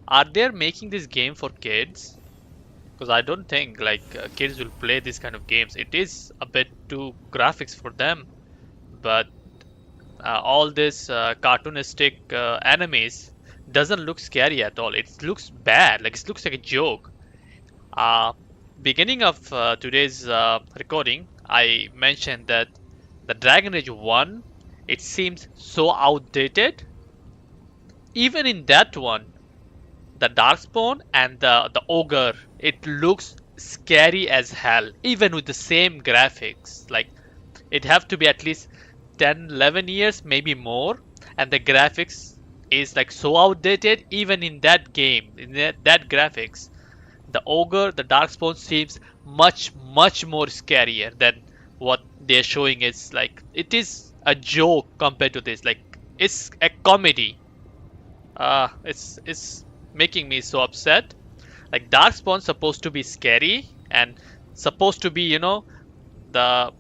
A: are they making this game for kids? Because I don't think kids will play this kind of games. It is a bit too graphics for them. But all this cartoonistic enemies doesn't look scary at all. It looks bad. Like, it looks like a joke. Beginning of today's recording, I mentioned that the Dragon Age 1, it seems so outdated. Even in that one, the Darkspawn and the Ogre, it looks scary as hell. Even with the same graphics. Like, it have to be at least 10, 11 years, maybe more. And the graphics is like so outdated. Even in that game, in that graphics, the Ogre, the Darkspawn seems much more scarier than what they're showing. Is like, it is a joke compared to this. Like, it's a comedy. It's making me so upset. Like, Darkspawn's supposed to be scary and supposed to be, you know, the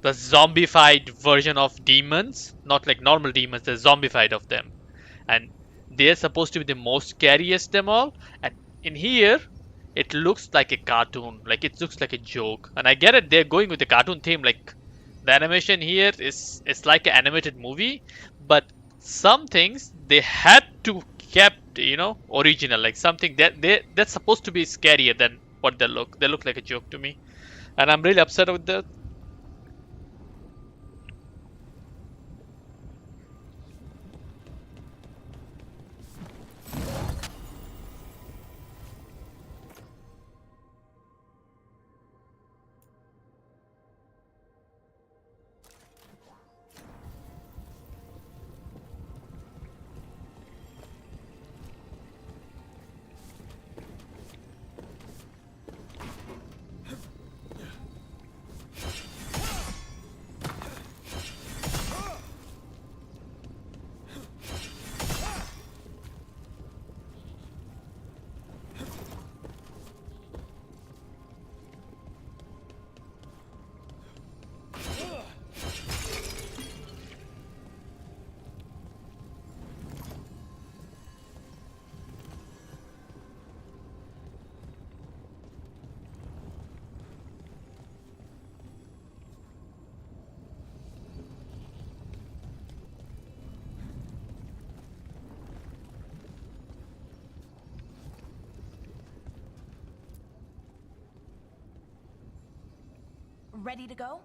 A: zombified version of demons, not like normal demons, the zombified of them, and they're supposed to be the most scariest them all. And in here, it looks like a cartoon, like it looks like a joke. And I get it, they're going with the cartoon theme, like the animation here is like an animated movie, but some things they had to kept, you know, original, like something that's supposed to be scarier than what they look. They look like a joke to me, and I'm really upset with that.
L: ready to go?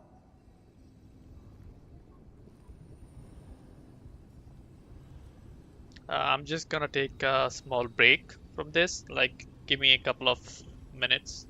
A: I'm just gonna take a small break from this, like give me a couple of minutes.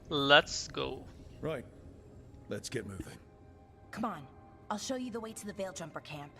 A: Let's go.
C: Right. Let's get moving.
L: Come on, I'll show you the way to the Veil Jumper camp.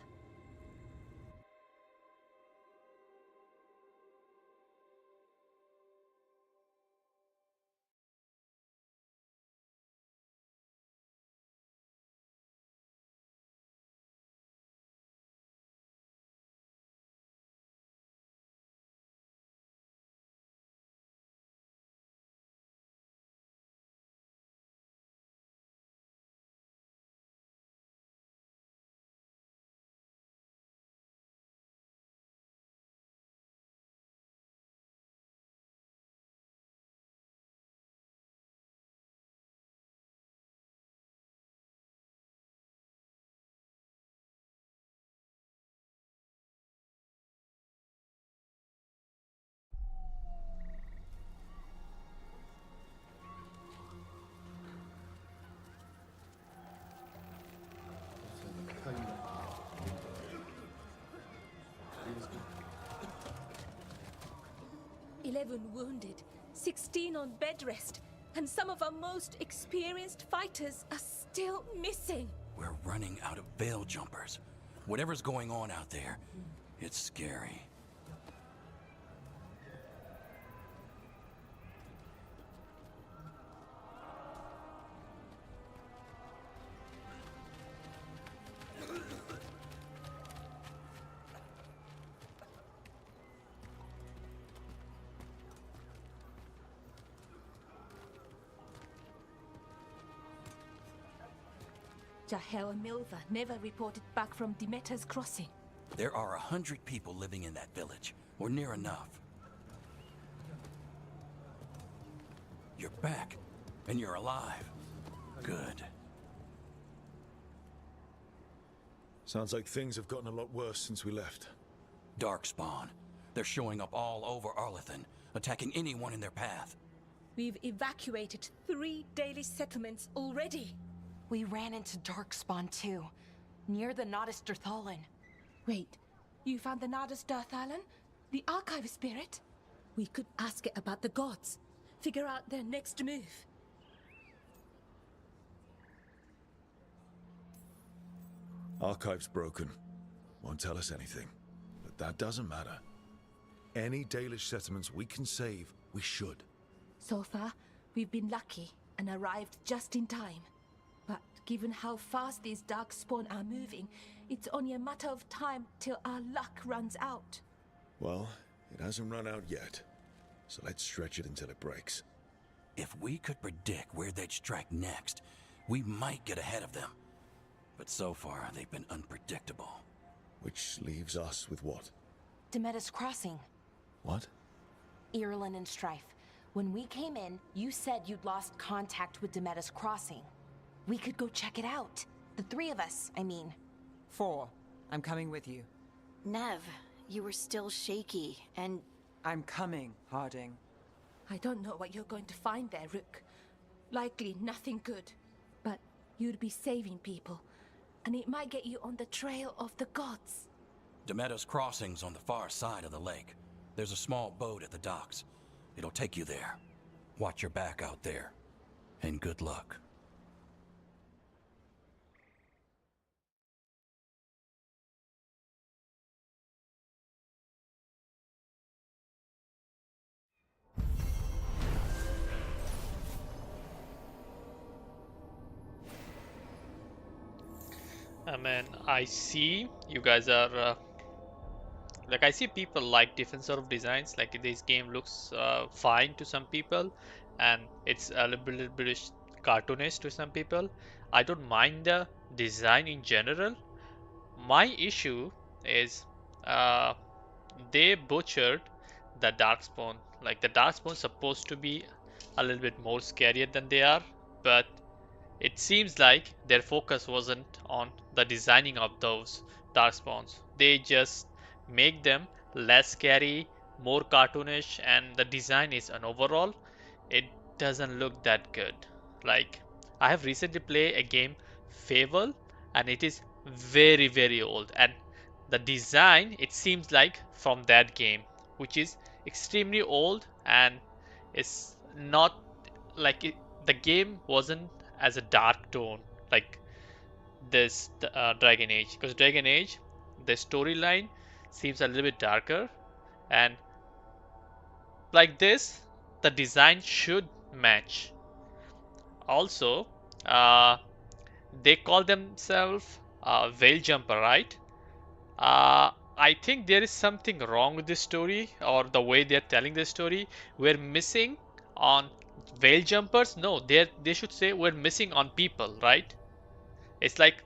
E: "11 wounded, 16 on bed rest, and some of our most experienced fighters are still missing."
K: We're running out of Veil Jumpers. Whatever's going on out there, it's scary.
E: Jahel and Milva never reported back from Demeter's crossing.
K: There are 100 people living in that village, or near enough. You're back, and you're alive. Good.
C: Sounds like things have gotten a lot worse since we left.
K: Darkspawn. They're showing up all over Arlethan, attacking anyone in their path.
E: We've evacuated 3 daily settlements already.
L: We ran into Darkspawn too, near the Nodus Dirthalan.
E: Wait, you found the Nodus Dirthalan? The archive spirit? We could ask it about the gods. Figure out their next move.
C: Archive's broken. Won't tell us anything. But that doesn't matter. Any Dalish settlements we can save, we should.
E: So far, we've been lucky and arrived just in time. But given how fast these Darkspawn are moving, it's only a matter of time till our luck runs out.
C: Well, it hasn't run out yet. So let's stretch it until it breaks.
K: If we could predict where they'd strike next, we might get ahead of them. But so far, they've been unpredictable.
C: Which leaves us with what?
L: Demetis Crossing.
C: What?
L: Irulan and Strife. When we came in, you said you'd lost contact with Demetis Crossing. We could go check it out. The three of us, I mean.
I: 4. I'm coming with you.
F: Nev, you were still shaky, and...
I: I'm coming, Harding.
E: I don't know what you're going to find there, Rook. Likely nothing good. But you'd be saving people, and it might get you on the trail of the gods.
K: Demetis Crossing's on the far side of the lake. There's a small boat at the docks. It'll take you there. Watch your back out there. And good luck.
A: I mean, I see you guys are like, I see people like different sort of designs. Like, this game looks fine to some people, and it's a little bit cartoonish to some people. I don't mind the design in general. My issue is uh, they butchered the Darkspawn. Like, the Darkspawn supposed to be a little bit more scarier than they are, but it seems like their focus wasn't on the designing of those Darkspawns. They just make them less scary, more cartoonish, and the design is an overall, it doesn't look that good. Like, I have recently played a game, Fable, and it is very old, and the design, it seems like from that game, which is extremely old, and it's not like the game wasn't as a dark tone like this Dragon Age, because Dragon Age, the storyline seems a little bit darker, and like this, the design should match. Also, they call themselves Veil Jumper, right? I think there is something wrong with this story, or the way they're telling the story. We're missing on Veil Jumpers. No, they should say we're missing on people, right? It's like,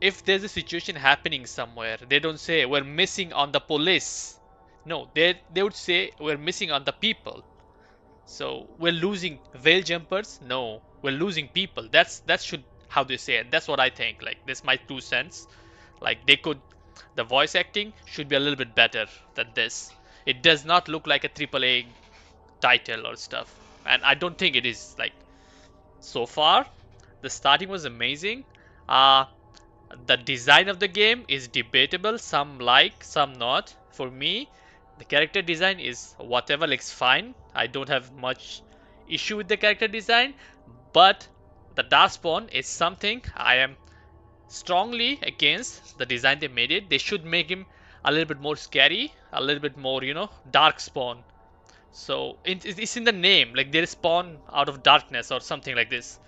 A: if there's a situation happening somewhere, they don't say we're missing on the police. No, they would say we're missing on the people. So we're losing Veil Jumpers. No, we're losing people. That should how they say it. That's what I think. Like, this my 2 cents. Like, the voice acting should be a little bit better than this. It does not look like a AAA title or stuff, and I don't think it is. Like, so far, the starting was amazing. The design of the game is debatable. Some like, some not. For me, the character design is whatever, looks fine. I don't have much issue with the character design, but the Darkspawn is something I am strongly against the design they made it. They should make him a little bit more scary, a little bit more, Darkspawn. So it's in the name, like they spawn out of darkness or something like this.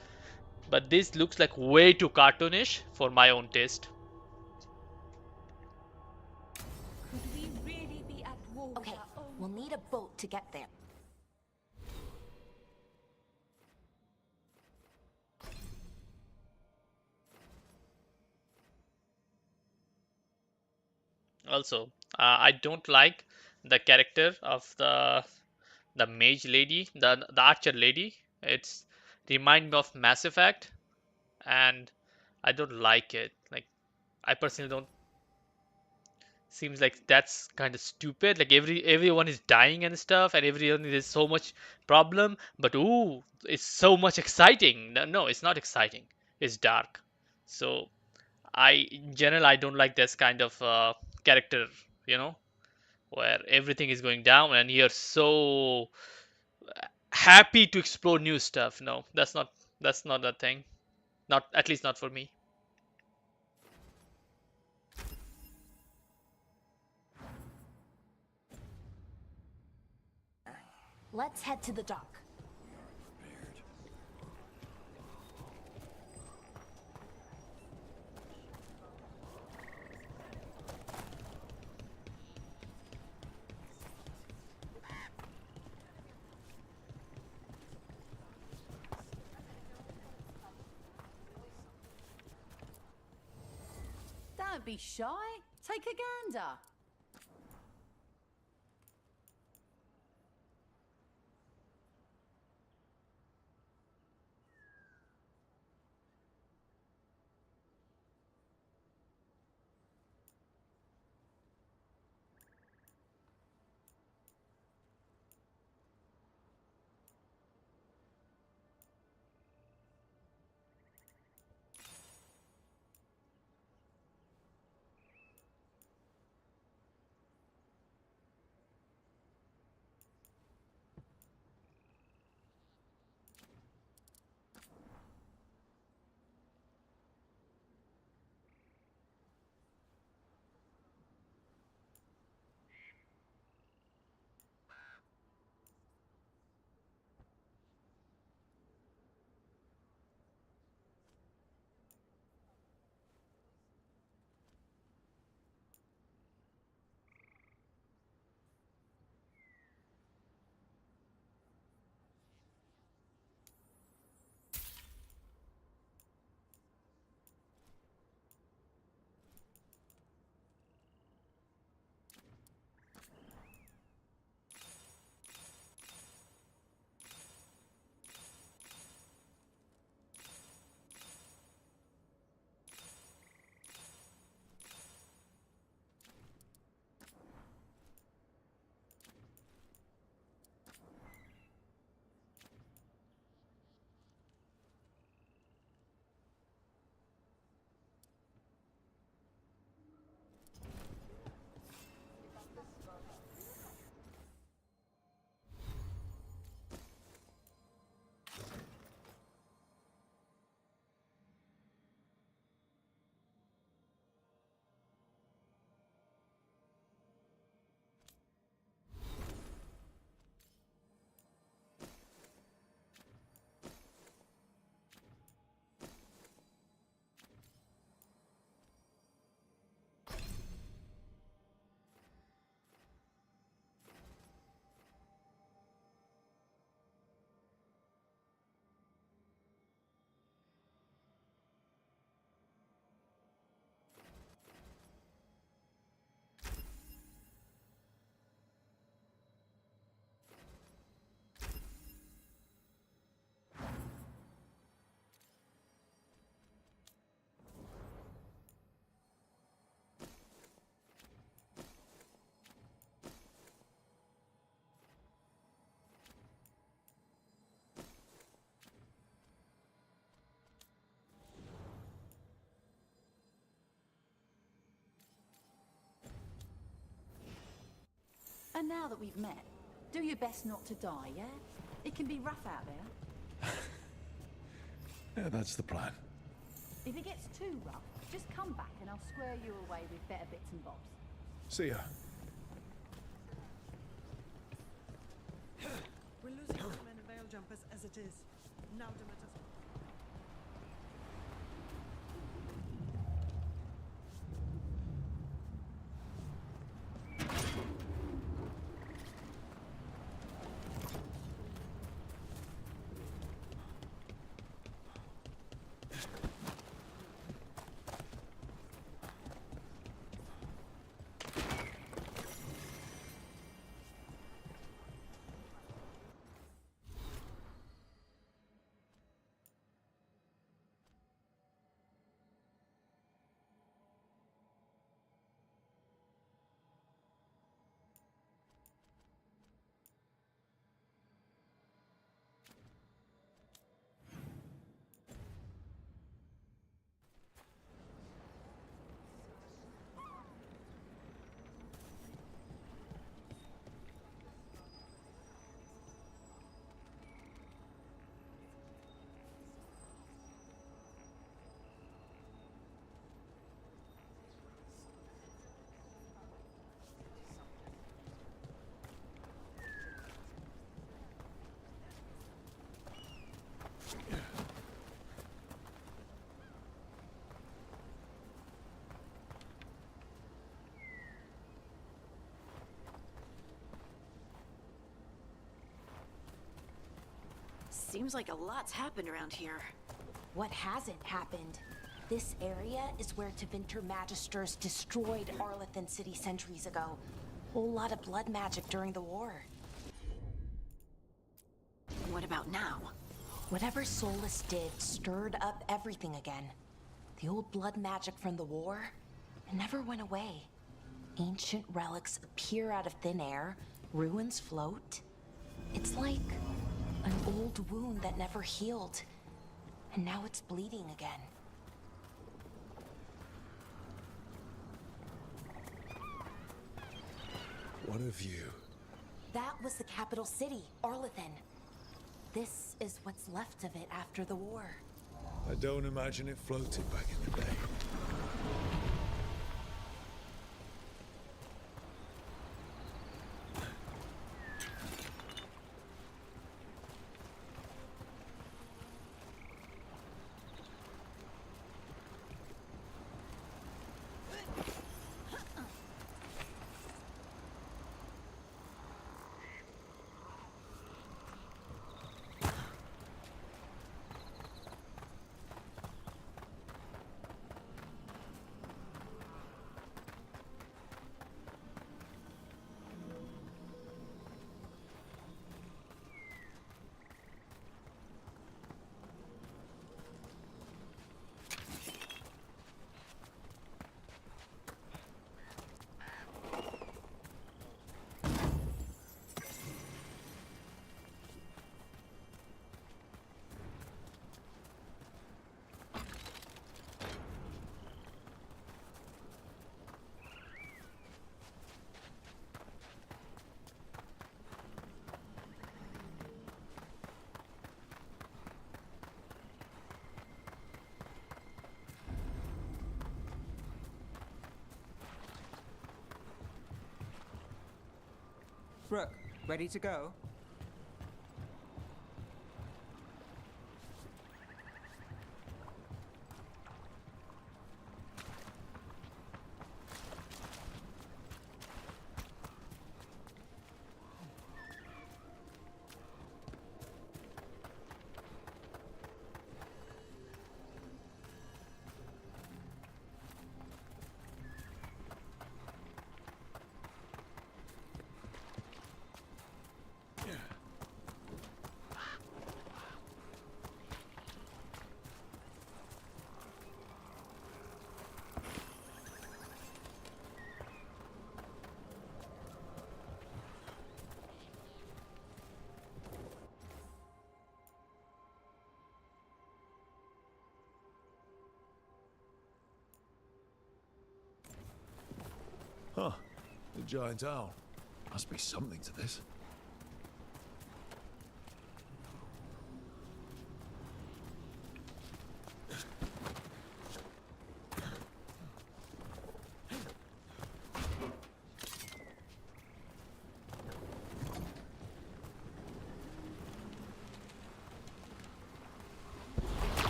A: But this looks like way too cartoonish for my own taste.
E: Could we really be at war?
L: Okay, we'll need a boat to get there.
A: Also, I don't like the character of the mage lady, the archer lady. It's remind me of Mass Effect, and I don't like it. Like, I personally don't. Seems like that's kind of stupid. Like, everyone is dying and stuff, and everyone there's so much problem. But ooh, it's so much exciting. No, it's not exciting. It's dark. So in general, I don't like this kind of character. You know, where everything is going down and you're so happy to explore new stuff. No, that's not a thing. Not, at least not for me.
L: Let's head to the dock.
N: Don't be shy. Take a gander. And now that we've met, do your best not to die, yeah? It can be rough out there.
C: Yeah, that's the plan.
N: If it gets too rough, just come back and I'll square you away with better bits and bobs.
C: See ya.
O: We're losing too many veil jumpers as it is. Now Demeter's...
F: Seems like a lot's happened around here.
L: What hasn't happened? This area is where Tevinter Magisters destroyed Arlethan City centuries ago. Whole lot of blood magic during the war.
F: What about now?
L: Whatever Solus did stirred up everything again. The old blood magic from the war, it never went away. Ancient relics appear out of thin air, ruins float. It's like an old wound that never healed, and now it's bleeding again.
C: What of you?
L: That was the capital city, Arlethan. This is what's left of it after the war.
C: I don't imagine it floated back in the day.
I: Rook, ready to go?
C: Huh. The giant owl. Must be something to this.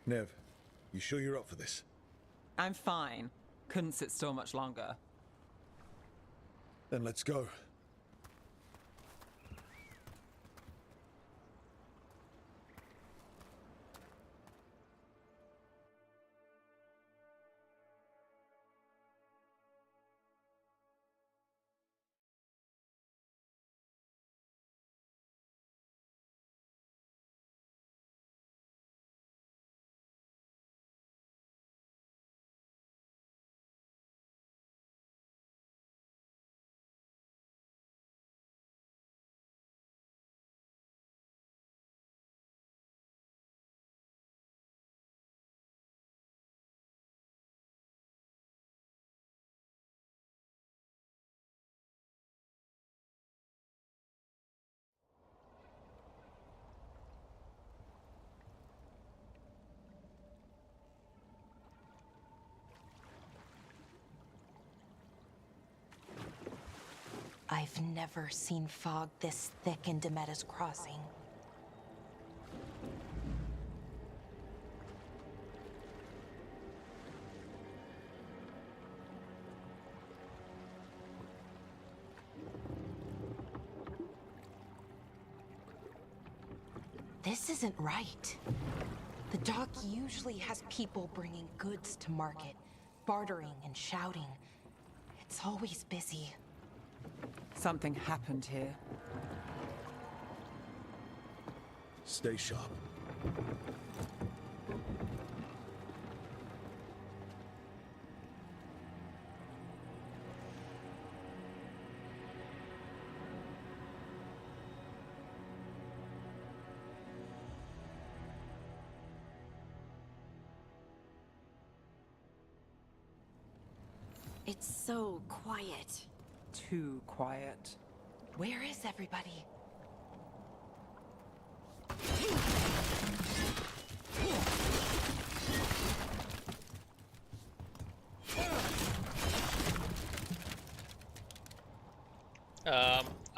C: Nev, you sure you're up for this?
I: I'm fine. Couldn't sit still much longer.
C: Then let's go.
L: I've never seen fog this thick in Demetta's Crossing. This isn't right. The dock usually has people bringing goods to market, bartering and shouting. It's always busy.
I: Something happened here.
C: Stay sharp.
F: It's so quiet.
I: Too quiet.
L: Where is everybody?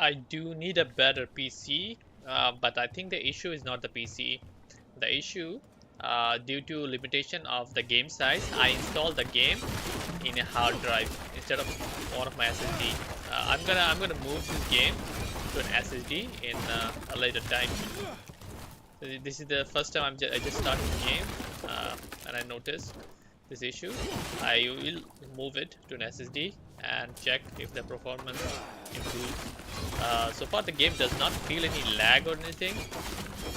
A: I do need a better PC, but I think the issue is not the PC. The issue, due to limitation of the game size, I installed the game in a hard drive instead of one of my SSD. I'm gonna move this game to an SSD in a later time. This is the first time I just started the game, and I noticed this issue. I will move it to an SSD and check if the performance improves. So far the game does not feel any lag or anything,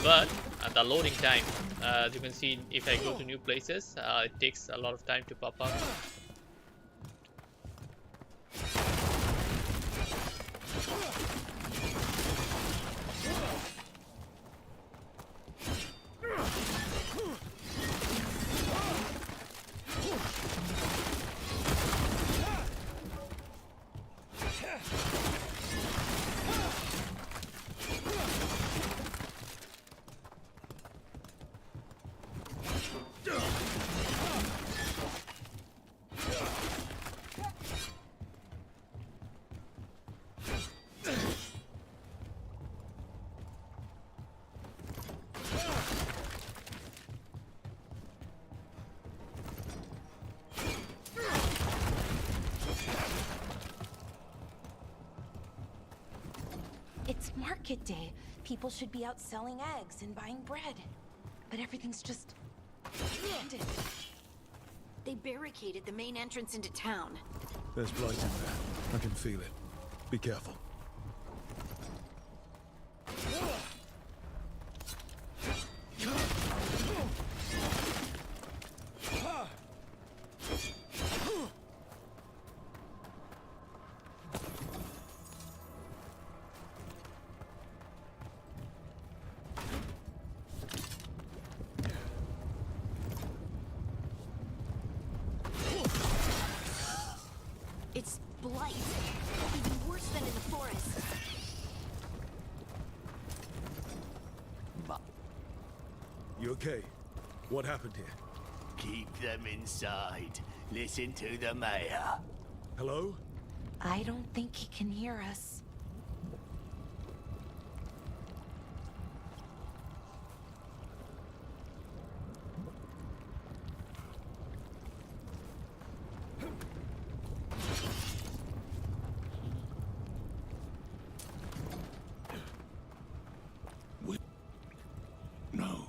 A: but the loading time, as you can see, if I go to new places, it takes a lot of time to pop up.
L: It's market day. People should be out selling eggs and buying bread. But everything's just abandoned.
F: They barricaded the main entrance into town.
C: There's blight in there. I can feel it. Be careful.
F: It's blight. Even worse than in the forest.
C: You okay? What happened here?
P: Keep them inside. Listen to the mayor.
C: Hello?
L: I don't think he can hear us.
M: No,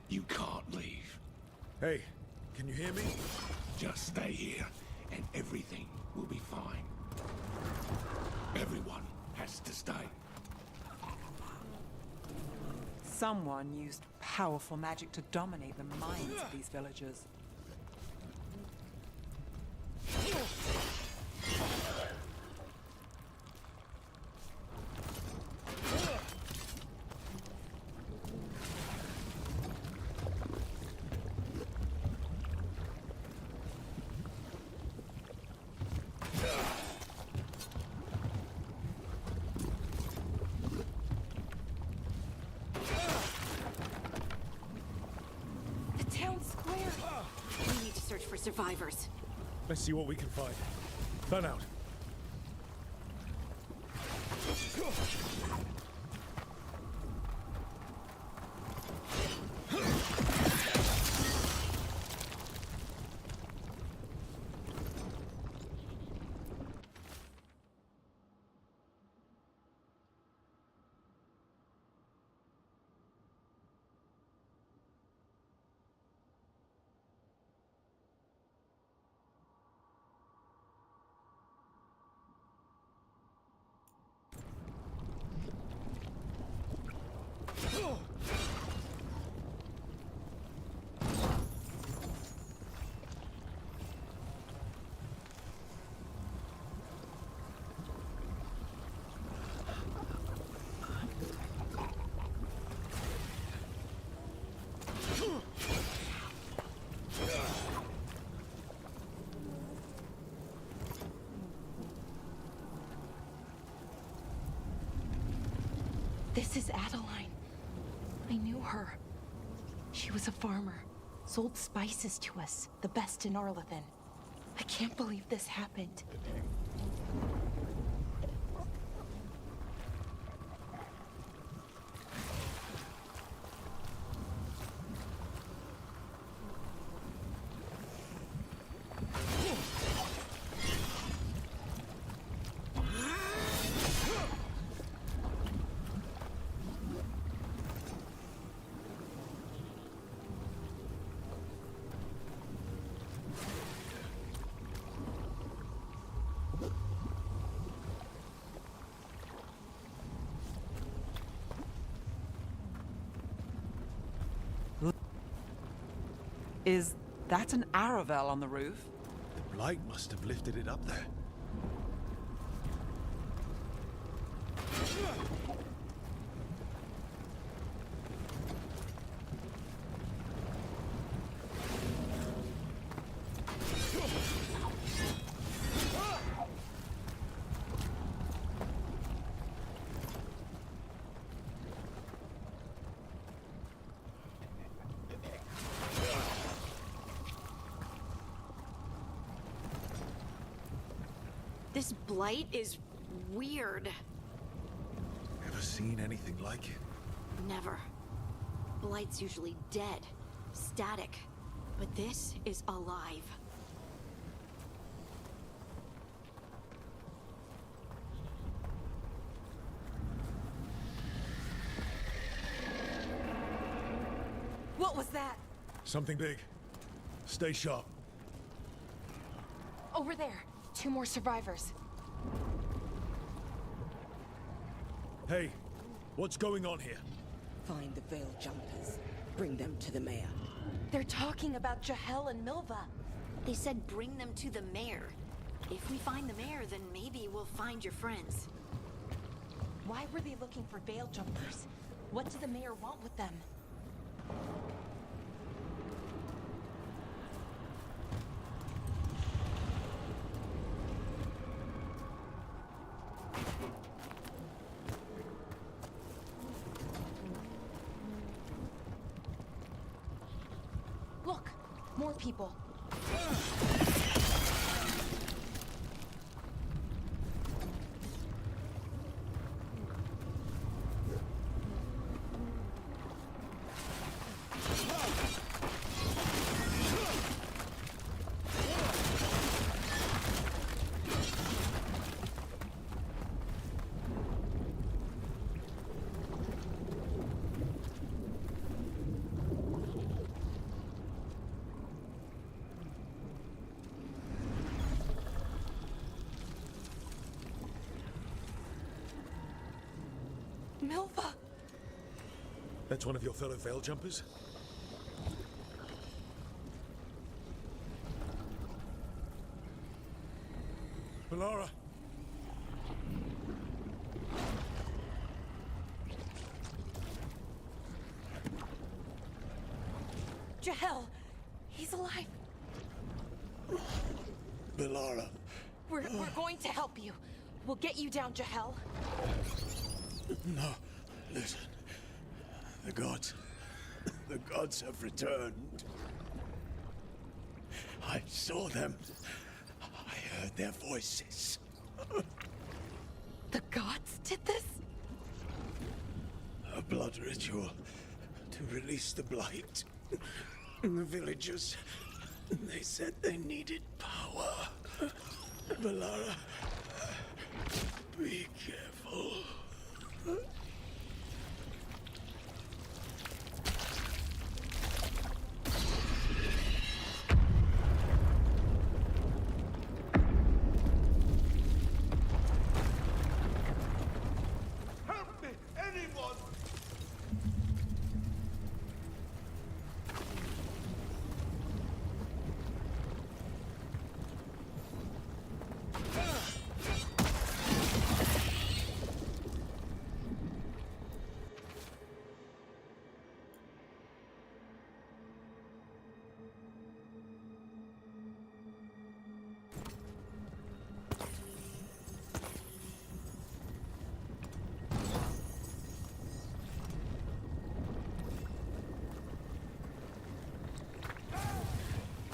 M: you can't leave.
C: Hey, can you hear me?
M: Just stay here, and everything will be fine. Everyone has to stay.
I: Someone used powerful magic to dominate the minds of these villagers.
F: The town square. We need to search for survivors.
C: Let's see what we can find. Turn out.
L: I knew her. She was a farmer, sold spices to us, the best in Arlathan. I can't believe this happened.
I: Is that an Aravel on the roof?
C: The blight must have lifted it up there.
F: This blight is weird.
C: Ever seen anything like it?
F: Never. Blight's usually dead, static, but this is alive.
L: What was that?
C: Something big. Stay sharp.
L: Over there. 2 more survivors.
C: Hey, what's going on here?
Q: Find the Veil Jumpers. Bring them to the mayor.
L: They're talking about Jahel and Milva.
F: They said bring them to the mayor. If we find the mayor, then maybe we'll find your friends.
L: Why were they looking for Veil Jumpers? What did the mayor want with them? Look, more people. Milva!
C: That's one of your fellow Veil Jumpers? Melara!
L: Jahel! He's alive!
M: Melara.
L: We're going to help you. We'll get you down, Jahel.
M: No, listen. The gods have returned. I saw them. I heard their voices.
L: The gods did this?
M: A blood ritual to release the blight. The villagers, they said they needed power. Melara, be careful.
H: Help me, anyone!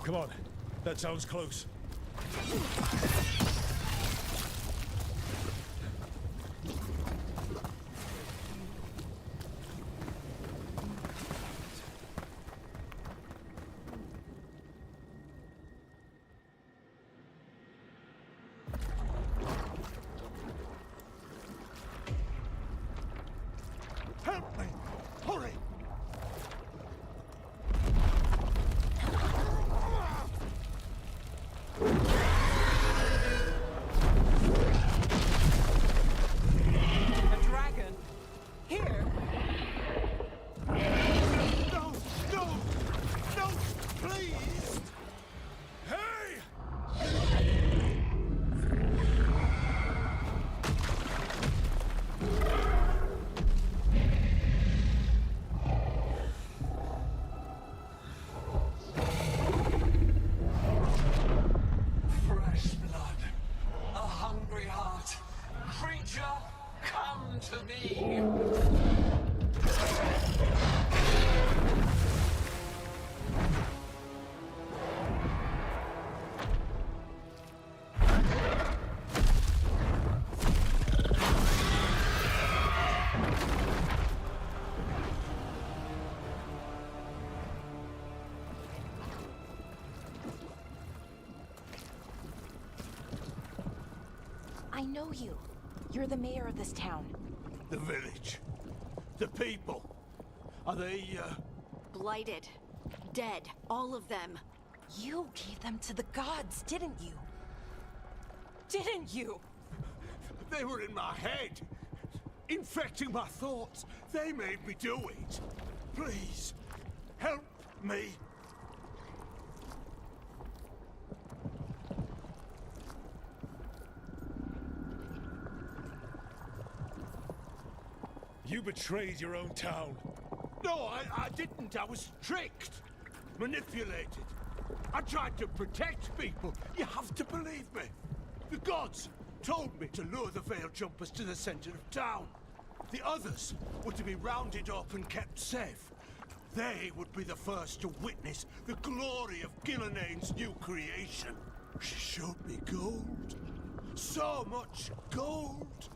C: Come on. That sounds close.
B: Help me! Hurry!
I: A dragon? Here?
B: No! No! No! Please!
C: Hey!
K: Fresh blood, a hungry heart. Creature, come to me.
L: I know you. You're the mayor of this town.
B: The village. The people. Are they,
F: Blighted. Dead. All of them.
L: You gave them to the gods, didn't you? Didn't you?
B: They were in my head. Infecting my thoughts. They made me do it. Please, help me.
C: You betrayed your own town.
B: No, I didn't. I was tricked. Manipulated. I tried to protect people. You have to believe me. The gods told me to lure the Veil Jumpers to the center of town. The others were to be rounded up and kept safe. They would be the first to witness the glory of Gillenane's new creation. She showed me gold. So much gold.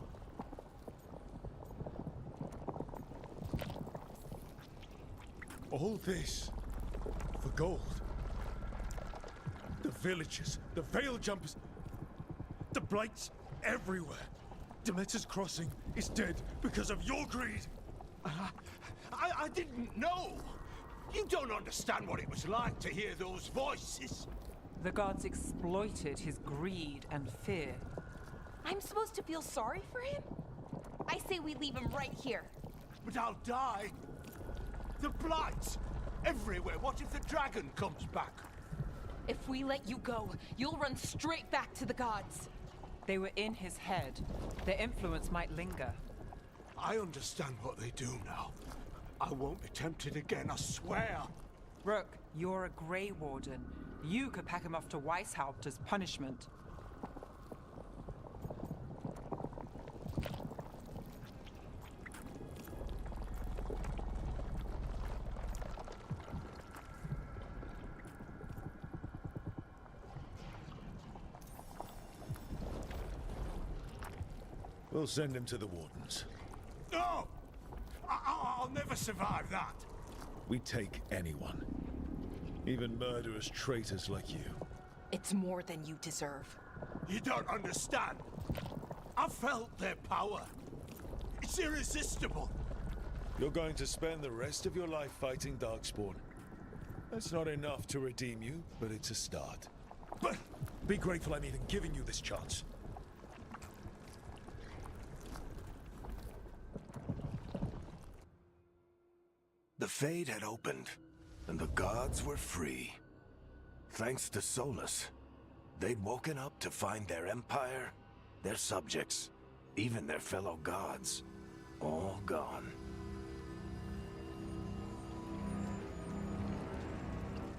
C: All this for gold. The villagers, the Veil Jumpers, the Blights everywhere. Demeter's Crossing is dead because of your greed.
B: I didn't know. You don't understand what it was like to hear those voices.
I: The gods exploited his greed and fear.
L: I'm supposed to feel sorry for him? I say we leave him right here.
B: But I'll die. The Blights everywhere. What if the dragon comes back?
L: If we let you go, you'll run straight back to the gods.
I: They were in his head. Their influence might linger.
B: I understand what they do now. I won't be tempted again, I swear.
I: Rook, you're a Grey Warden. You could pack him off to Weishaupt as punishment.
C: We'll send him to the Wardens.
B: No! I'll never survive that.
C: We take anyone. Even murderous traitors like you.
L: It's more than you deserve.
B: You don't understand. I felt their power. It's irresistible.
C: You're going to spend the rest of your life fighting Darkspawn. That's not enough to redeem you, but it's a start. But be grateful I'm even giving you this chance.
B: The Fade had opened, and the gods were free. Thanks to Solus, they'd woken up to find their empire, their subjects, even their fellow gods, all gone.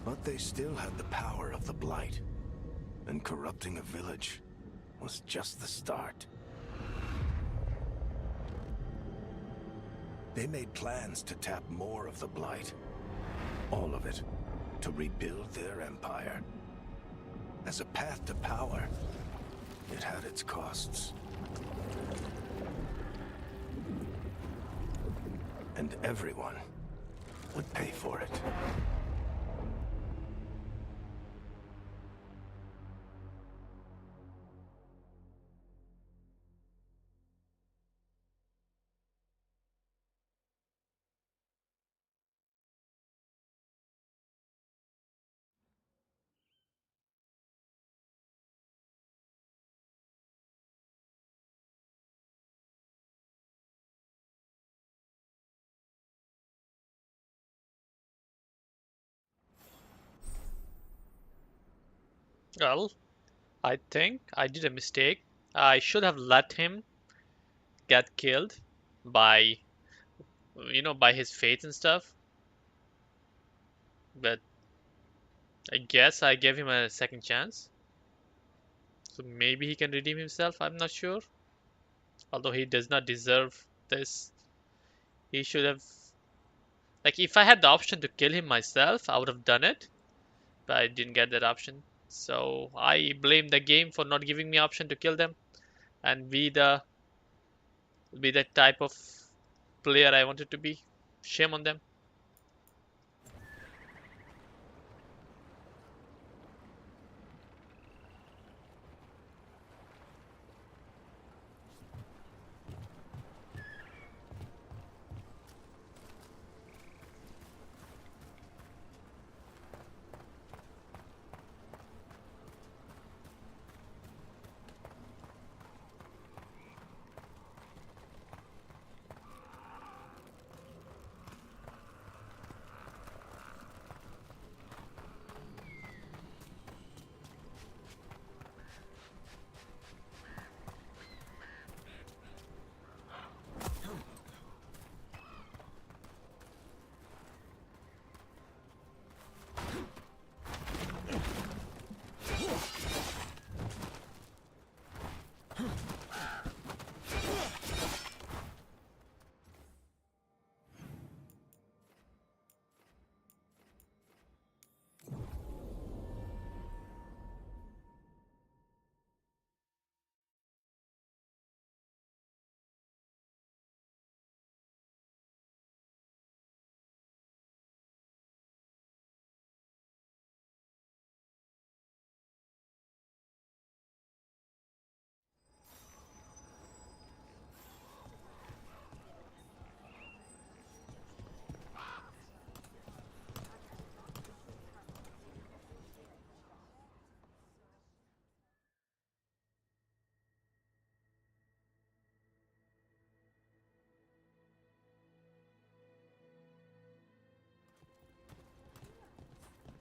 B: But they still had the power of the Blight, and corrupting a village was just the start. They made plans to tap more of the Blight. All of it. to rebuild their empire. As a path to power, it had its costs. And everyone would pay for it.
A: Well, I think I did a mistake. I should have let him get killed by, by his faith and stuff. But I guess I gave him a second chance. So maybe he can redeem himself. I'm not sure. Although he does not deserve this. He should have. Like, if I had the option to kill him myself, I would have done it. But I didn't get that option. So I blame the game for not giving me option to kill them and be the type of player I wanted to be. Shame on them.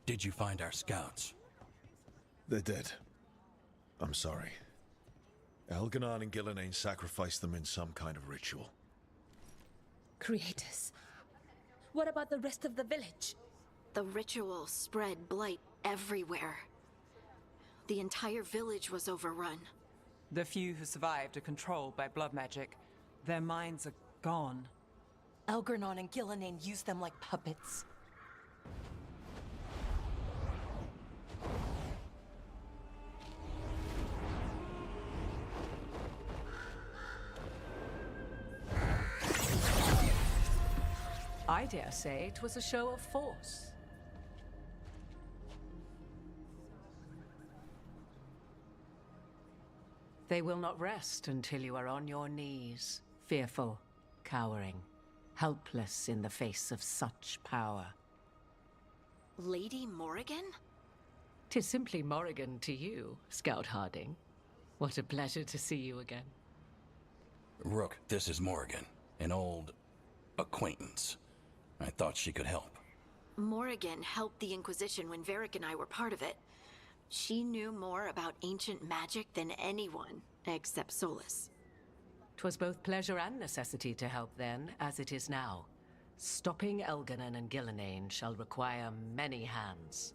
K: Did you find our scouts?
C: They're dead. I'm sorry. Elganon and Gillenane sacrificed them in some kind of ritual.
E: Creators. What about the rest of the village?
F: The ritual spread blight everywhere. The entire village was overrun.
I: The few who survived are controlled by blood magic. Their minds are gone.
L: Elgarnon and Gillenane used them like puppets.
R: I dare say it was a show of force. They will not rest until you are on your knees, fearful, cowering, helpless in the face of such power.
F: Lady Morrigan?
R: 'Tis simply Morrigan to you, Scout Harding. What a pleasure to see you again.
K: Rook, this is Morrigan, an old acquaintance. I thought she could help.
F: Morrigan helped the Inquisition when Varric and I were part of it. She knew more about ancient magic than anyone, except Solus.
R: 'Twas both pleasure and necessity to help then, as it is now. Stopping Elganon and Gillenane shall require many hands.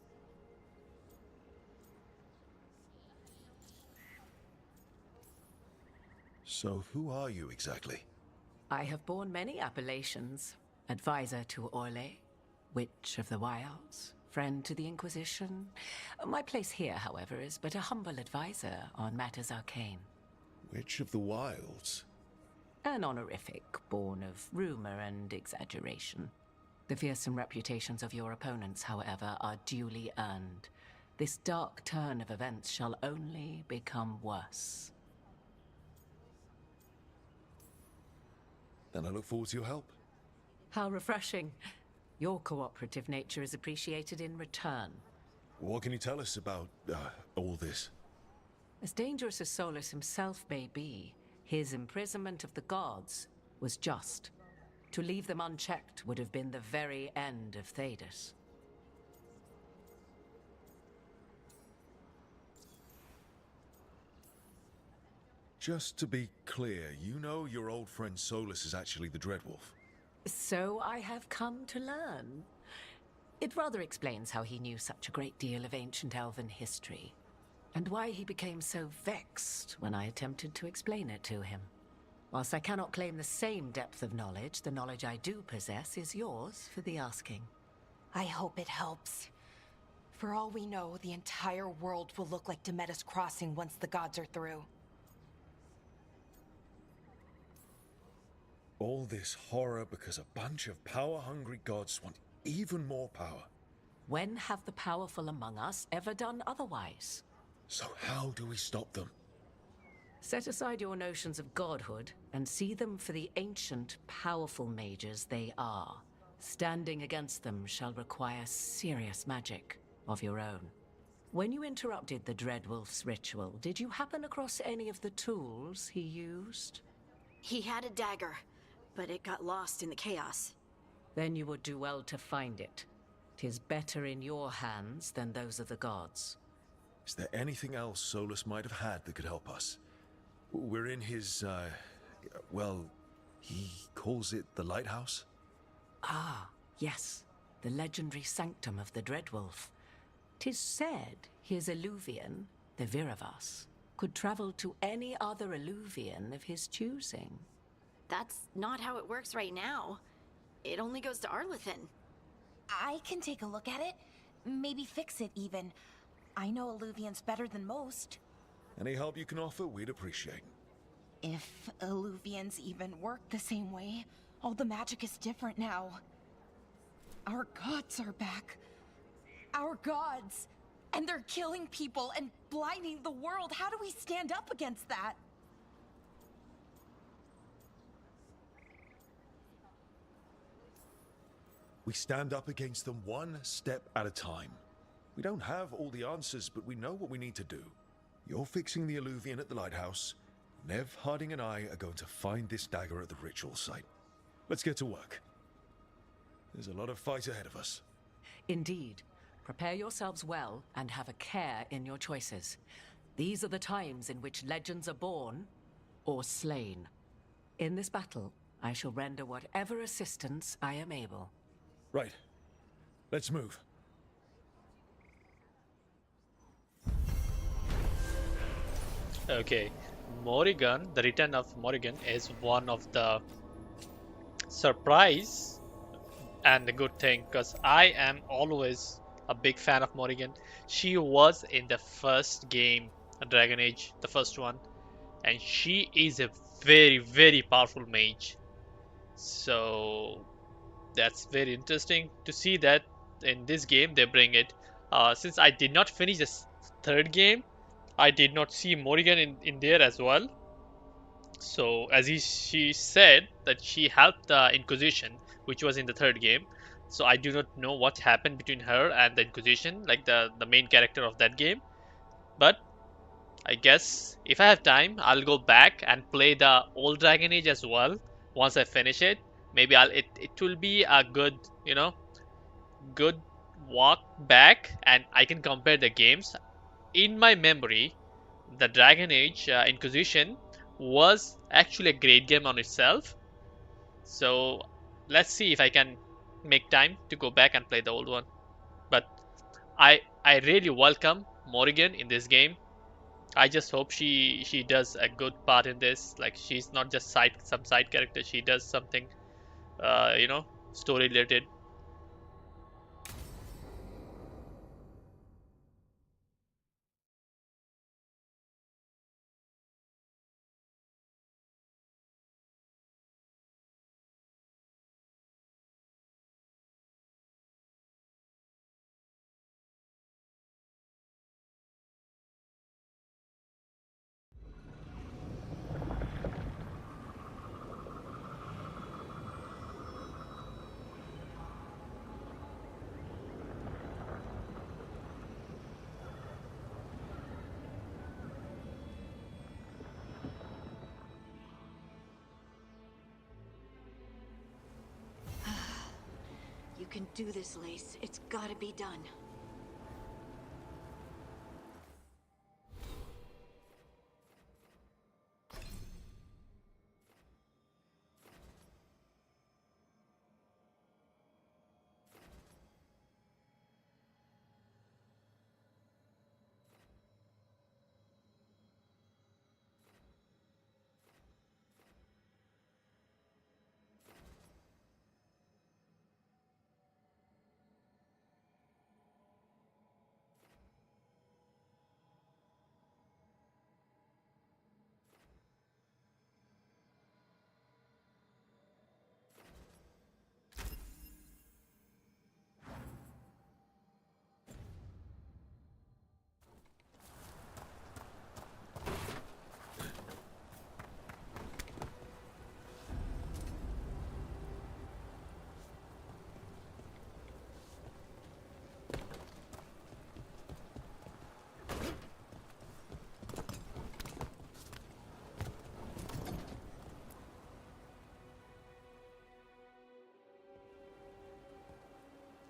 C: So who are you exactly?
R: I have borne many appellations. Advisor to Orlais, Witch of the Wilds, friend to the Inquisition. My place here, however, is but a humble advisor on matters arcane.
C: Witch of the Wilds?
R: An honorific born of rumor and exaggeration. The fearsome reputations of your opponents, however, are duly earned. This dark turn of events shall only become worse.
C: Then I look forward to your help.
R: How refreshing. Your cooperative nature is appreciated in return.
C: What can you tell us about all this?
R: As dangerous as Solus himself may be, his imprisonment of the gods was just. To leave them unchecked would have been the very end of Thedas.
C: Just to be clear, you know your old friend Solus is actually the Dreadwolf.
R: So I have come to learn. It rather explains how he knew such a great deal of ancient elven history, and why he became so vexed when I attempted to explain it to him. Whilst I cannot claim the same depth of knowledge, the knowledge I do possess is yours for the asking.
L: I hope it helps. For all we know, the entire world will look like Demetus Crossing once the gods are through.
C: All this horror because a bunch of power-hungry gods want even more power.
R: When have the powerful among us ever done otherwise?
C: So how do we stop them?
R: Set aside your notions of godhood and see them for the ancient, powerful mages they are. Standing against them shall require serious magic of your own. When you interrupted the Dreadwolf's ritual, did you happen across any of the tools he used?
F: He had a dagger, but it got lost in the chaos.
R: Then you would do well to find it. 'Tis better in your hands than those of the gods.
C: Is there anything else Solus might have had that could help us? We're in his, well, he calls it the lighthouse?
R: Ah, yes. The legendary sanctum of the Dreadwolf. 'Tis said his Illuvian, the Viravas, could travel to any other Illuvian of his choosing.
F: That's not how it works right now. It only goes to Arlethan.
L: I can take a look at it. Maybe fix it, even. I know Illuvians better than most.
C: Any help you can offer, we'd appreciate.
L: If Illuvians even work the same way, all the magic is different now. Our gods are back. Our gods! And they're killing people and blinding the world. How do we stand up against that?
C: We stand up against them one step at a time. We don't have all the answers, but we know what we need to do. You're fixing the Illuvian at the lighthouse. Nev, Harding, and I are going to find this dagger at the ritual site. Let's get to work. There's a lot of fight ahead of us.
R: Indeed. Prepare yourselves well and have a care in your choices. These are the times in which legends are born or slain. In this battle, I shall render whatever assistance I am able.
C: Right. Let's move.
A: Okay, Morrigan, the return of Morrigan is one of the surprise and a good thing, because I am always a big fan of Morrigan. She was in the first game, Dragon Age, the first one, and she is a very, very powerful mage. So that's very interesting to see that in this game they bring it. Since I did not finish this third game, I did not see Morrigan in there as well. So as she said that she helped the Inquisition, which was in the third game. So I do not know what happened between her and the Inquisition, like the main character of that game. But I guess if I have time, I'll go back and play the old Dragon Age as well. Once I finish it, maybe it will be a good, good walk back, and I can compare the games. In my memory, the Dragon Age Inquisition was actually a great game on itself. So let's see if I can make time to go back and play the old one. But I really welcome Morrigan in this game. I just hope she does a good part in this. Like, she's not just some side character. She does something, story related.
F: You can do this, Lace. It's gotta be done.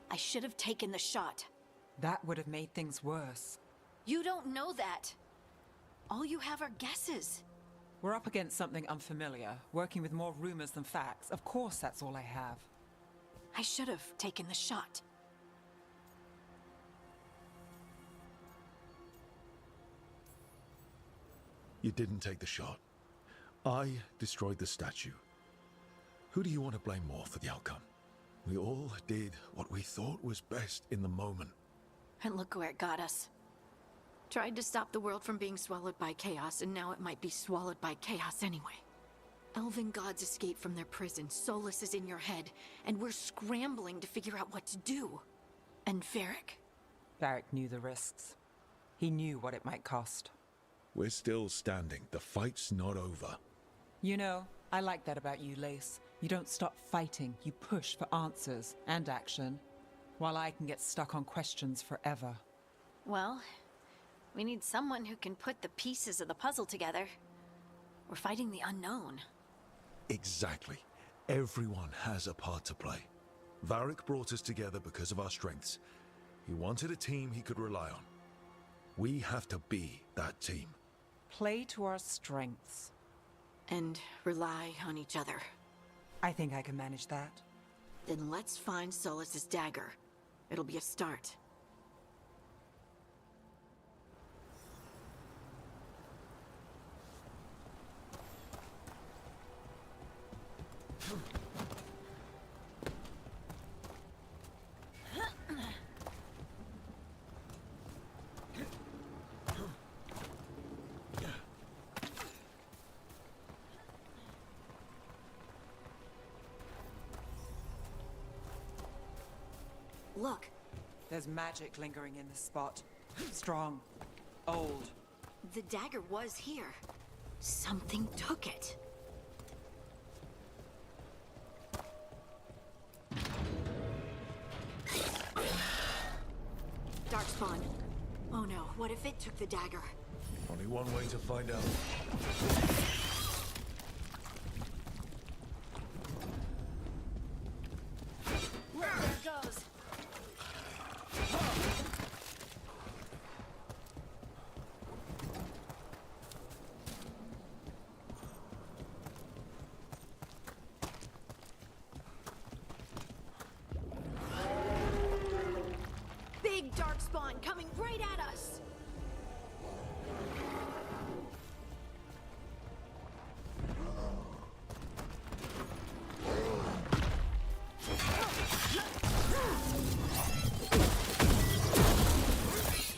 F: I should have taken the shot.
I: That would have made things worse.
F: You don't know that. All you have are guesses.
I: We're up against something unfamiliar, working with more rumors than facts. Of course, that's all I have.
F: I should have taken the shot.
C: You didn't take the shot. I destroyed the statue. Who do you want to blame more for the outcome? We all did what we thought was best in the moment.
F: And look where it got us. Tried to stop the world from being swallowed by chaos, and now it might be swallowed by chaos anyway. Elven gods escaped from their prison, Solus is in your head, and we're scrambling to figure out what to do. And Varric?
I: Varric knew the risks. He knew what it might cost.
C: We're still standing. The fight's not over.
I: You know, I like that about you, Lace. You don't stop fighting. You push for answers and action, while I can get stuck on questions forever.
F: Well, we need someone who can put the pieces of the puzzle together. We're fighting the unknown.
C: Exactly. Everyone has a part to play. Varric brought us together because of our strengths. He wanted a team he could rely on. We have to be that team.
I: Play to our strengths.
F: And rely on each other.
I: I think I can manage that.
F: Then let's find Solus's dagger. It'll be a start. Look.
I: There's magic lingering in this spot. Strong. Old.
F: The dagger was here. Something took it. Darkspawn. Oh no, what if it took the dagger?
C: Only one way to find out.
F: There goes. Big Darkspawn coming right at us.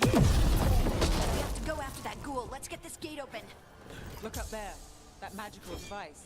F: We have to go after that ghoul. Let's get this gate open.
I: Look up there. That magical device.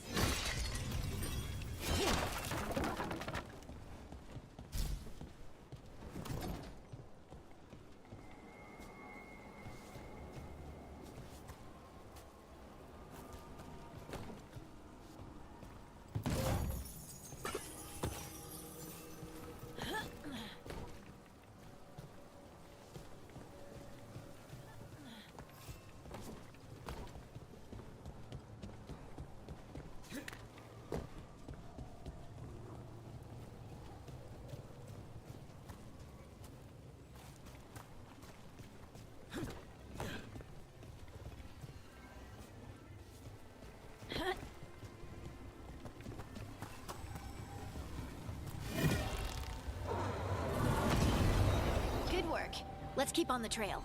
F: Let's keep on the trail.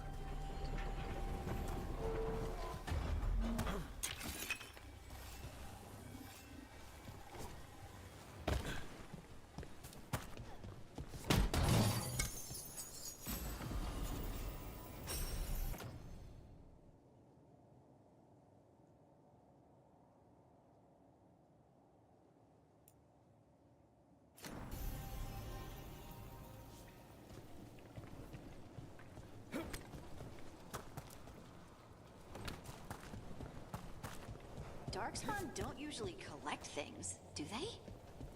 G: Darkspawn don't usually collect things, do they?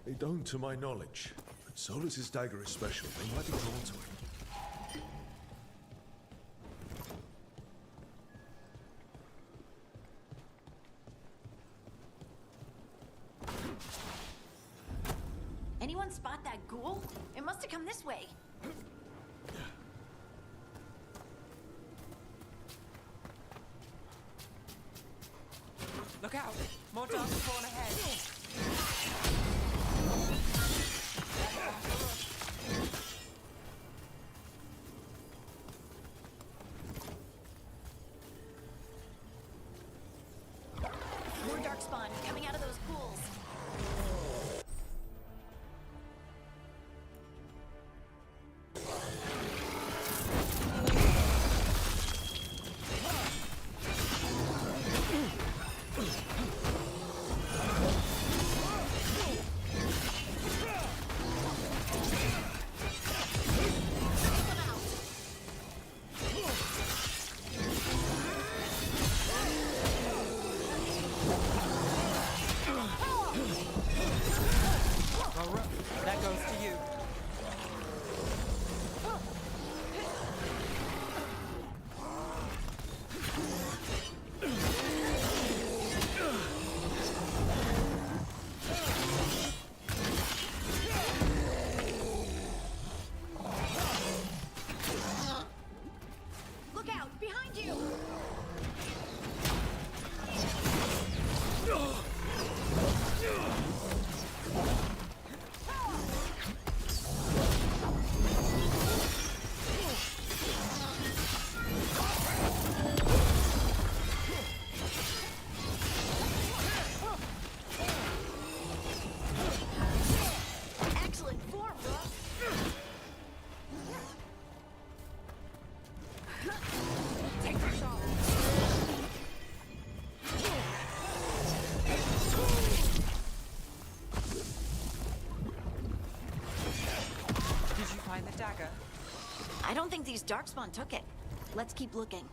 C: They don't, to my knowledge. But Solus's dagger is special. They might be drawn to it.
G: Anyone spot that ghoul? It must have come this way.
I: Look out! More Darkspawn ahead!
F: More Darkspawn coming out of those pools.
I: That goes to you.
F: Look out! Behind you! Excellent form, Rook! Take the shot!
I: Did you find the dagger?
F: I don't think these Darkspawn took it. Let's keep looking.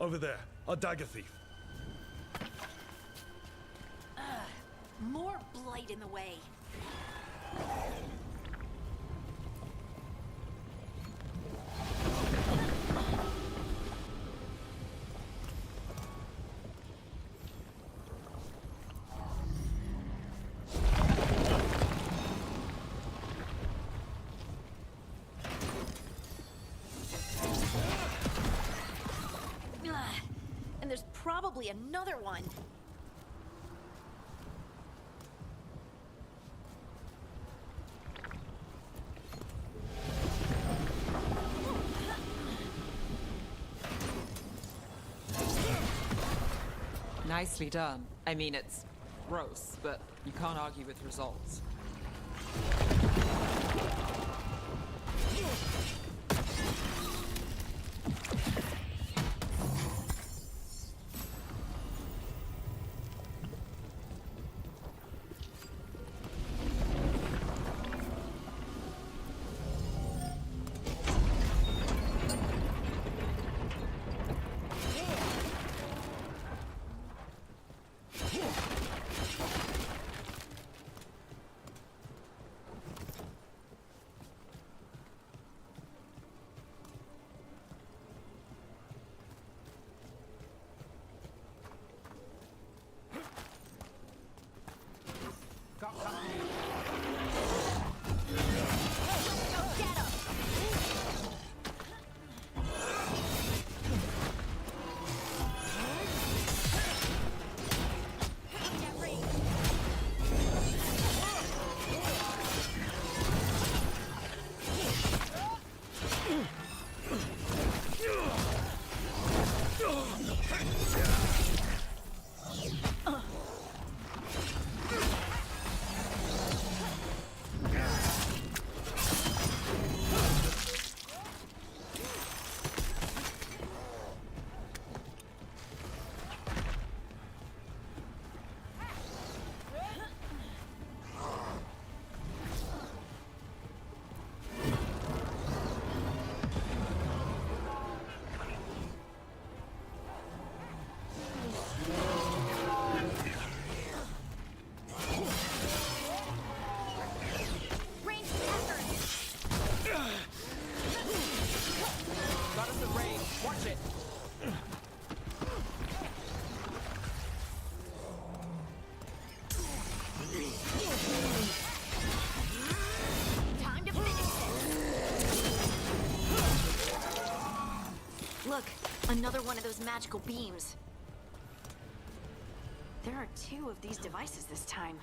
C: Over there, a dagger thief.
F: More blight in the way. And there's probably another one.
I: Nicely done. I mean, it's gross, but you can't argue with results.
F: Another one of those magical beams. There are 2 of these devices this time.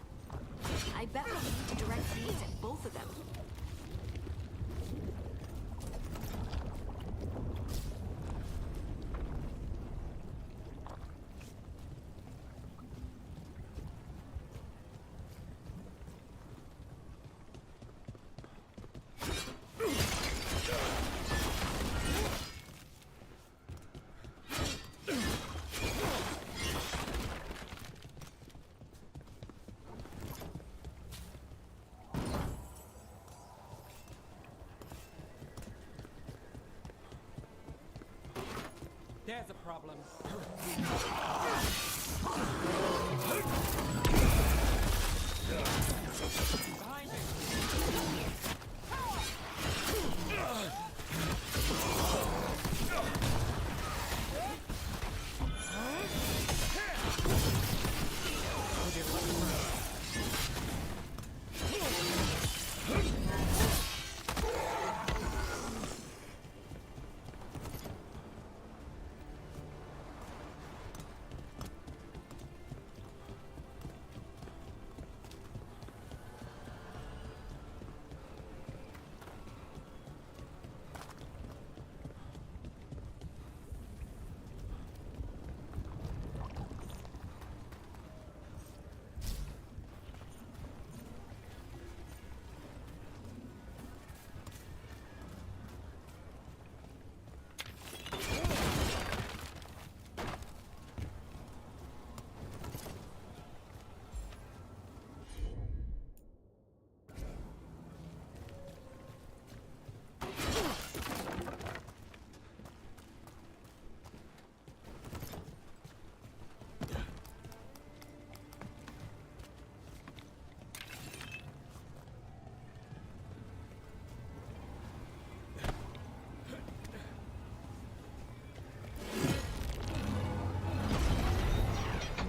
F: I bet we need to direct beams at both of them.
I: There's a problem. Behind you.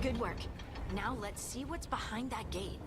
F: Good work. Now let's see what's behind that gate.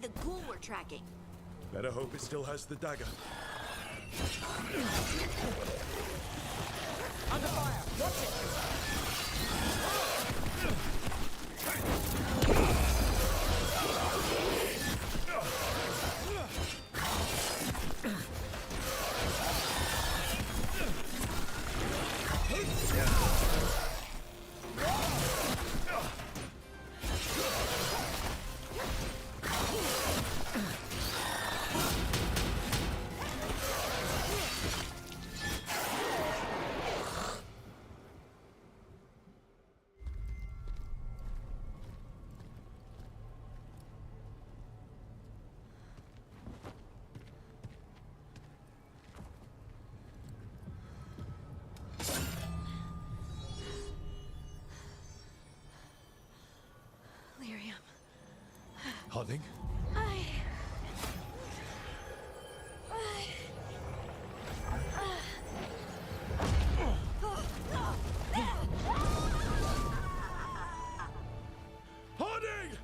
F: the ghoul we're tracking.
C: Better hope it still has the dagger.
I: Under fire! Watch it!
C: Harding? Harding!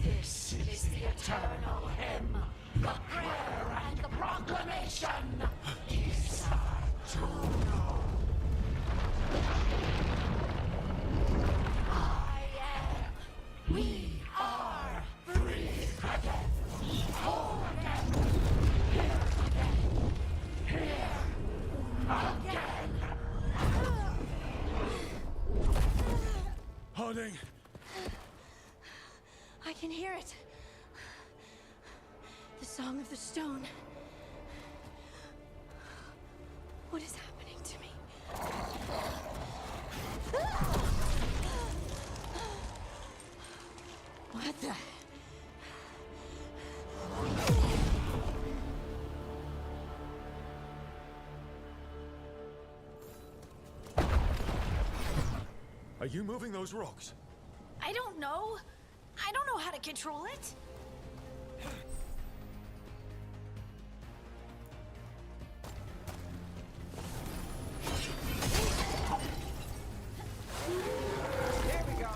S: This is the eternal hymn, the prayer and the proclamation. Isa to know. We are free again. Whole again. Here again. Here again.
C: Harding!
F: I can hear it. The Song of the Stone. What is happening to me? What the?
C: Are you moving those rocks?
F: I don't know. I don't know how to control it.
I: There we go.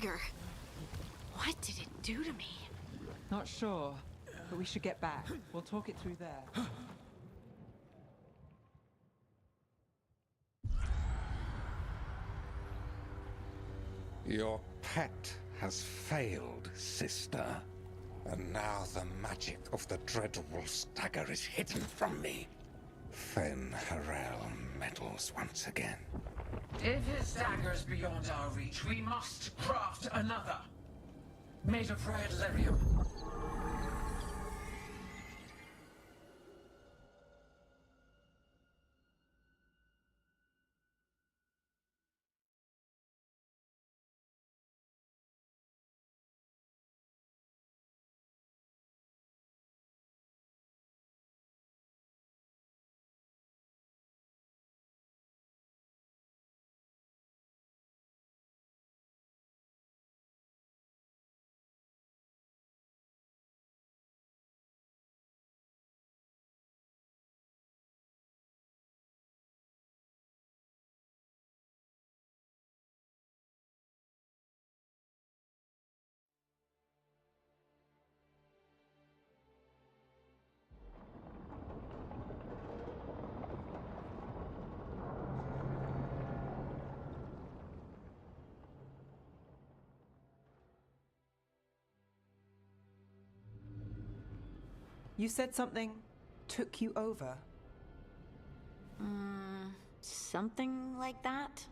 F: dagger. What did it do to me?
I: Not sure, but we should get back. We'll talk it through there.
T: Your pet has failed, sister. And now the magic of the Dreadwolf's dagger is hidden from me. Fen Harel meddles once again.
S: If his dagger's beyond our reach, we must craft another. Made of red lyrium.
I: You said something took you over.
F: Something like that?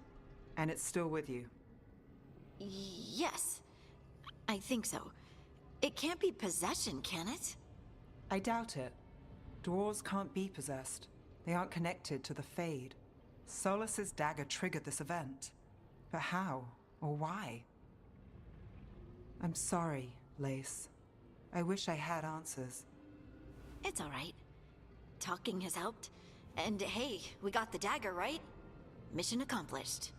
I: And it's still with you.
F: Yes. I think so. It can't be possession, can it?
I: I doubt it. Dwarves can't be possessed. They aren't connected to the Fade. Solus's dagger triggered this event. But how? Or why? I'm sorry, Lace. I wish I had answers.
F: It's all right. Talking has helped. And hey, we got the dagger, right? Mission accomplished.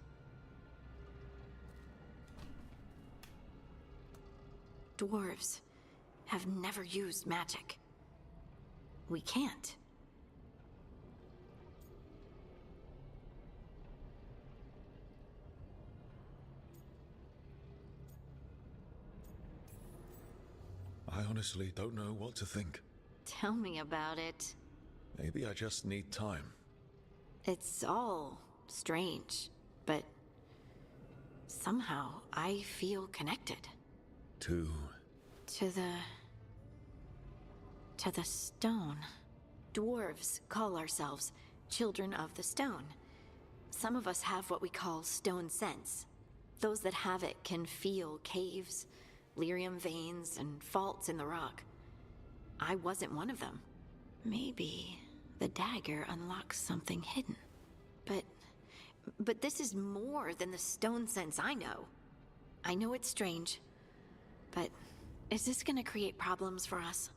F: Dwarves have never used magic. We can't.
C: I honestly don't know what to think.
F: Tell me about it.
C: Maybe I just need time.
F: It's all strange, but somehow I feel connected.
C: To
F: the stone. Dwarves call ourselves children of the stone. Some of us have what we call stone sense. Those that have it can feel caves, lyrium veins, and faults in the rock. I wasn't one of them. Maybe the dagger unlocks something hidden. But this is more than the stone sense I know. I know it's strange, but is this gonna create problems for us?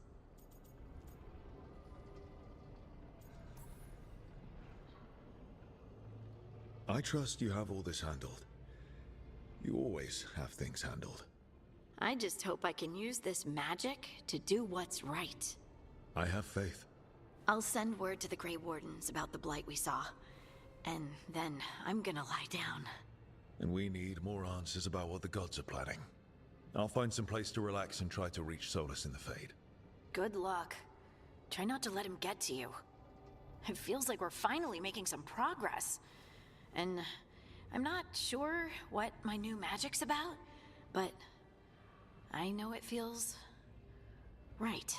C: I trust you have all this handled. You always have things handled.
F: I just hope I can use this magic to do what's right.
C: I have faith.
F: I'll send word to the Grey Wardens about the blight we saw. And then I'm gonna lie down.
C: And we need more answers about what the gods are planning. I'll find some place to relax and try to reach Solus in the Fade.
F: Good luck. Try not to let him get to you. It feels like we're finally making some progress. And I'm not sure what my new magic's about, but I know it feels right.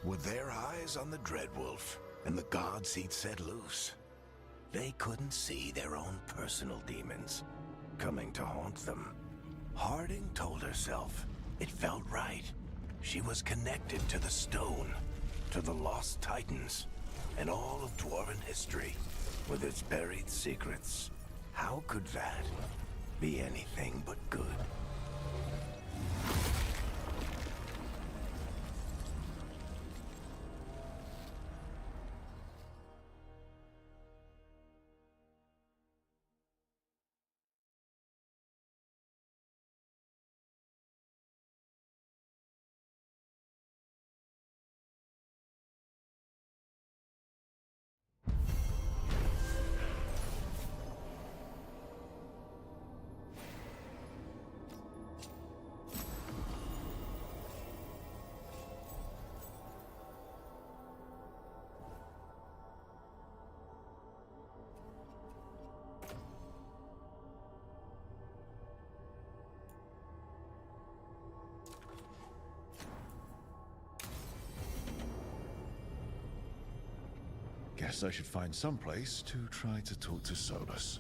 B: With their eyes on the Dreadwolf and the gods he'd set loose, they couldn't see their own personal demons coming to haunt them. Harding told herself it felt right. She was connected to the stone, to the lost titans, and all of Dwarven history, with its buried secrets. How could that be anything but good?
C: Guess I should find some place to try to talk to Solus.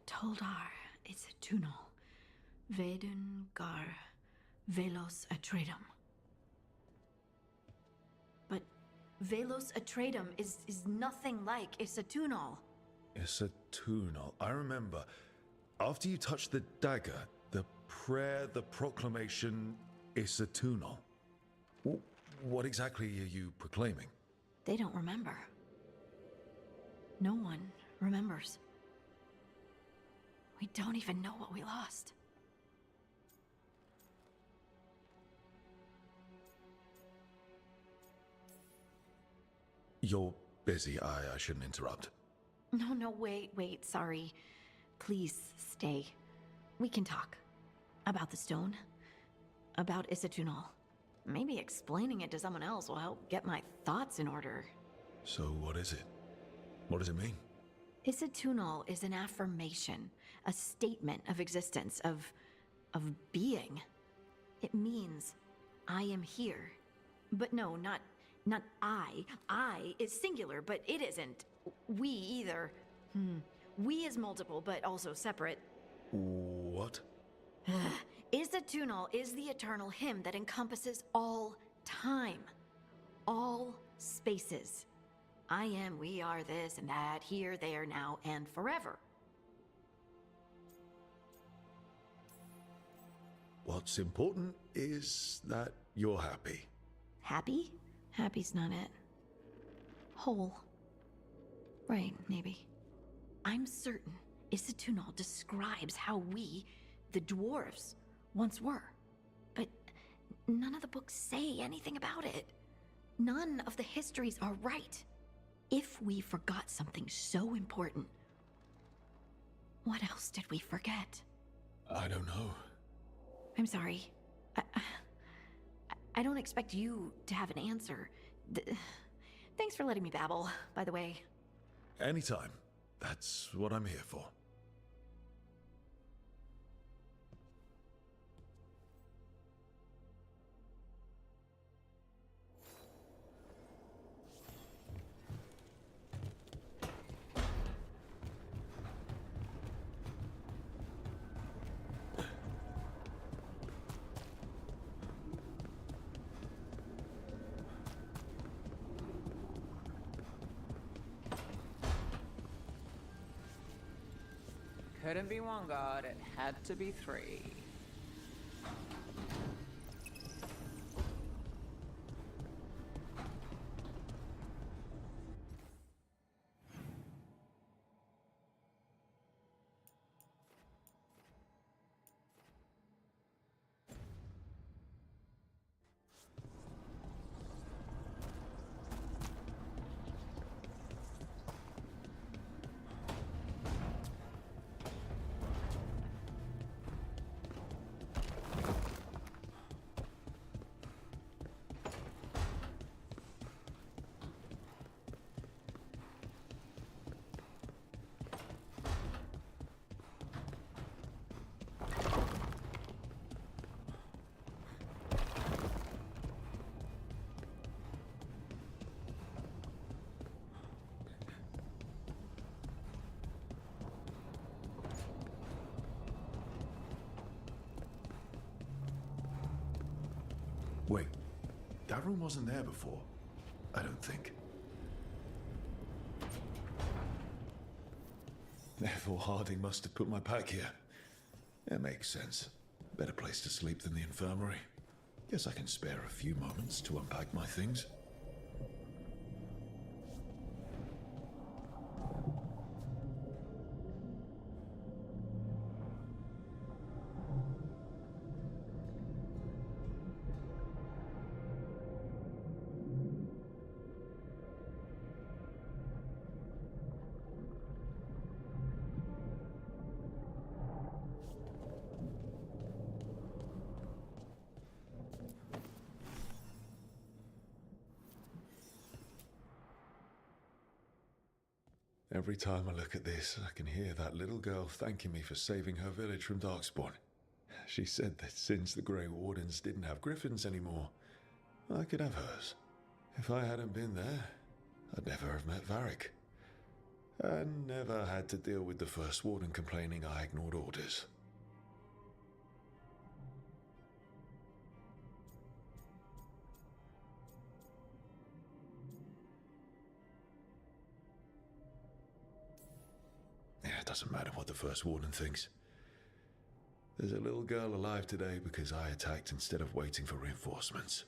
F: Toldar, it's a tunnel. Veilguard, Velos Atreitum. But Velos Atreitum is nothing like Isatunal.
C: Isatunal. I remember. After you touched the dagger, the prayer, the proclamation, Isatunal. What exactly are you proclaiming?
F: They don't remember. No one remembers. We don't even know what we lost.
C: You're busy. I shouldn't interrupt.
F: No, wait, sorry. Please stay. We can talk. About the stone. About Isatunal. Maybe explaining it to someone else will help get my thoughts in order.
C: So what is it? What does it mean?
F: Isatunal is an affirmation, a statement of existence, of being. It means, I am here. But no, not I. I is singular, but it isn't. We either. We is multiple, but also separate.
C: What?
F: Isatunal is the eternal hymn that encompasses all time. All spaces. I am, we are, this and that, here, there, now, and forever.
C: What's important is that you're happy.
F: Happy? Happy's not it. Whole. Right, maybe. I'm certain Isatunal describes how we, the dwarves, once were. None of the books say anything about it. None of the histories are right. If we forgot something so important, what else did we forget?
C: I don't know.
F: I'm sorry. I don't expect you to have an answer. Thanks for letting me babble, by the way.
C: Anytime. That's what I'm here for.
I: Couldn't be one god, it had to be three.
C: Wait, that room wasn't there before. I don't think. Therefore, Harding must have put my pack here. It makes sense. Better place to sleep than the infirmary. Guess I can spare a few moments to unpack my things. Every time I look at this, I can hear that little girl thanking me for saving her village from Darkspawn. She said that since the Grey Wardens didn't have griffins anymore, I could have hers. If I hadn't been there, I'd never have met Varric. And never had to deal with the First Warden complaining I ignored orders. It doesn't matter what the First Warden thinks. There's a little girl alive today because I attacked instead of waiting for reinforcements.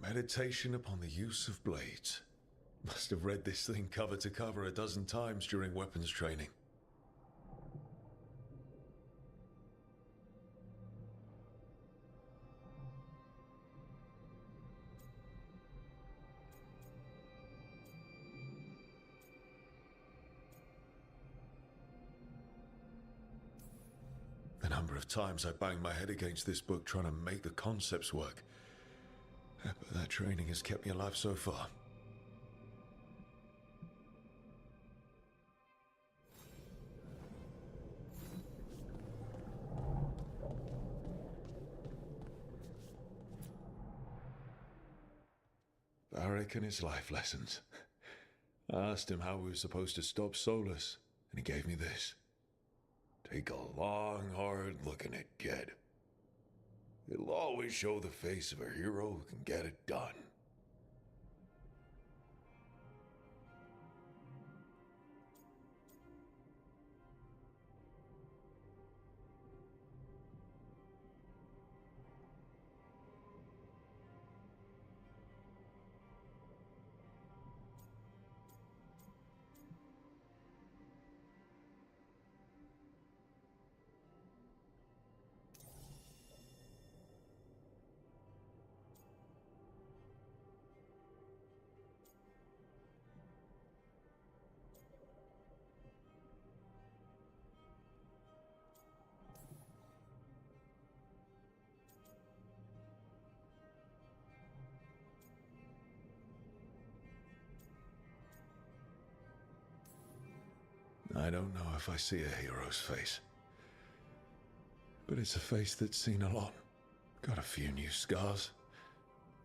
C: Meditation upon the use of blades. Must have read this thing cover to cover a dozen times during weapons training. The number of times I banged my head against this book trying to make the concepts work. But that training has kept me alive so far. Varric and his life lessons. I asked him how we were supposed to stop Solus, and he gave me this. Take a long, hard look at it, kid. It'll always show the face of a hero who can get it done. I don't know if I see a hero's face. But it's a face that's seen a lot. Got a few new scars.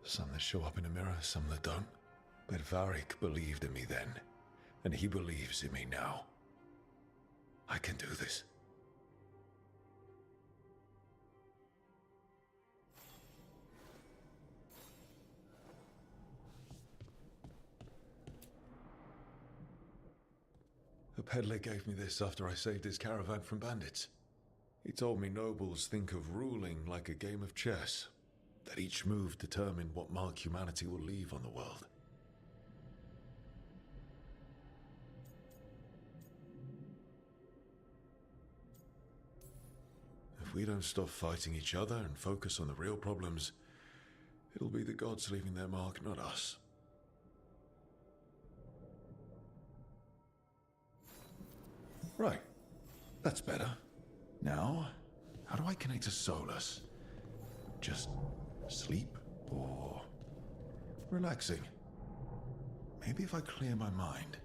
C: Some that show up in a mirror, some that don't. But Varric believed in me then, and he believes in me now. I can do this. A peddler gave me this after I saved his caravan from bandits. He told me nobles think of ruling like a game of chess, that each move determined what mark humanity will leave on the world. If we don't stop fighting each other and focus on the real problems, it'll be the gods leaving their mark, not us. Right. That's better. Now, how do I connect to Solus? Just sleep or relaxing? Maybe if I clear my mind.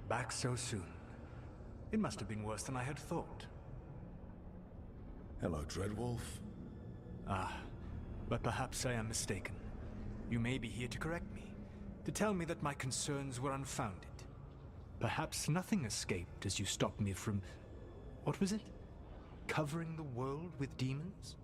J: Back so soon. It must have been worse than I had thought.
C: Hello, Dreadwolf.
J: Ah, but perhaps I am mistaken. You may be here to correct me, to tell me that my concerns were unfounded. Perhaps nothing escaped as you stopped me from... what was it? Covering the world with demons?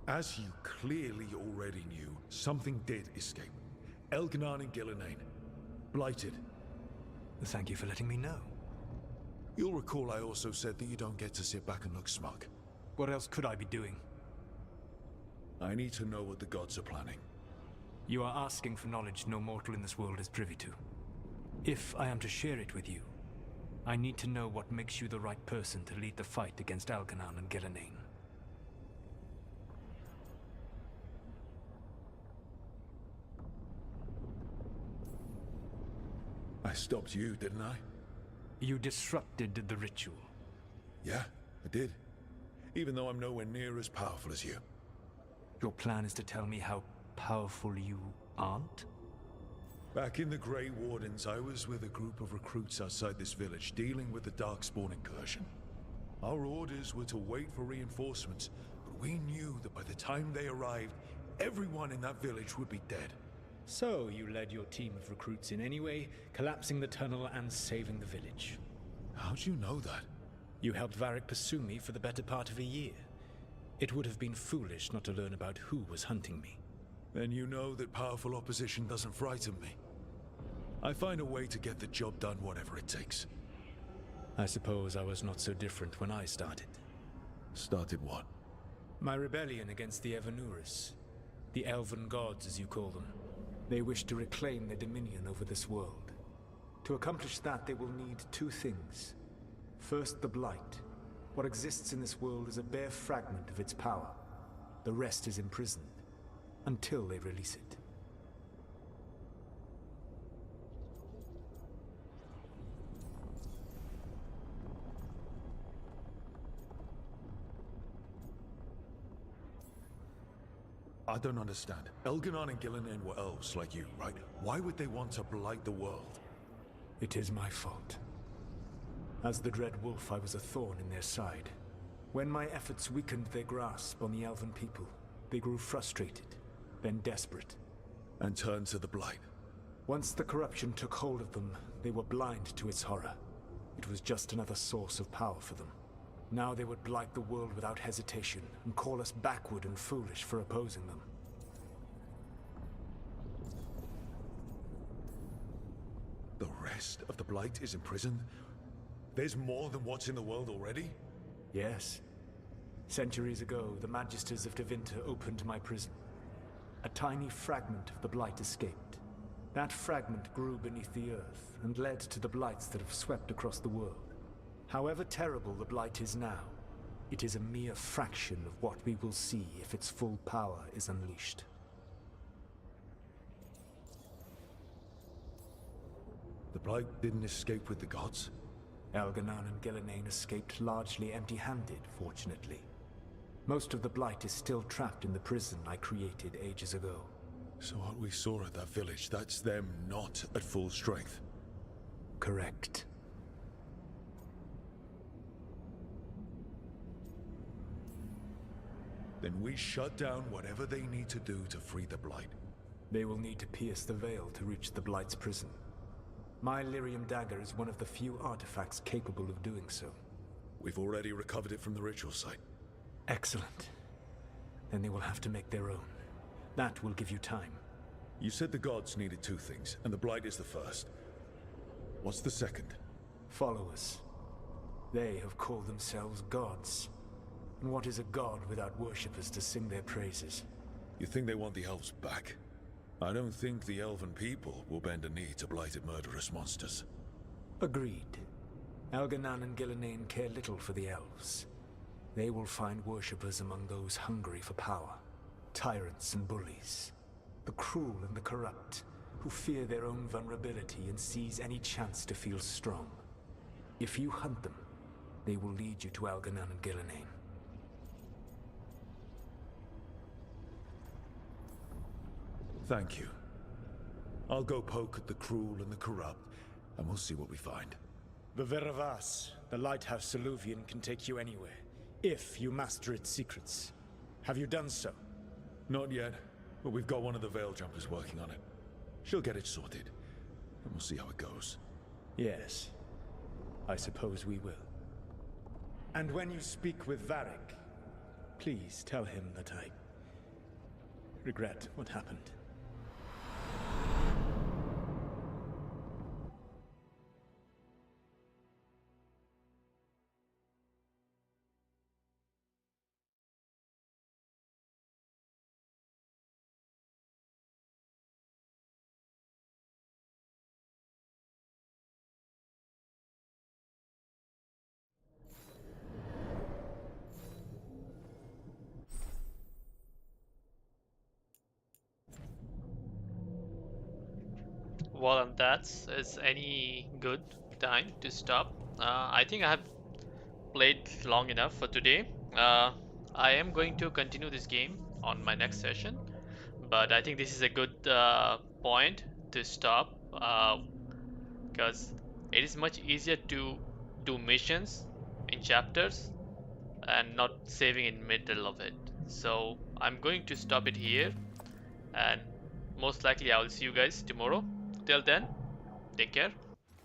C: As you clearly already knew, something did escape. Elganon and Gillenane. Blighted.
J: Thank you for letting me know.
C: You'll recall I also said that you don't get to sit back and look smug.
J: What else could I be doing?
C: I need to know what the gods are planning.
J: You are asking for knowledge no mortal in this world is privy to. If I am to share it with you, I need to know what makes you the right person to lead the fight against Elganon and Gillenane.
C: I stopped you, didn't I?
J: You disrupted the ritual.
C: Yeah, I did. Even though I'm nowhere near as powerful as you.
J: Your plan is to tell me how powerful you aren't?
C: Back in the Grey Wardens, I was with a group of recruits outside this village dealing with the Darkspawn incursion. Our orders were to wait for reinforcements, but we knew that by the time they arrived, everyone in that village would be dead.
J: So you led your team of recruits in anyway, collapsing the tunnel and saving the village.
C: How'd you know that?
J: You helped Varric pursue me for the better part of a year. It would have been foolish not to learn about who was hunting me.
C: Then you know that powerful opposition doesn't frighten me. I find a way to get the job done whatever it takes.
J: I suppose I was not so different when I started.
C: Started what?
J: My rebellion against the Evanuris. The Elven Gods, as you call them. They wish to reclaim their dominion over this world. To accomplish that, they will need two things. First, the Blight. What exists in this world is a bare fragment of its power. The rest is imprisoned, until they release it.
C: I don't understand. Elganon and Gillenane were elves like you, right? Why would they want to blight the world?
J: It is my fault. As the Dread Wolf, I was a thorn in their side. When my efforts weakened their grasp on the Elven people, they grew frustrated, then desperate.
C: And turned to the Blight.
J: Once the corruption took hold of them, they were blind to its horror. It was just another source of power for them. Now they would blight the world without hesitation, and call us backward and foolish for opposing them.
C: The rest of the Blight is imprisoned? There's more than what's in the world already?
J: Yes. Centuries ago, the Magisters of Tevinter opened my prison. A tiny fragment of the Blight escaped. That fragment grew beneath the earth and led to the Blights that have swept across the world. However terrible the Blight is now, it is a mere fraction of what we will see if its full power is unleashed.
C: The Blight didn't escape with the gods?
J: Elganan and Gillenane escaped largely empty-handed, fortunately. Most of the Blight is still trapped in the prison I created ages ago.
C: So what we saw at that village, that's them not at full strength?
J: Correct.
C: Then we shut down whatever they need to do to free the Blight.
J: They will need to pierce the veil to reach the Blight's prison. My Lyrium dagger is one of the few artifacts capable of doing so.
C: We've already recovered it from the ritual site.
J: Excellent. Then they will have to make their own. That will give you time.
C: You said the gods needed two things, and the Blight is the first. What's the second?
J: Followers. They have called themselves gods. And what is a god without worshippers to sing their praises?
C: You think they want the elves back? I don't think the elven people will bend a knee to blighted murderous monsters.
J: Agreed. Elganan and Gillenane care little for the elves. They will find worshippers among those hungry for power. Tyrants and bullies. The cruel and the corrupt, who fear their own vulnerability and seize any chance to feel strong. If you hunt them, they will lead you to Elganan and Gillenane.
C: Thank you. I'll go poke at the cruel and the corrupt, and we'll see what we find.
J: The Veravas, the lighthouse Soluvian, can take you anywhere, if you master its secrets. Have you done so?
C: Not yet, but we've got one of the Veil Jumpers working on it. She'll get it sorted, and we'll see how it goes.
J: Yes, I suppose we will. And when you speak with Varric, please tell him that I regret what happened.
A: Well, and that's is any good time to stop. I think I have played long enough for today. I am going to continue this game on my next session, but I think this is a good point to stop because it is much easier to do missions in chapters and not saving in middle of it. So I'm going to stop it here, and most likely I will see you guys tomorrow. Till then, take care.